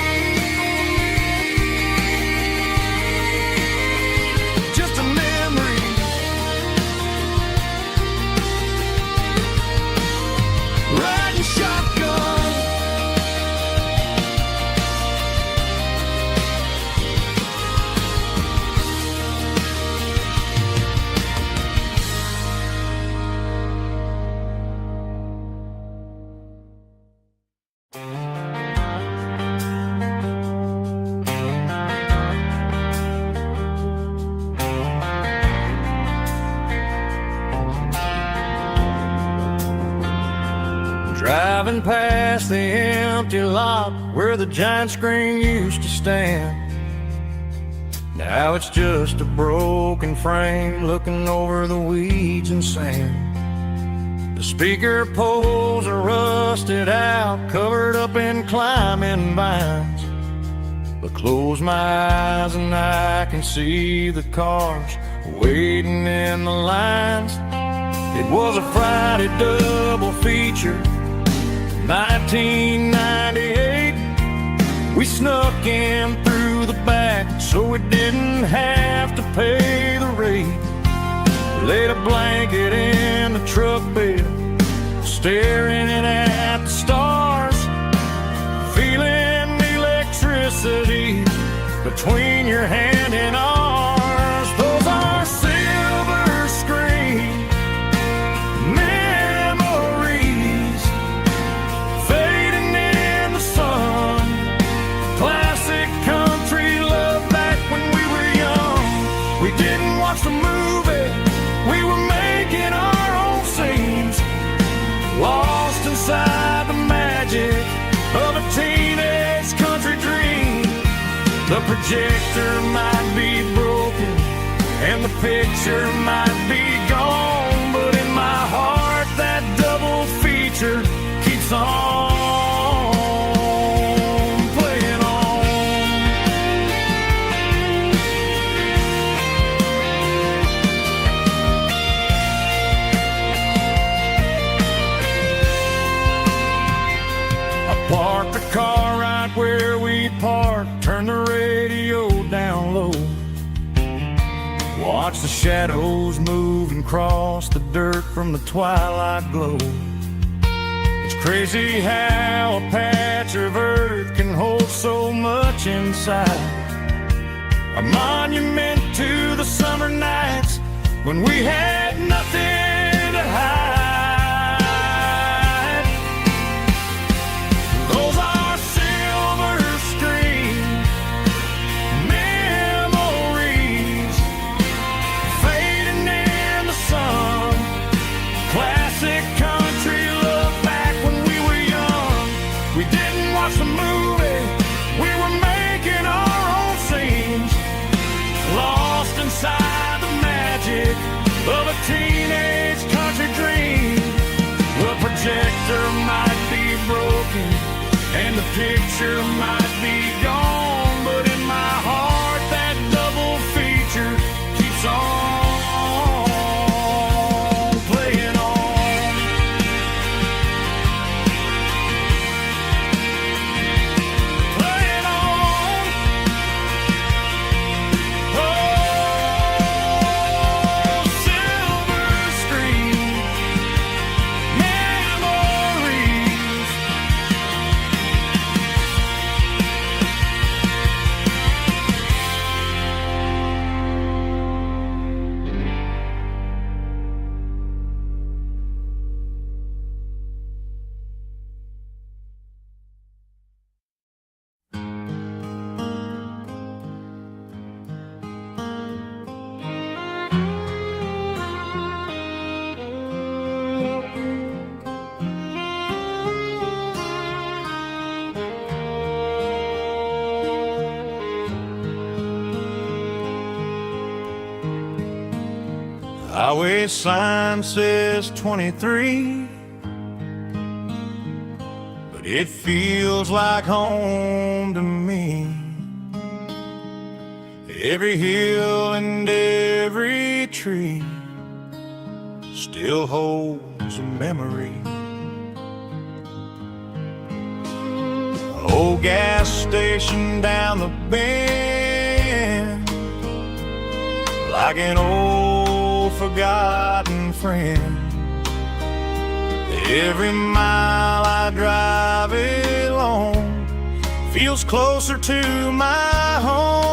B: Just a memory, riding shotgun. Driving past the empty lot where the giant screen used to stand, Now it's just a broken frame looking over the weeds and sand. The speaker poles are rusted out, covered up in climbing vines. But close my eyes and I can see the cars waiting in the lines. It was a Friday double feature, 1998. We snuck in through the back so we didn't have to pay the rate. Laid a blanket in the truck bed, staring at the stars, feeling the electricity between your hand and ours. Those are silver screen memories fading in the sun. Classic country love back when we were young. We didn't watch the movie, we were making our own scenes, lost inside the magic of a teenage country dream. The projector might be broken and the picture might be gone, but in my heart that double feature keeps on playing on. I parked the car right where we parked, turned the radio down low, watch the shadows move and cross the dirt from the twilight glow. It's crazy how a patch of earth can hold so much inside. A monument to the summer nights when we had nothing to hide. Those are silver screen memories fading in the sun. Classic country love back when we were young. We didn't watch the movie, we were making our own scenes, lost inside the magic of a teenage country dream. The projector might be broken and the picture might be gone, but in my heart that double feature keeps on playing on. Playing on. Oh, silver screen memories. Highway sign says 23, but it feels like home to me. Every hill and every tree still holds a memory. Old gas station down the bend, like an old forgotten friend. Every mile I drive it along feels closer to my home.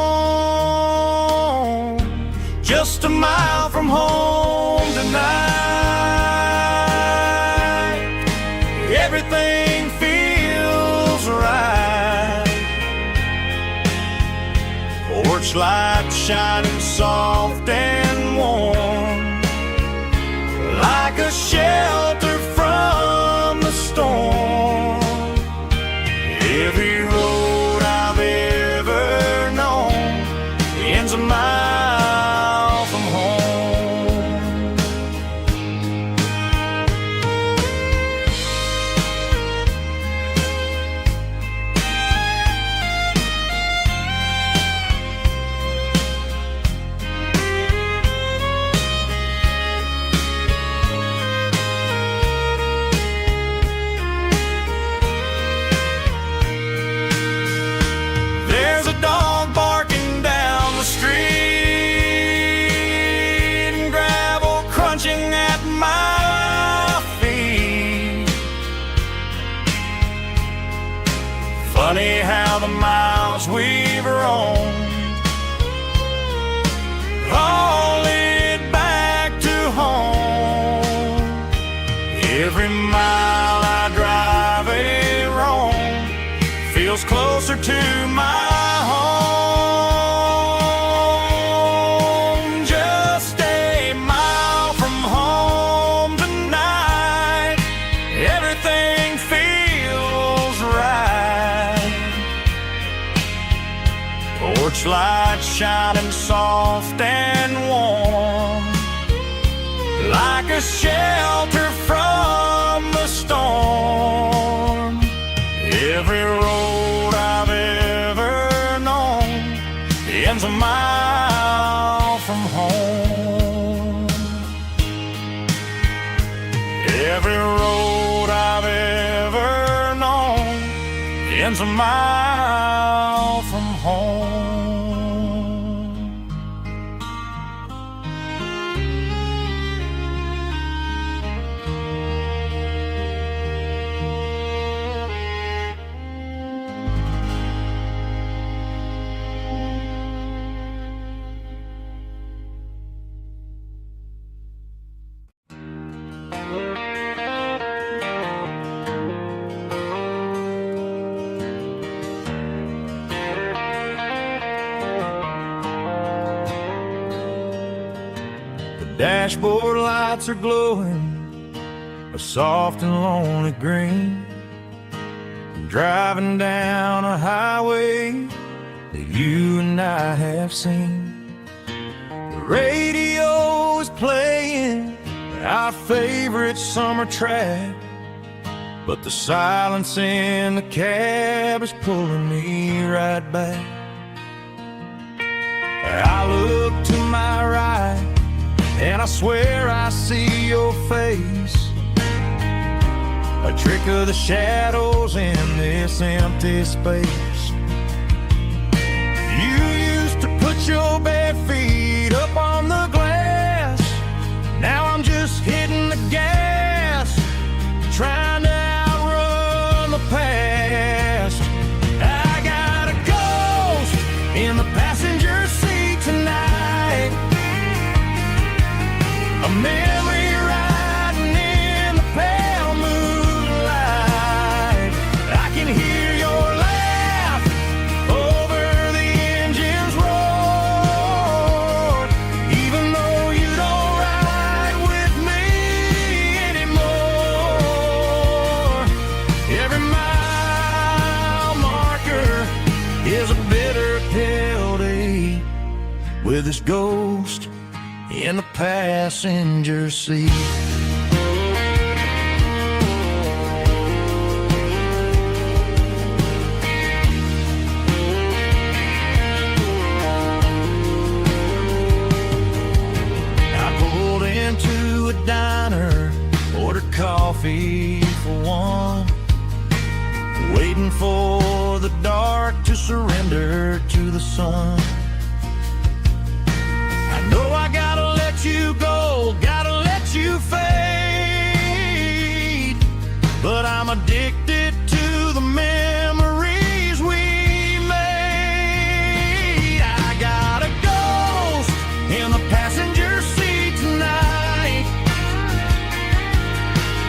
B: Just a mile from home tonight, everything feels right. Porch light shining soft and warm, like a shelter from the storm. Every road I've ever known ends a Funny how the miles we've roamed all lead back to home. Every mile I drive a roam feels closer to my home. Just a mile from home tonight, everything feels right. Porch lights shining soft and warm, like a shelter from the storm. Every road I've ever known ends a mile from home. Every road I've ever known ends a mile from home. Dashboard lights are glowing a soft and lonely green. I'm driving down a highway that you and I have seen. The radio is playing our favorite summer track, but the silence in the cab is pulling me right back. I look to my right and I swear I see your face, a trick of the shadows in this empty space. You used to put your bare feet up on the glass. Now I'm just hitting the gas, trying to outrun the past. I got a ghost in the passenger seat tonight, a memory riding in the pale moonlight. I can hear your laugh over the engine's roar, even though you don't ride with me anymore. Every mile marker is a bitter pill to eat, with this ghost in the passenger seat. I pulled into a diner, ordered coffee for one, waiting for the dark to surrender to the sun. I know I gotta let you go, gotta let you fade, but I'm addicted to the memories we made. I got a ghost in the passenger seat tonight,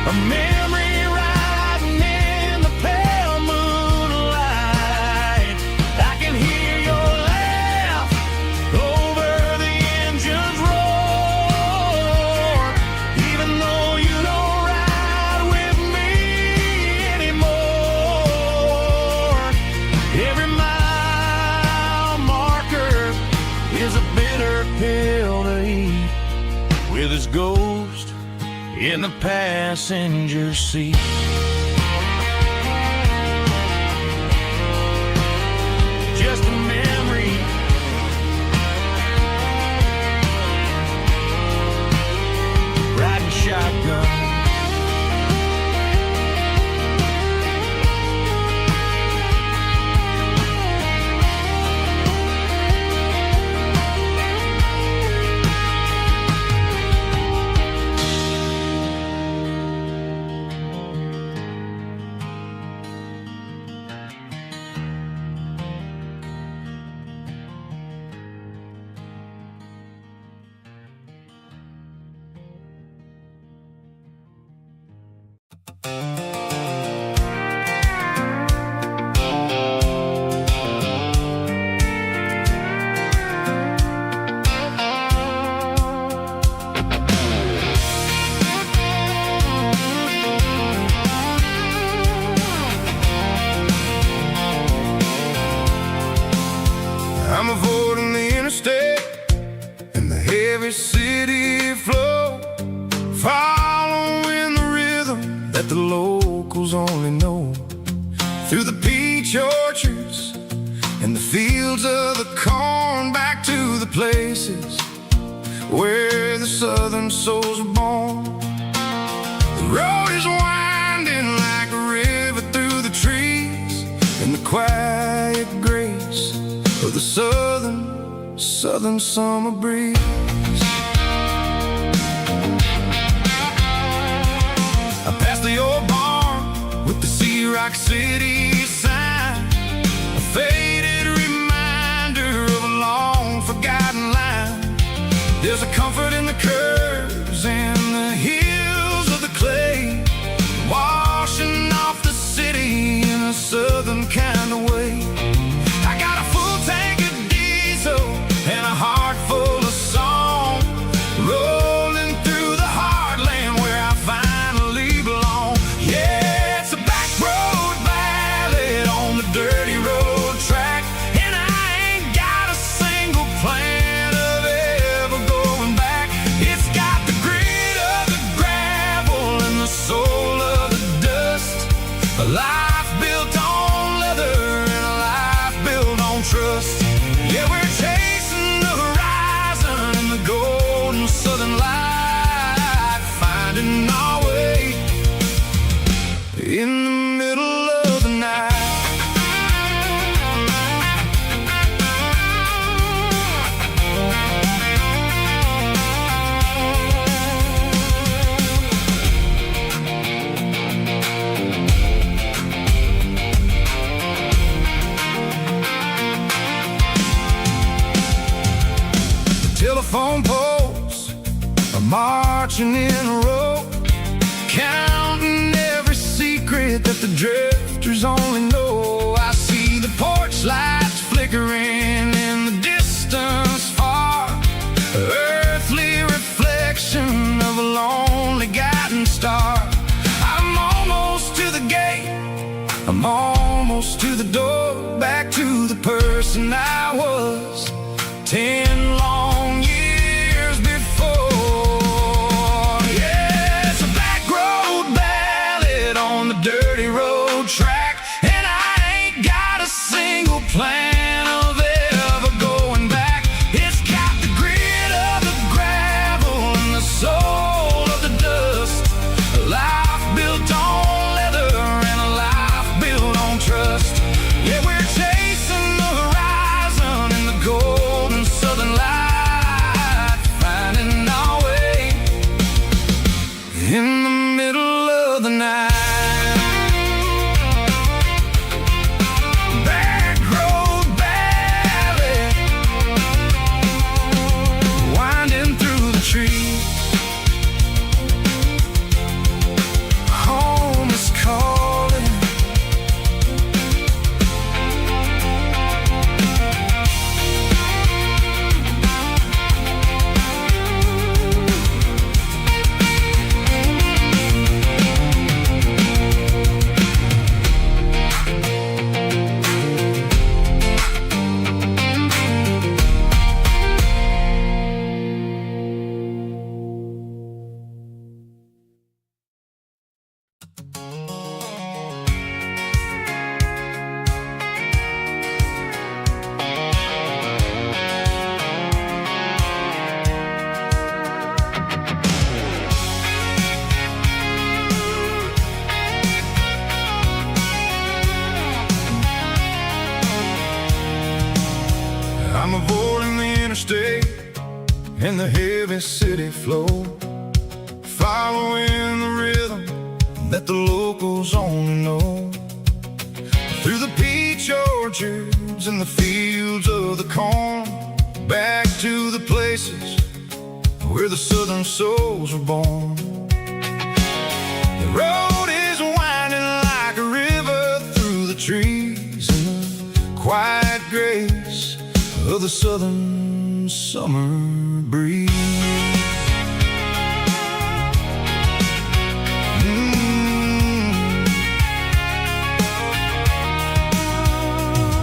B: a memory riding in the pale moonlight. I can hear your laugh over the engine's roar, even though you don't ride with me anymore. Every mile marker is a bitter pill to eat, with his ghost in the passenger seat. Just a memory, riding shotgun.
D: avoiding the interstate and the heavy city flow, following the rhythm that the locals only know. Through the peach orchards and the fields of the corn, back to the places where the southern souls were born. The road is winding like a river through the trees, in the quiet grace of the southern summer breeze. I passed the old barn with the Sea Rock City sign, a faded reminder of a long forgotten line. There's a comfort in the curves and the hills of the clay, washing off the city in a southern kind of way. I got a full tank of diesel and a heart full of song, rolling through the heartland where I finally belong. Yeah, it's a back road ballad on the dirty road track, and I ain't got a single plan of ever going back. It's got the grit of the gravel and the soul of the dust, a life built on leather and a life built on trust. Yeah, we're chasing the horizon in the golden southern light, finding our way in the middle of the night. Telephone poles are marching in a row, counting every secret that the drifters only know. I see the porch lights flickering in the distance far, earthly reflection of a lonely guiding star. I'm almost to the gate, I'm almost to the door, back to the person I was 10 long years before. Yeah, it's a back road ballad on the dirty road track, and I ain't got a single plan of ever going back. It's got the grit of the gravel and the soul of the dust, a life built on leather and a life built on trust. Yeah, we're chasing the horizon in the golden southern light, finding our way in the middle of the night. Back road ballad, winding through the trees. Home is calling. I'm avoiding the interstate and the heavy city flow, following the rhythm that the locals only know. Through the peach orchards and the fields of the corn, back to the places where the southern souls were born. The road is winding like a river through the trees in the quiet grace of the southern summer breeze.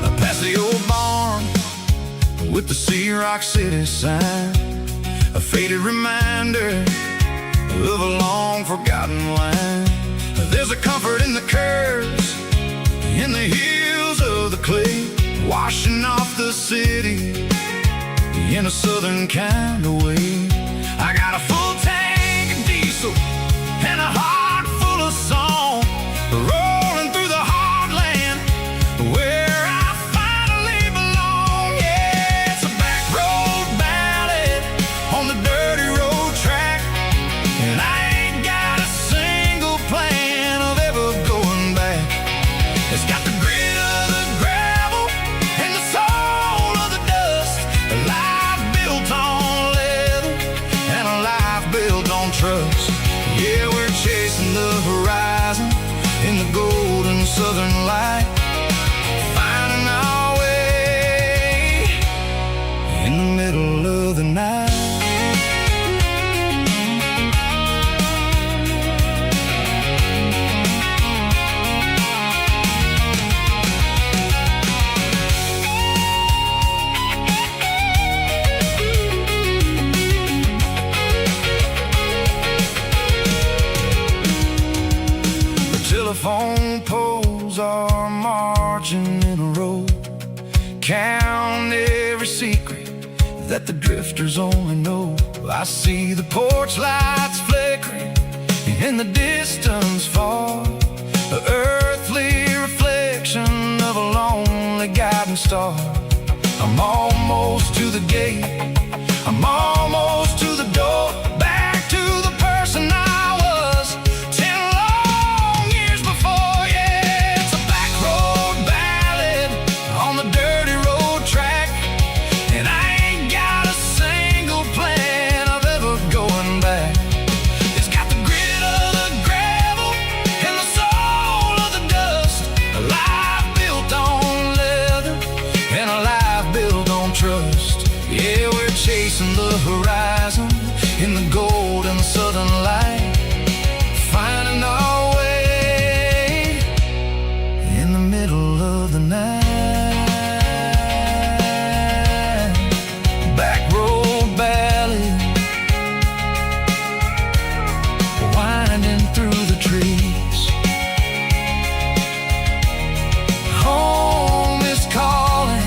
D: I passed the old barn with the Sea Rock City sign, a faded reminder of a long forgotten line. There's a comfort in the curves, in the hills of the clay, washing off the city in a southern kind of way. I got a full tank of diesel and a heart full of song, rolling through the heartland where I finally belong. Yeah, it's a back road ballad on the dirty road track, and I ain't got a single plan of ever going back. It's got the grit of the gravel and the soul of the dust, a life built on leather and a life built on trust. Yeah, we're chasing the horizon in the golden southern light, finding our way in the middle of the night. Telephone poles are marching in a row, count every secret that the drifters only know. I see the porch lights flickering in the distance far, the earthly reflection of a lonely guiding star. I'm almost to the gate, I'm almost to the door, back to the person I was 10 long years before. Yeah, it's a back road ballad on the dirty road track, and I ain't got a single plan of ever going back. It's got the grit of the gravel and the soul of the dust, a life built on leather and a life built on trust. Yeah, we're chasing the horizon in the golden southern light, finding our way in the middle of the night. Back road ballad, winding through the trees. Home is calling.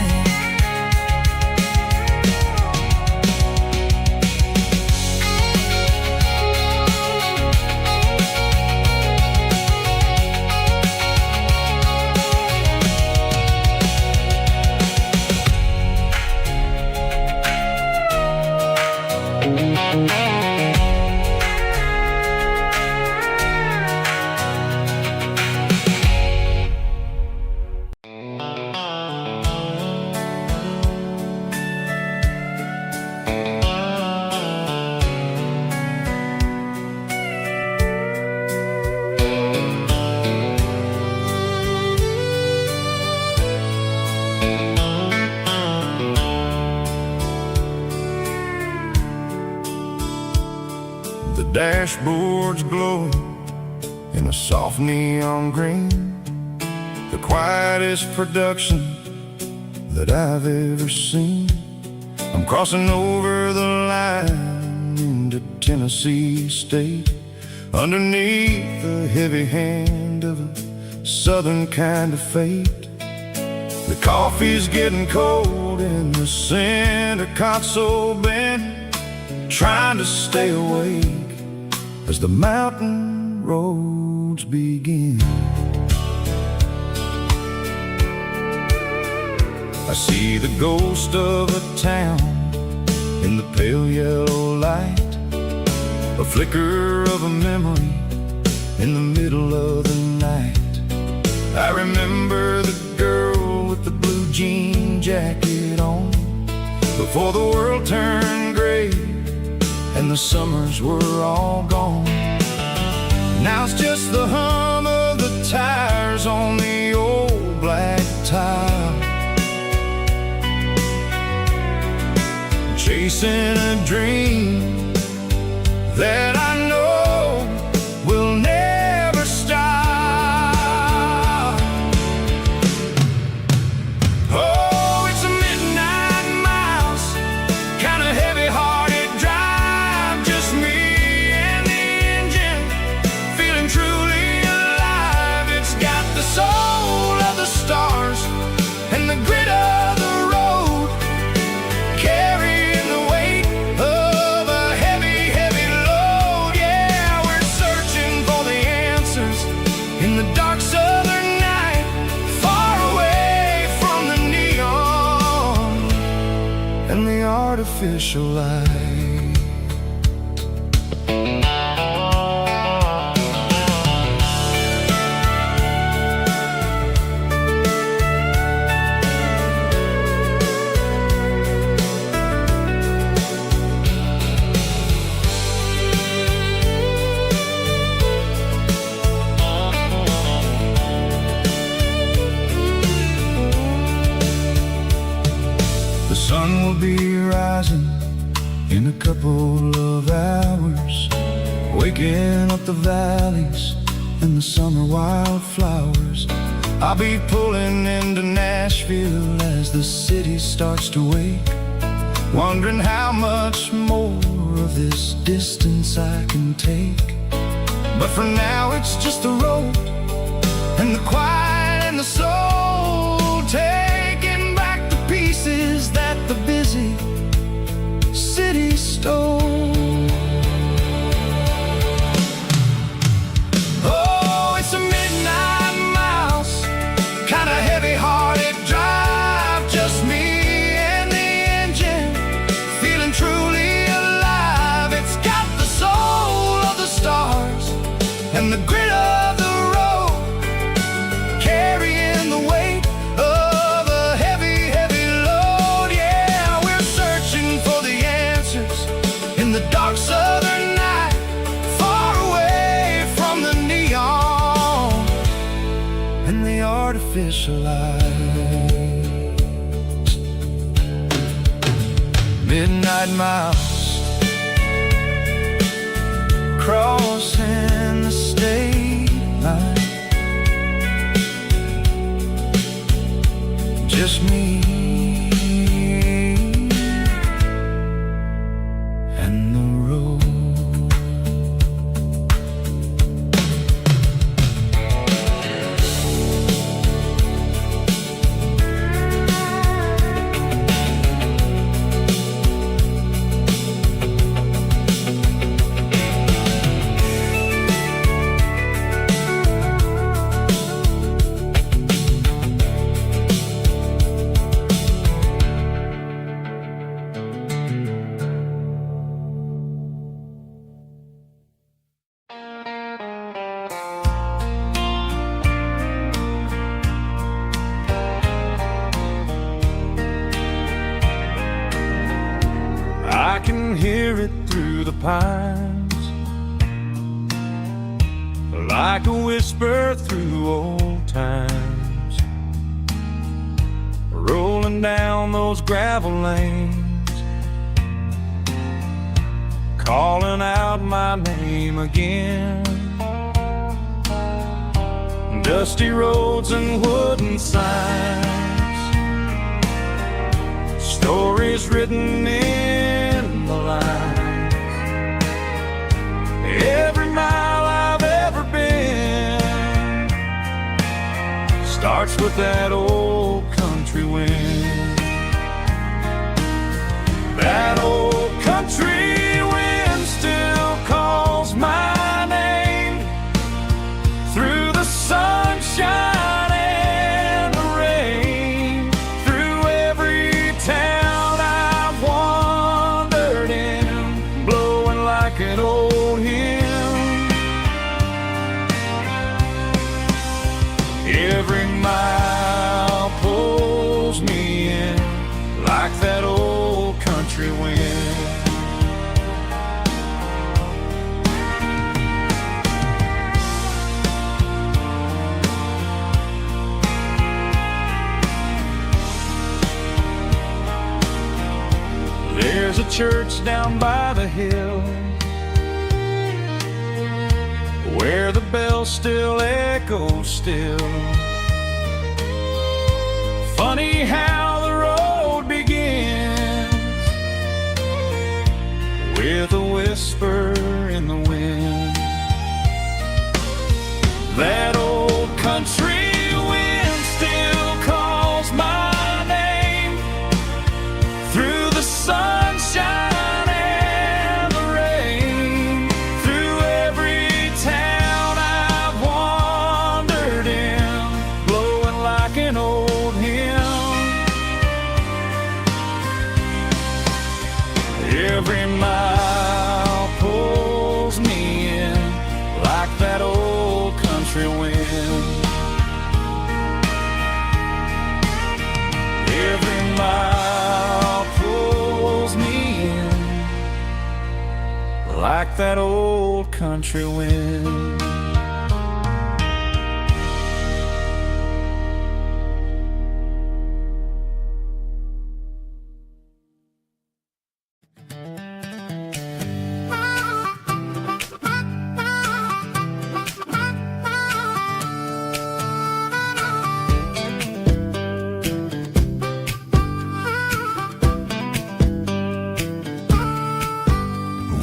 D: The dashboard's glowing in a soft neon green, the quietest production that I've ever seen. I'm crossing over the line into Tennessee State, underneath the heavy hand of a southern kind of fate. The coffee's getting cold in the center console bin, trying to stay awake as the mountain roads begin. I see the ghost of a town in the pale yellow light, a flicker of a memory in the middle of the night. I remember the girl with the blue jean jacket on, before the world turned gray and the summers were all gone. Now it's just the hum of the tires on the old black tile, chasing a dream that I know will never stop. Oh, it's a midnight mile
A: artificial light. The sun will be rising in a couple of hours, waking up the valleys and the summer wildflowers. I'll be pulling into Nashville as the city starts to wake, wondering how much more of this distance I can take. But for now it's just the road and the quiet and the soul, taking back the pieces that the busy city stole. Oh, it's a midnight mouse, kinda heavy-hearted drive, just me and the engine, feeling truly alive. It's got the soul of the stars and the grit of the road, carrying the weight of a heavy, heavy load. Yeah, we're searching for the answers in the dark southern night, far away from the neon and the artificial lights. Midnight mouse, crossing the state line, just me and the road. I can hear it through the pines, like a whisper through old times, rolling down those gravel lanes, calling out my name again. Dusty roads and wooden signs, stories written in the lines. Every mile I've ever been starts with that old country wind. That old country wind still calls my name through the sunshine and the rain, through every town I've wandered in, blowing like an old hymn. Every mile pulls me in like that old country wind. There's a church down by the hill where the bells still echo still. Funny how the road begins with a whisper in the wind. That old country wind still calls my name through the sunshine and the rain, through every town I've wandered in, blowing like an old hymn.
B: Every mile pulls me in like that old country wind. Every mile pulls me in like that old country wind.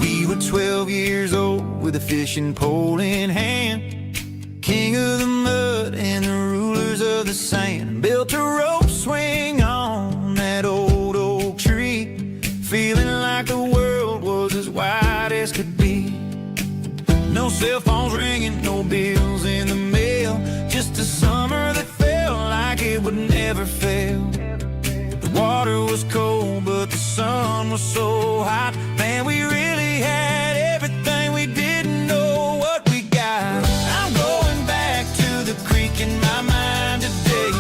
D: We were 12 years old with a fishing pole in hand, king of the mud and the rulers of the sand. Built a rope swing on that old oak tree, feeling like the world was as wide as could be. No cell phones ringing, no bills in the mail, just a summer that felt like it would never fail. The water was cold, but the sun was so hot. Man, we really had everything, we didn't know what we got. I'm going back to the creek in my mind today,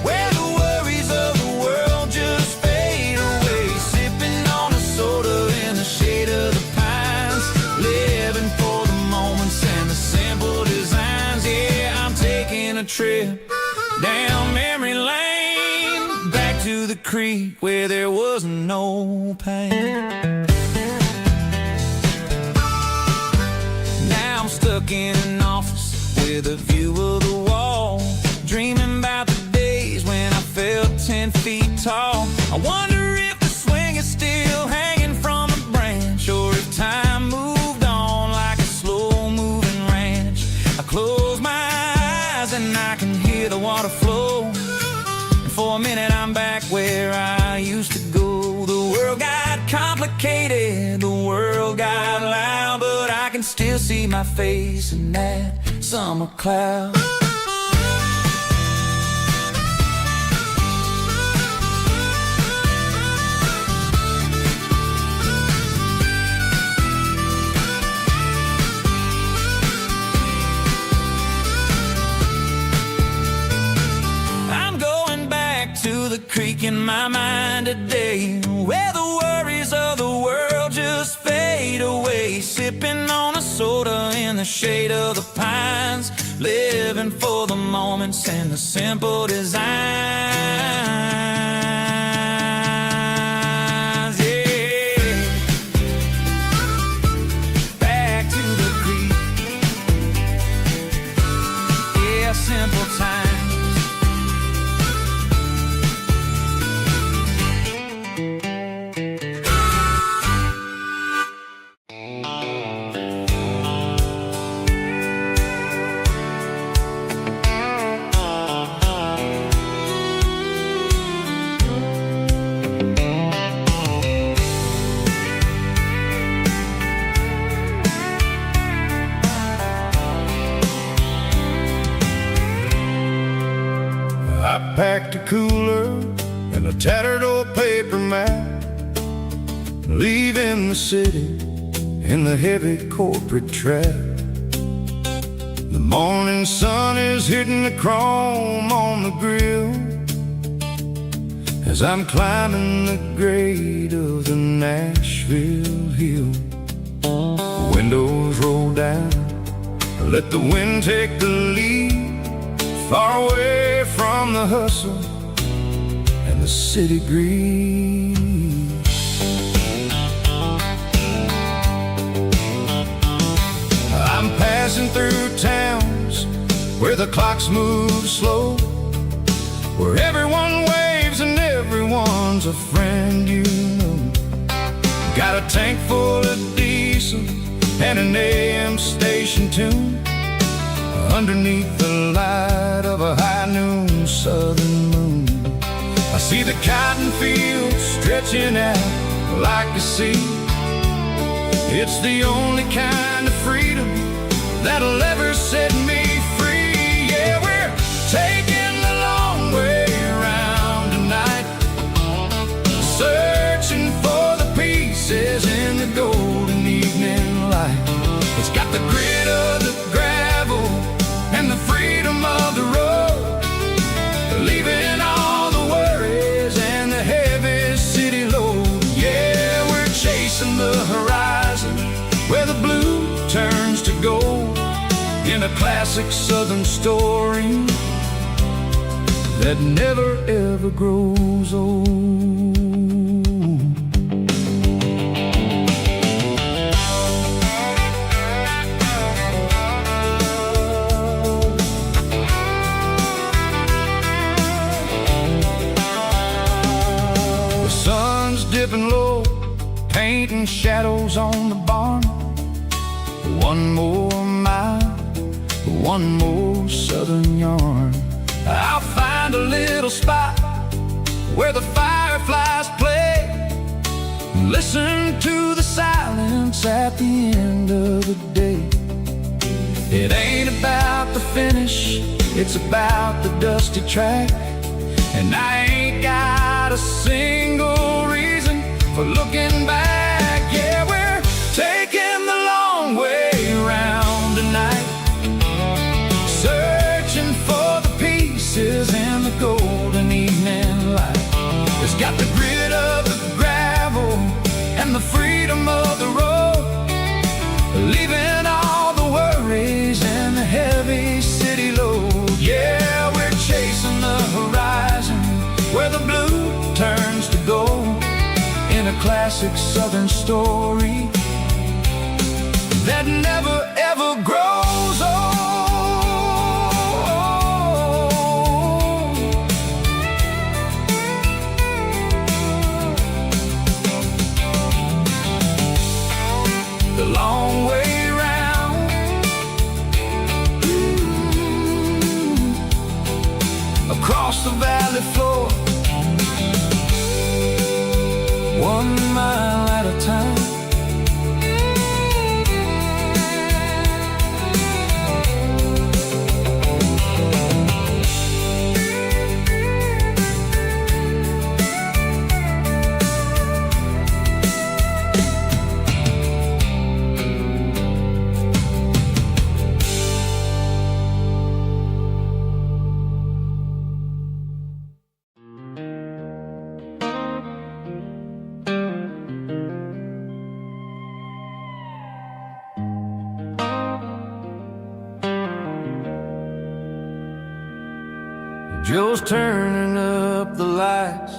D: where the worries of the world just fade away. Sipping on a soda in the shade of the pines, living for the moments and the simple designs. Yeah, I'm taking a trip down memory lane, back to the creek where there was no pain. Now I'm stuck in an office with a view of the wall, dreaming about the days when I felt 10 feet tall. I wonder if the swing is still hanging from a branch, or if time moved on like a slow-moving ranch. I close my eyes and I can hear the water flow, and for a minute I'm back where I used to go. The world got complicated, the world got loud, but I can still see my face in that summer cloud. I'm going back to the creek in my mind today, where the worries of the world just fade away. Sipping on a soda in the shade of the pines, living for the moments and the simple designs. Yeah, back to the creek. Yeah, simple times.
B: I packed a cooler and a tattered old paper map, leaving the city in the heavy corporate trap. The morning sun is hitting the chrome on the grill as I'm climbing the grade of the Nashville hill. Windows roll down, let the wind take the lead, far away from the hustle and the city greed. I'm passing through towns where the clocks move slow, where everyone waves and everyone's a friend you know. Got a tank full of diesel and an AM station tune, underneath the light of a high noon southern moon. I see the cotton fields stretching out like a sea. It's the only kind of freedom that'll ever set me free. Yeah, we're taking the long way around tonight, searching for the pieces in
A: a classic southern story that never ever grows old. The sun's dipping low, painting shadows on the barn. One more mile, one more southern yarn. I'll find a little spot where the fireflies play, listen to the silence at the end of the day. It ain't about the finish, it's about the dusty track. And I ain't got a single reason for looking back. Yeah, we're taking the long way round tonight, searching for the pieces in the golden evening light. It's got the grit of the gravel and the freedom of the road, leaving all the worries and the heavy city load. Yeah, we're chasing the horizon where the blue turns to gold, in a classic southern story that never ever grows old. The long way round, across the valley floor, 1 mile at a time. Joe's turning up the lights,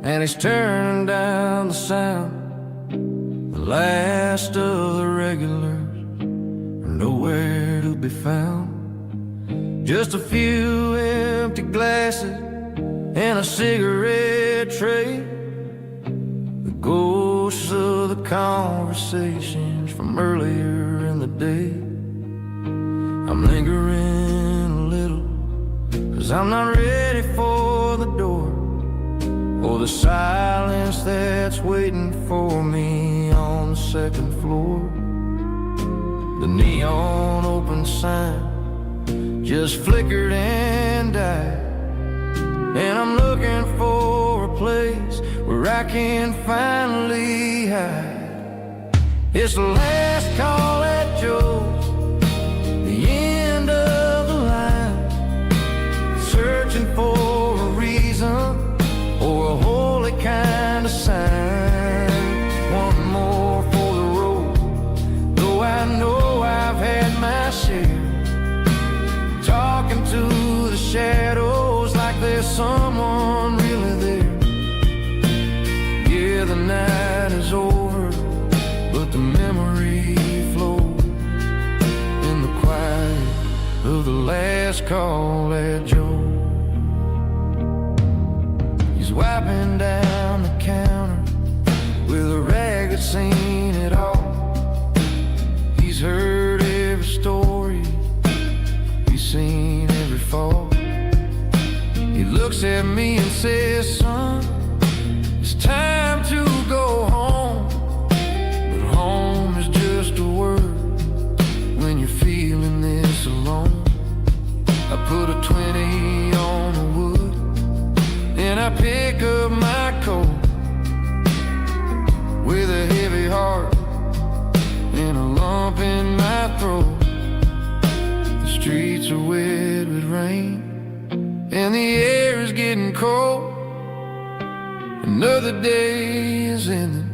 A: and he's turning down the sound. The last of the regulars are nowhere to be found. Just a few empty glasses and a cigarette tray, the ghosts of the conversations from earlier in the day. I'm lingering a little, 'cause I'm not ready for the door, or the silence that's waiting for me on the second floor. The neon open sign just flickered and died, and I'm looking for a place where I can finally hide. It's the last call at Joe's, the end of the line, searching for a reason or a holy kind of sign. One more for the road, though I know I've had my share, talking to the shadows like there's someone really there. Yeah, the night is over, but the memory flows in the quiet of the last call at Joe. He's wiping down the counter with a rag that's seen it all. He's heard every story, he's seen every fall. He looks at me and says, son, it's time to go home. But home is just a word when you're feeling this alone. I put a 20 on the wood, and I pick up my coat with a heavy heart and a lump in my throat. The streets are wet with rain, and the air is getting cold. Another day is ending,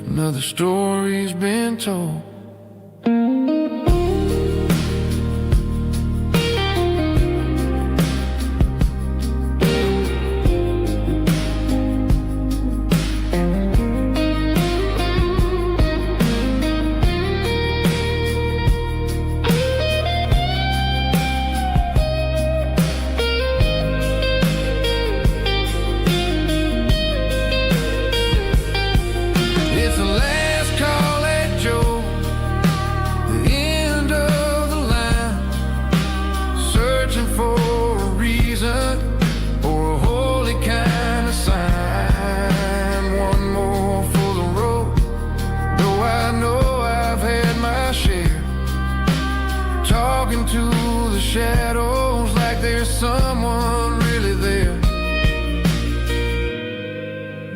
A: another story's been told.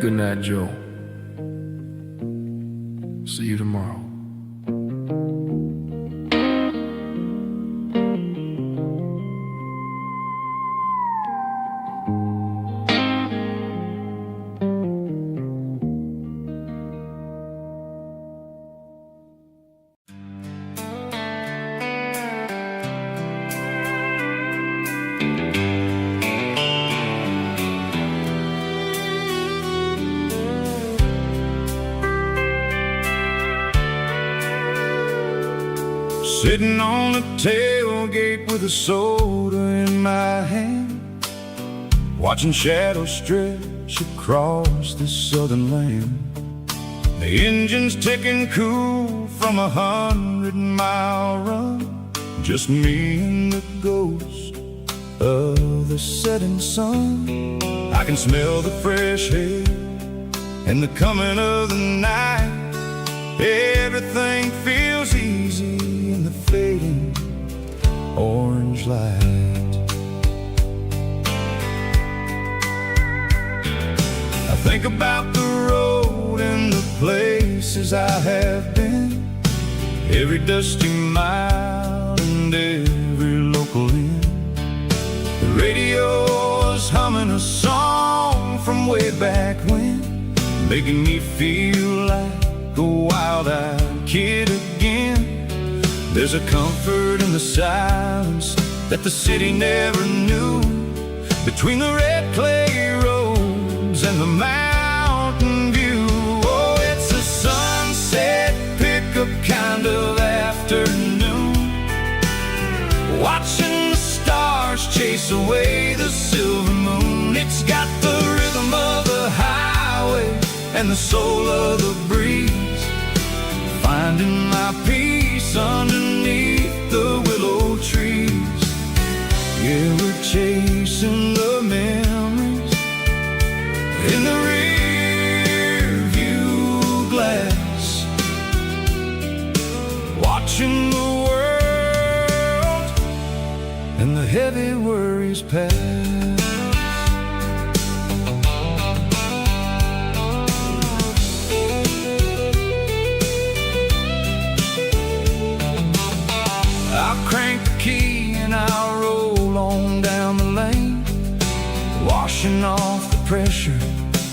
A: Good night, Joe. See you tomorrow.
D: Sitting on the tailgate with a soda in my hand, watching shadows stretch across this southern land. The engine's ticking cool from 100-mile run, just me and the ghost of the setting sun. I can smell the fresh air and the coming of the night. Everything feels easy in the fading orange light. I think about the road and the places I have been, every dusty mile and every local inn. The radio is humming a song from way back when, making me feel like a wild-eyed kid again. There's a comfort in the silence that the city never knew, between the red clay roads and the mountain view. Oh, it's a sunset pickup kind of afternoon, watching the stars chase away the silver moon. It's got the rhythm of the highway and the soul of the breeze, finding my peace underneath the willow trees. Yeah, we're chasing the memories in the rear view glass, watching the world and the heavy worries pass. I'll crank the key and I'll roll on down the lane, washing off the pressure,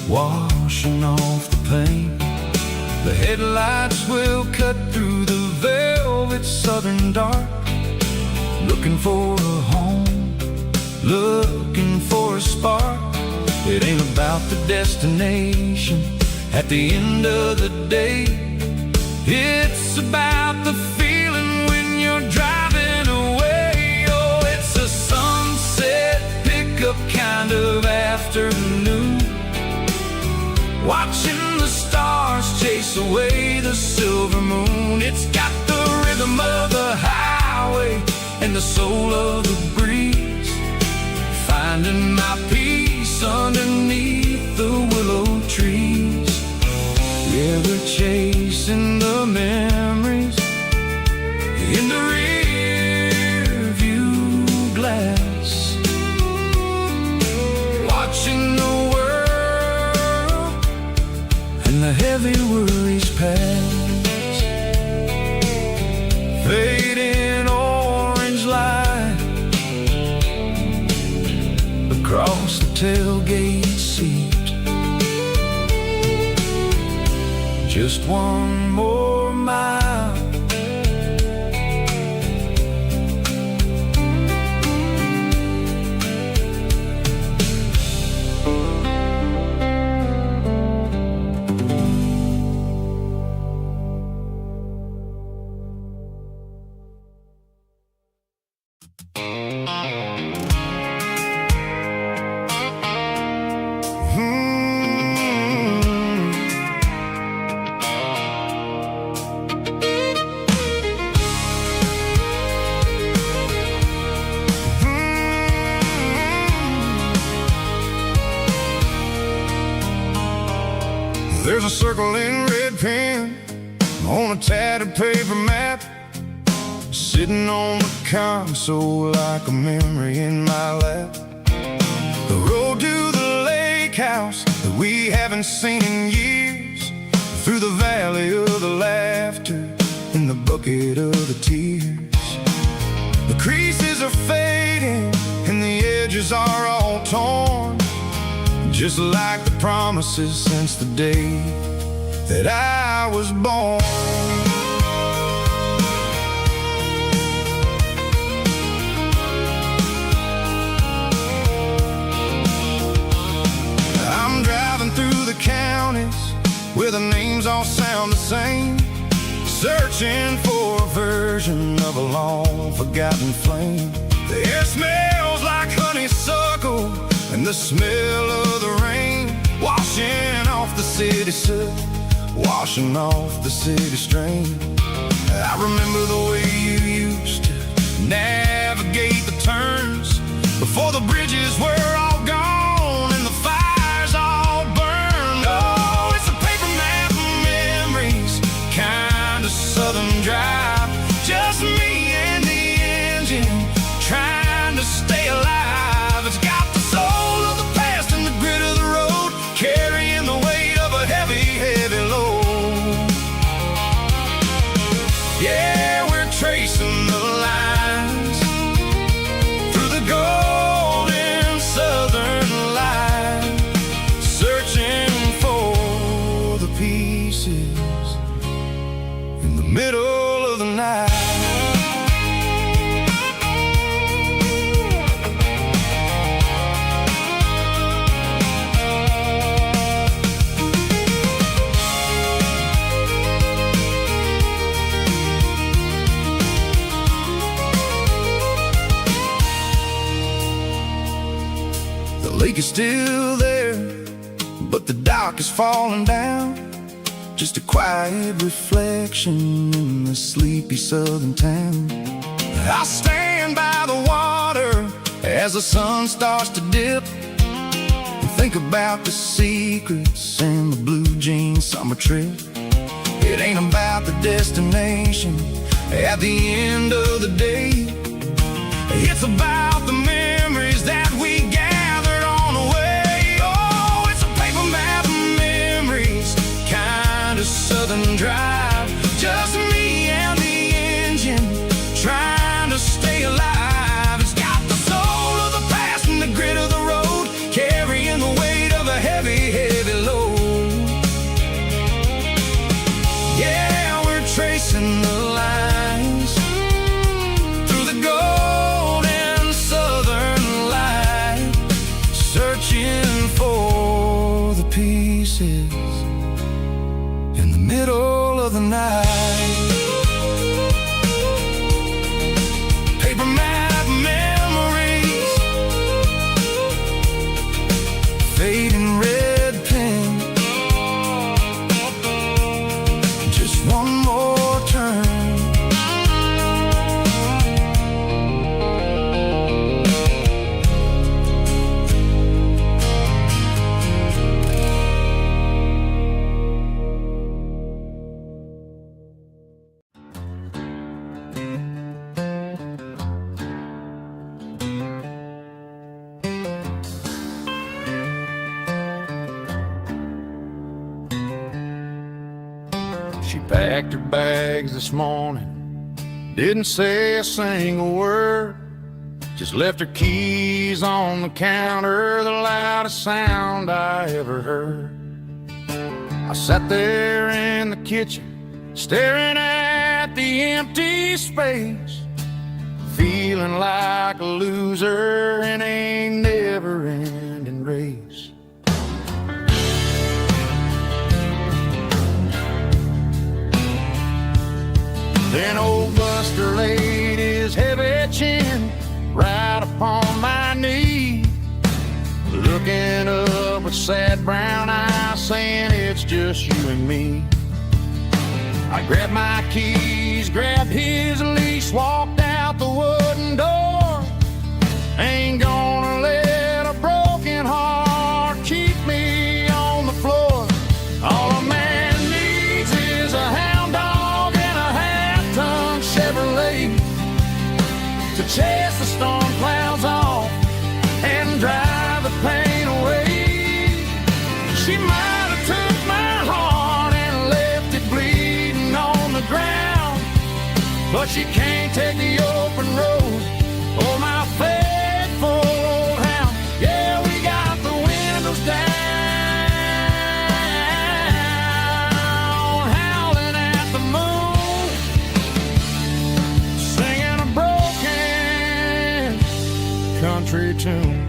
D: washing off the pain. The headlights will cut through the velvet southern dark, looking for a home, looking for a spark. It ain't about the destination at the end of the day, it's about the feeling when you're driving away. Oh, it's a sunset pickup kind of afternoon, watching the stars chase away the silver moon. It's got the rhythm of the highway and the soul of the breeze, finding my peace underneath the willow trees. Yeah, we're chasing the memories in the rear view glass, watching the world and the heavy worries pass. Fading orange light across the tailgate seat, just one more mile. There's a circle in red pen on a tattered paper map, sitting on the console like a memory in my lap. The road to the lake house, the
A: we haven't seen in years, through the valley of the laughter, in the bucket of the tears. The creases are fading and the edges are all torn, just like the promises since the day that I was born. I'm driving through the counties where the names all sound the same, searching for a version of a long forgotten flame. The air smells like honeysuckle and the smell of the rain, washing off the city soot, washing off the city strain. I remember the way you used to navigate the turns, before the bridges were all gone and the fires all burned. Oh, it's a paper map of memories, kind of southern drive, just me and the engine, trying to stay alive. It's got the soul of the past and the grit of the road, carrying the weight of a heavy, heavy load. Yeah, we're tracing the lines through the golden southern light, searching for the pieces in the middle of the night. The lake is still there, but the dock is falling down, just a quiet reflection in the sleepy southern town. I stand by the water as the sun starts to dip, and think about the secrets and the blue jean summer trip. It ain't about the destination at the end of the day, it's about the memories that we gathered on the way. Oh, it's a paper map of memories, kind of southern drive, just me and the engine, trying to stay alive. It's got the soul of the past and the grit of the road, carrying the weight of a heavy, heavy load. Yeah, we're tracing the lines through the golden southern light, searching for the pieces in the middle of the night. Paper map memories, fading red pen, just one more turn.
B: She packed her bags this morning, didn't say a single word, just left her keys on the counter, the loudest sound I ever heard. I sat there in the kitchen, staring at the empty space, feeling like a loser in a never-ending race. Then old Buster laid his heavy chin right upon my knee, looking up with sad brown eyes, saying it's just you and me. I grabbed my keys, grabbed his leash, walked out the wooden door. Ain't gonna let a broken heart keep me on the floor. All a man needs is a hound dog and a half-ton Chevrolet to chase the storm clouds off and drive the pain away. She but she can't take the open road. Oh, my faithful old hound. Yeah, we got the windows down, howling at the moon, singing a broken country tune.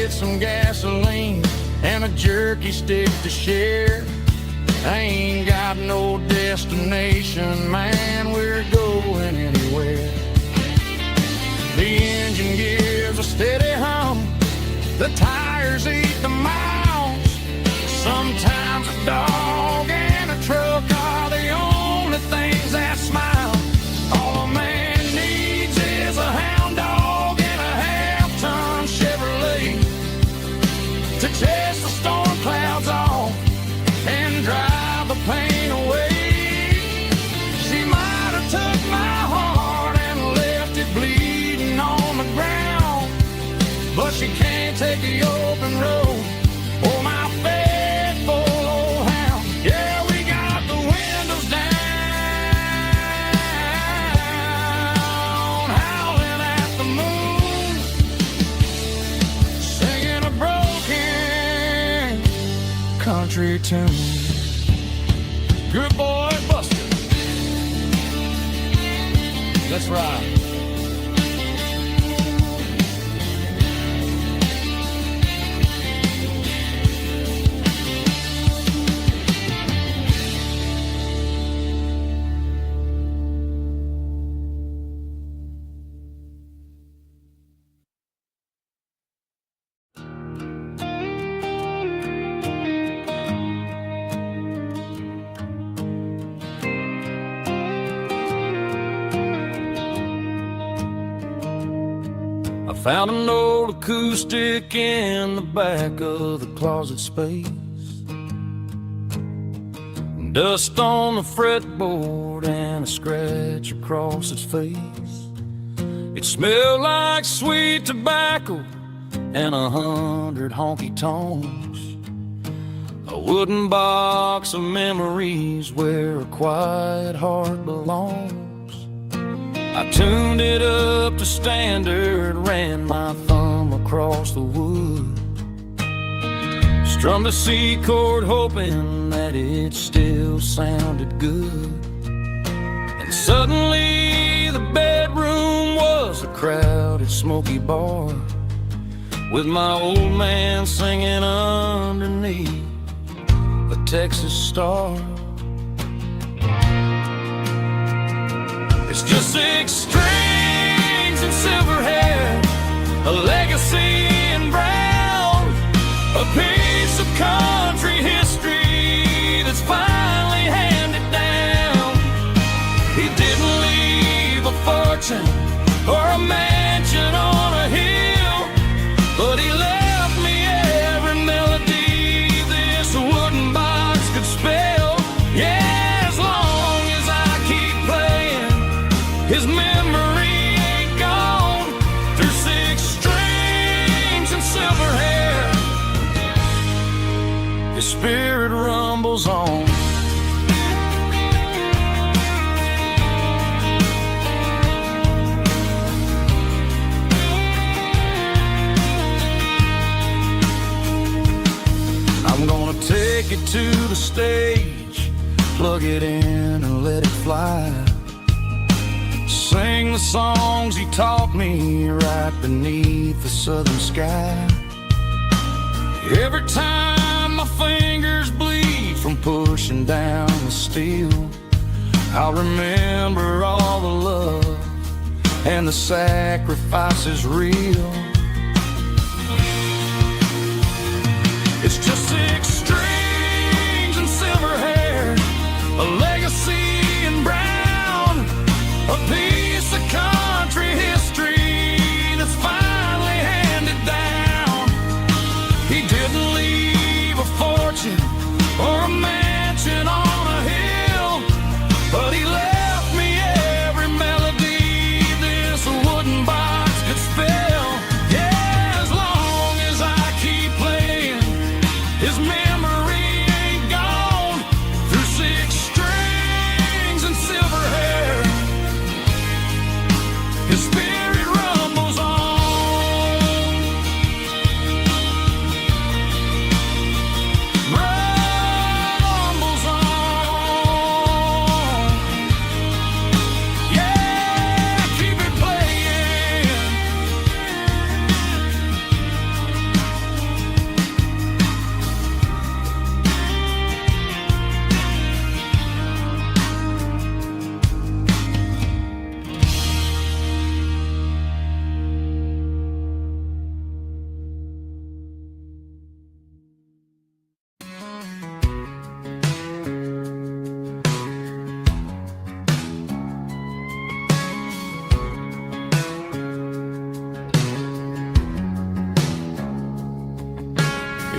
B: Some gasoline and a jerky stick to share. I ain't got no destination, man, we're going anywhere. The engine gives a steady hum, the tires eat the miles. Sometimes a dog and a truck are the only things that smile. All a man needs is a hound dog and a half-ton Chevrolet to chase the storm clouds off and drive the pain away. She might have took my heart and left it bleeding on the ground, but she can't take the open road. Oh, my faithful old hound. Yeah, we got the windows down, howling at the moon, singing a broken country tune. Good boy, Buster. That's right. Found an old acoustic in the back of the closet space. Dust on the fretboard and a scratch across its face. It smelled like sweet tobacco and 100 honky-tonks. A wooden box of memories where a quiet heart belongs. I tuned it up to standard, ran my thumb across the wood, strummed a C chord hoping that it still sounded good. And suddenly the bedroom was a crowded, smoky bar, with my old man singing underneath the Texas star. It's just 6 strings and silver hair, a legacy in brown, a piece of country history that's finally handed down. He didn't leave a fortune or a mansion on a hill, but he left me every melody this wooden box could spell. Yeah, as long as I keep playing, his memory ain't gone. Through 6 strings and silver hair, his spirit rumbles on. I'm gonna take it to the stage, plug it in and let it fly. Sing the songs he taught me right beneath the southern sky. Every time my fingers bleed from pushing down the steel, I'll remember all the love and the sacrifices real. It's just 6 strings and silver hair, a legacy in brown, a piece of country history that's finally handed down. He didn't leave a fortune or a mansion on a hill, but he left me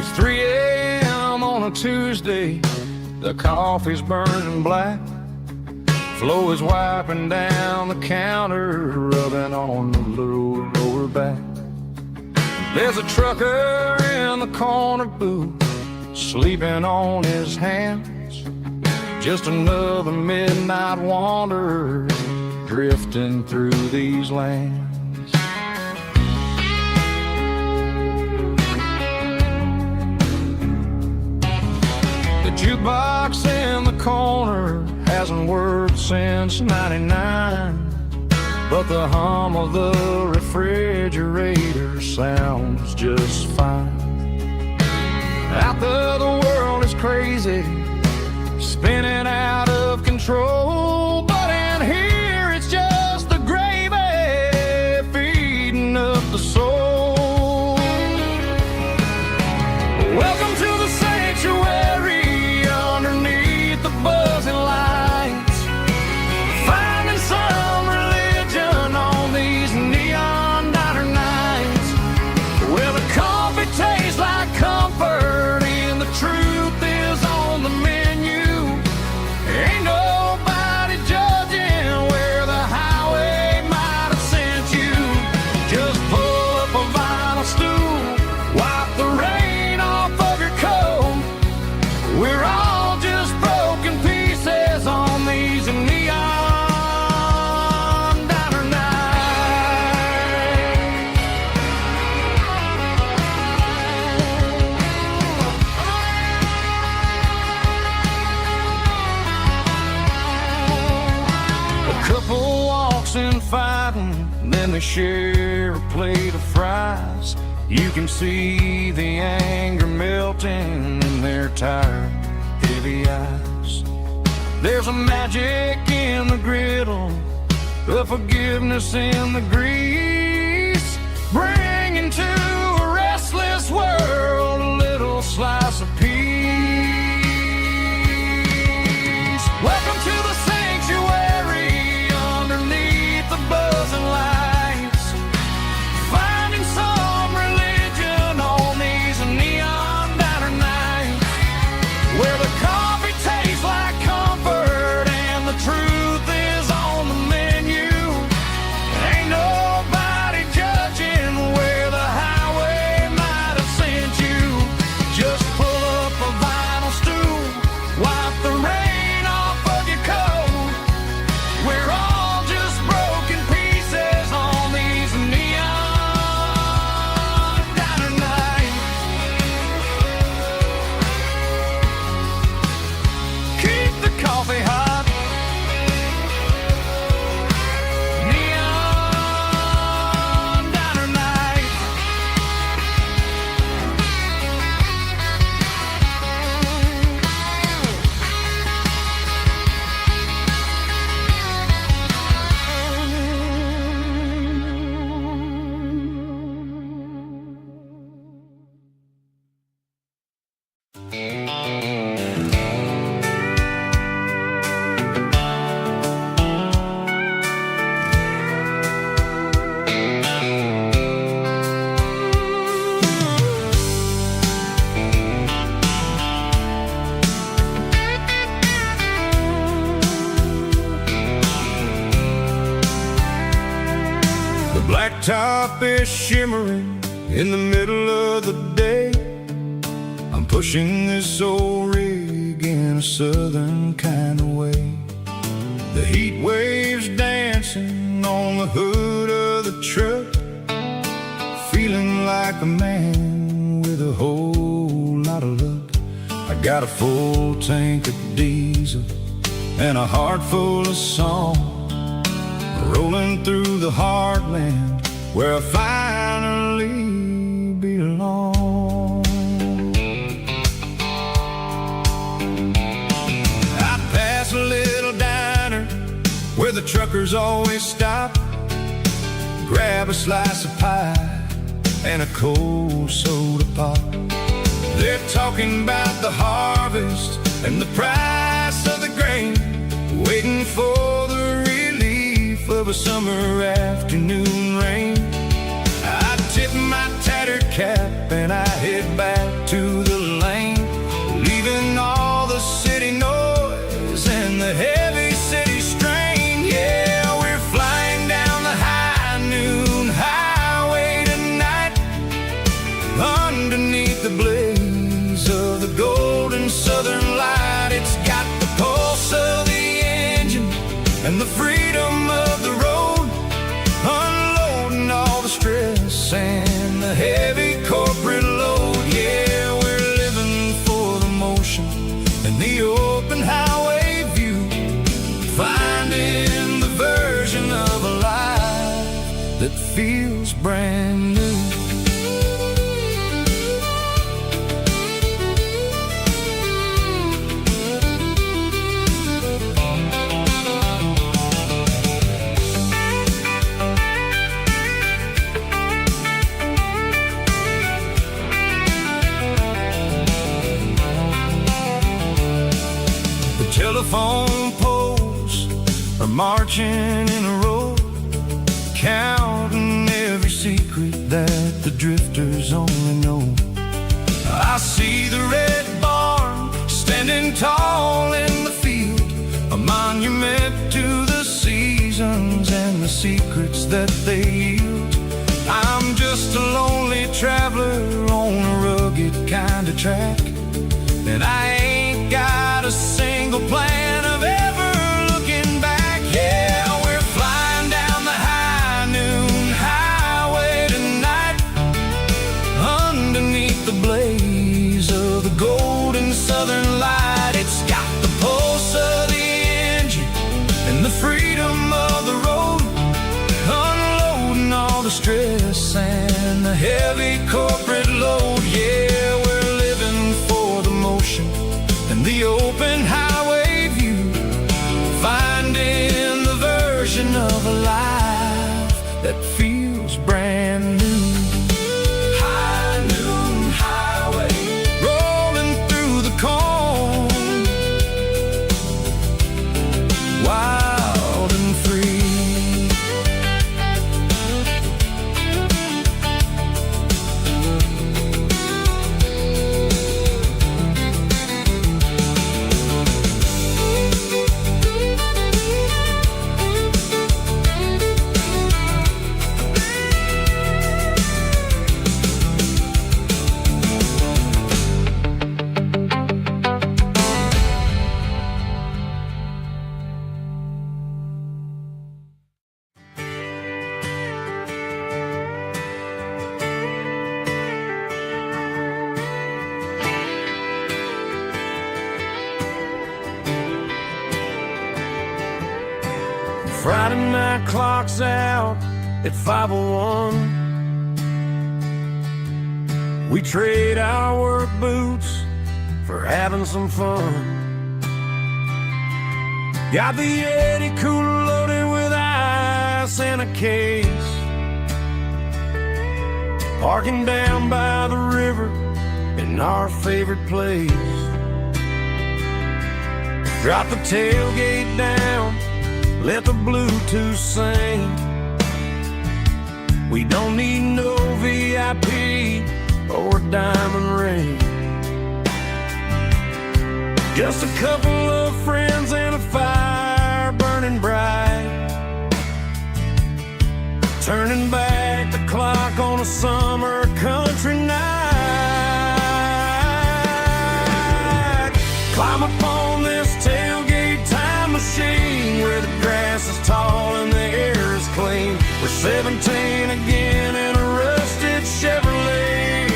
B: It's 3 a.m. on a Tuesday. The coffee's burning black. Flo is wiping down the counter, rubbing on the little lower back. There's a trucker in the corner booth, sleeping on his hands. Just another midnight wanderer, drifting through these lands. The jukebox in the corner hasn't worked since '99, but the hum of the refrigerator sounds just fine. Out there the world is crazy, spinning out of control, but in here it's just the gravy feeding up the soul. Welcome to the sanctuary underneath the buzzing lights, finding some religion on these neon diner nights, where the coffee tastes like comfort and the truth is on the menu. Ain't nobody judging where the highway might have sent you. Just pull up a vinyl stool, wipe the rain off of your coat. We're all just broken pieces on these neon diner nights. A couple walks in fighting, then they share a plate of fries. You can see the anger melting in their tired, heavy eyes. There's a magic in the griddle, a forgiveness in the grease, bringing to a restless world a little slice of peace. Welcome to the sanctuary underneath the buzzing lights, finding some religion on these neon diner nights, where the coffee tastes like comfort and the truth is on the menu. Ain't nobody judging where the highway might have sent you. Just pull up a vinyl stool, wipe the rain off of your coat. We're all just broken pieces on these neon diner nights. Keep the coffee hot. Neon diner nights.
A: The blacktop is shimmering in the middle of the day. I'm pushing this old rig in a southern kind of way. The heat waves dancing on the hood of the truck, feeling like a man with a whole lot of luck. I got a full tank of diesel and a heart full of song, rolling through the heartland where I finally belong. I pass a little diner where the truckers always stop, grab a slice of pie and a cold soda pop. They're talking about the harvest and the price of the grain, waiting for the relief of a summer afternoon rain. I tip my tattered cap and I head back to feels brand new. The telephone poles are marching in a row, counting every secret that the drifters only know. I see the red barn standing tall in the field, a monument to the seasons and the secrets that they yield. I'm just a lonely traveler on a rugged kind of track, and I ain't got a single plan of ever looking back. Yeah, we're flying down the high noon highway tonight, underneath the blaze of the golden southern light. It's got the pulse of the engine and the freedom of the road, unloading all the stress and the heavy corporate load. Yeah, we're living for the motion and the open highway view, finding the version of a life that feels brand new. High noon highway, rolling through the corn, wild and free. Friday night clock's out at 5:01. We trade our work boots for having some fun. Got the Yeti cooler loaded with ice and a case, parking down by the river in our favorite place. Drop the tailgate down, let the Bluetooth sing. We don't need no VIP or a diamond ring, just a couple of friends and a fire burning bright, turning back the clock on a summer country night. Climb up on this tailgate time machine where the grass is tall and the air is clean. We're 17 again in a rusted Chevrolet,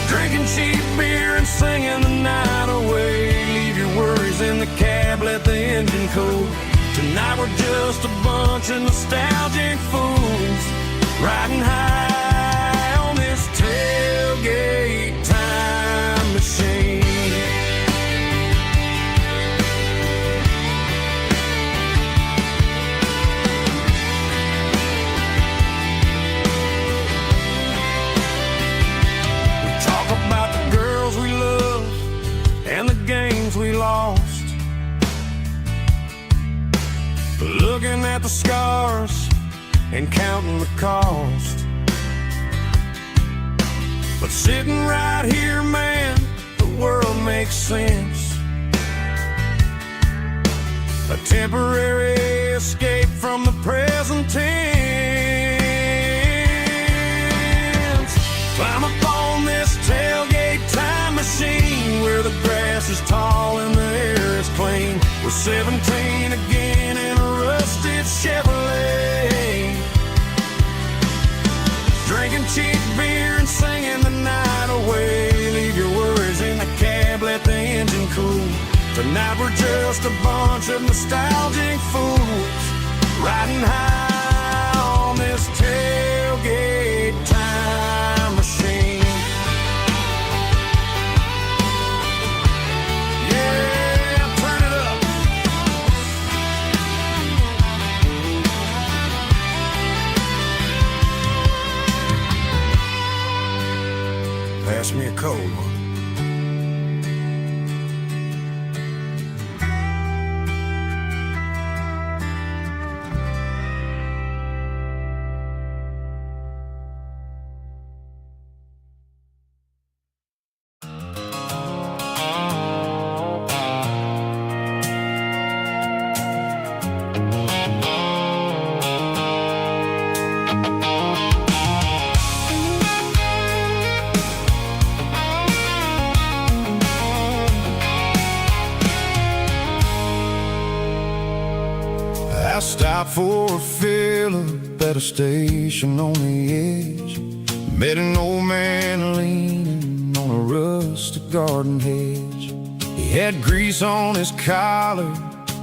A: drinking cheap beer and singing the night away. Leave your worries in the cab, let the engine cool. Tonight we're just a bunch of nostalgic fools, riding high on this tailgate time machine. We lost, looking at the scars and counting the cost. But sitting right here, man, the world makes sense. A temporary escape from the present tense. Climb up on this tailgate time machine where the grass is tall and the air is clean. We're 17 again in a rusted Chevrolet, drinking cheap beer and singing the night away. Leave your worries in the cab, let the engine cool. Tonight we're just a bunch of nostalgic fools, riding high
B: Pass me a cold one.
D: I stopped for a fill-up at a station on the edge. Met an old man leaning on a rusted garden hedge. He had grease on his collar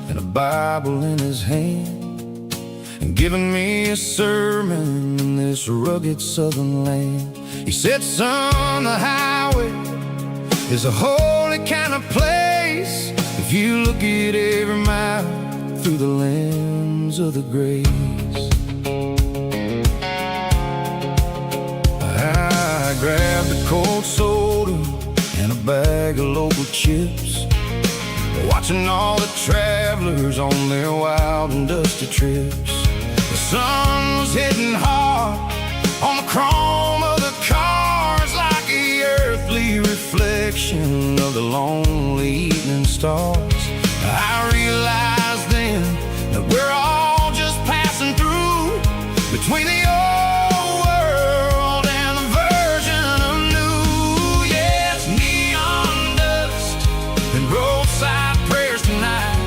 D: and a Bible in his hand, and giving me a sermon in this rugged southern land. He said, son, the highway is a holy kind of place if you look at every mile through the lens of the grace. I grabbed a cold soda and a bag of local chips, watching all the travelers on their wild and dusty trips. The sun was hitting hard on the chrome of the cars, like the earthly reflection of the lonely evening stars. I realized then that we're all just passing through between the old world and the version of new. Yeah, it's neon dust and roadside prayers tonight.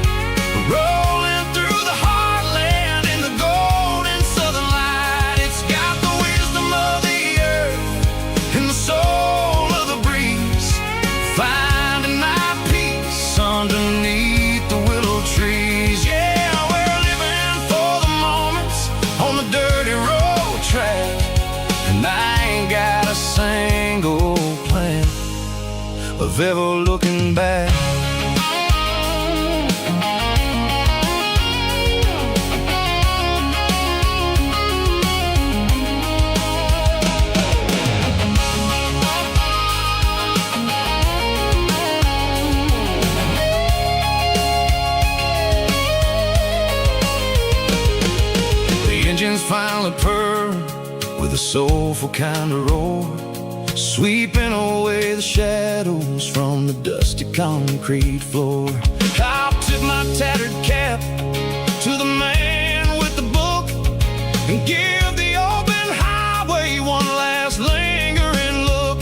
D: We're rolling through the heartland in the golden southern light. It's got the wisdom of the earth and the soul of the breeze, finding my peace underneath the willow trees. Yeah, we're living for the moments on the dirty road track, and I ain't got a single plan of ever looking back. Engines finally purr with a soulful kind of roar, sweeping away the shadows from the dusty concrete floor. I'll tip my tattered cap to the man with the book and give the open highway one last lingering look.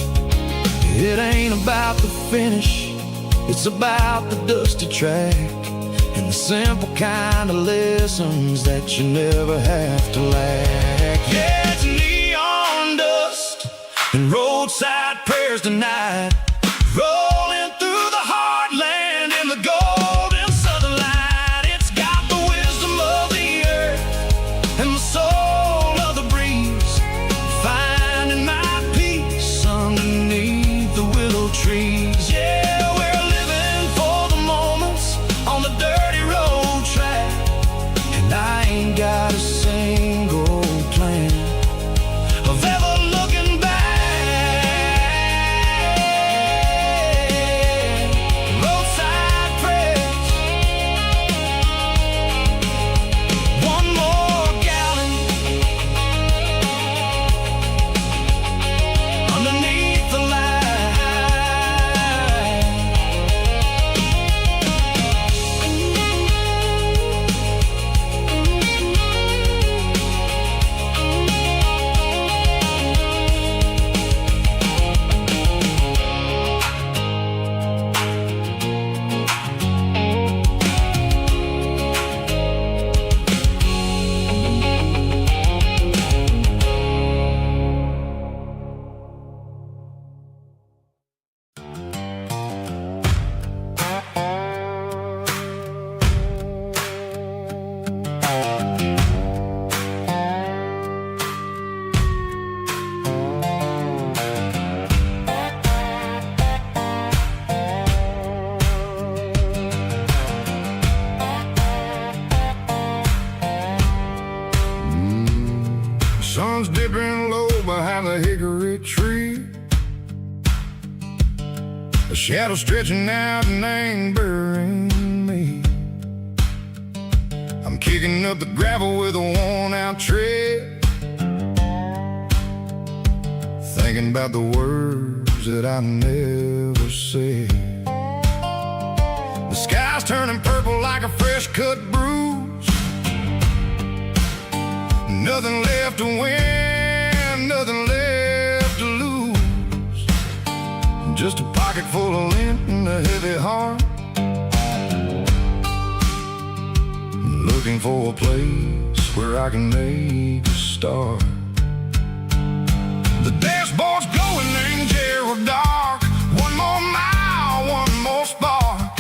D: It ain't about the finish, it's about the dusty track and the simple kind of lessons that you never have to lack. Yeah, it's neon dust and roadside prayers tonight, rolling through the heartland in the golden southern light. It's got the wisdom of the earth and the soul of the breeze, finding my peace underneath the willow trees. Yeah, we're living for the moments on the dirty road track, and I ain't got a single plan of ever looking back. A shadow stretching out and angering me. I'm kicking up the gravel with a worn-out tread, thinking about the words that I never said. The sky's turning purple like a fresh-cut bruise. Nothing left to win, nothing left to lose. Just a pocket full of lint and a heavy heart, looking for a place where I can make a start. The dashboard's glowing in Gerald dark. One more mile, one more spark.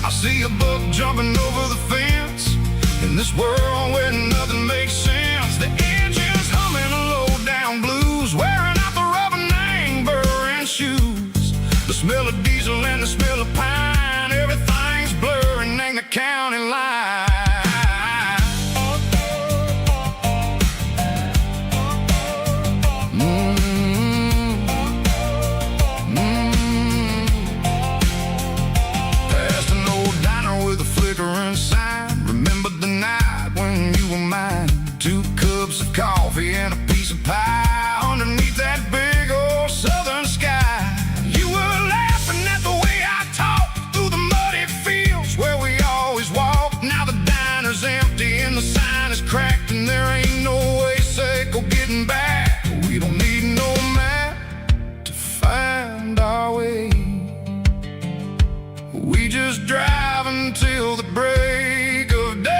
D: I see a buck jumping over the fence in this world where nothing makes sense. The engine's humming a low-down blues, wearing out the rubber name, burring shoes. The smell of diesel and the smell of pine, everything's blurring, ain't the county line. Coffee and a piece of pie underneath that big old southern sky. You were laughing at the way I talked through the muddy fields where we always walked. Now the diner's empty and the sign is cracked, and there ain't no way safe or getting back. We don't need no map to find our way. We just drive until the break of day.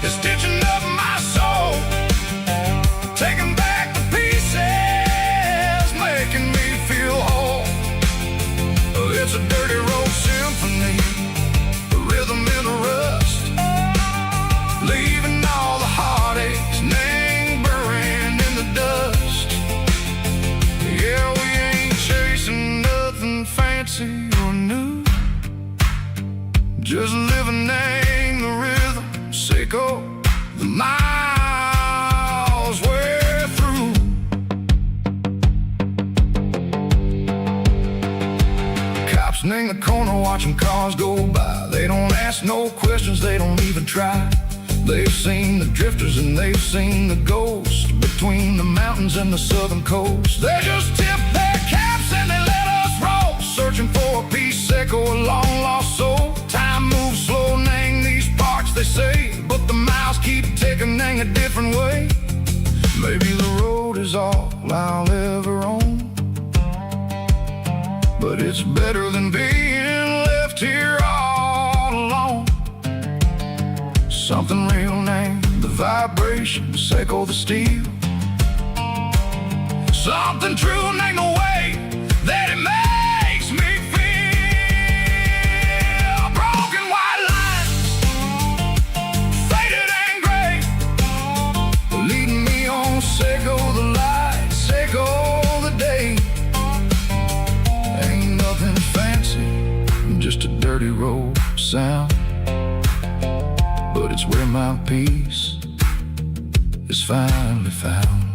D: Stitching up my soul, taking back the pieces, making me feel whole. It's a dirty road symphony, the rhythm in the rust, leaving all the heartaches lingering in the dust. Yeah, we ain't chasing nothing fancy or new, just living in the rhythm. Sicko, the miles we're through. Cops in the corner watching cars go by. They don't ask no questions, they don't even try. They've seen the drifters and they've seen the ghosts between the mountains and the southern coast. They just tip their caps and they let us roll, searching for a piece Seco, a long lost soul. Time moves slow, nang these parts they say, but the miles keep ticking a different way. Maybe the road is all I'll ever own, but it's better than being left here all alone. Something real named the vibration, Seco the steel. Something true named the way that it makes me feel. Broken white lines, faded and gray, leading me on. Seco the light, Seco the day. Ain't nothing fancy, just a dirty road sound, but it's where my peace is finally found.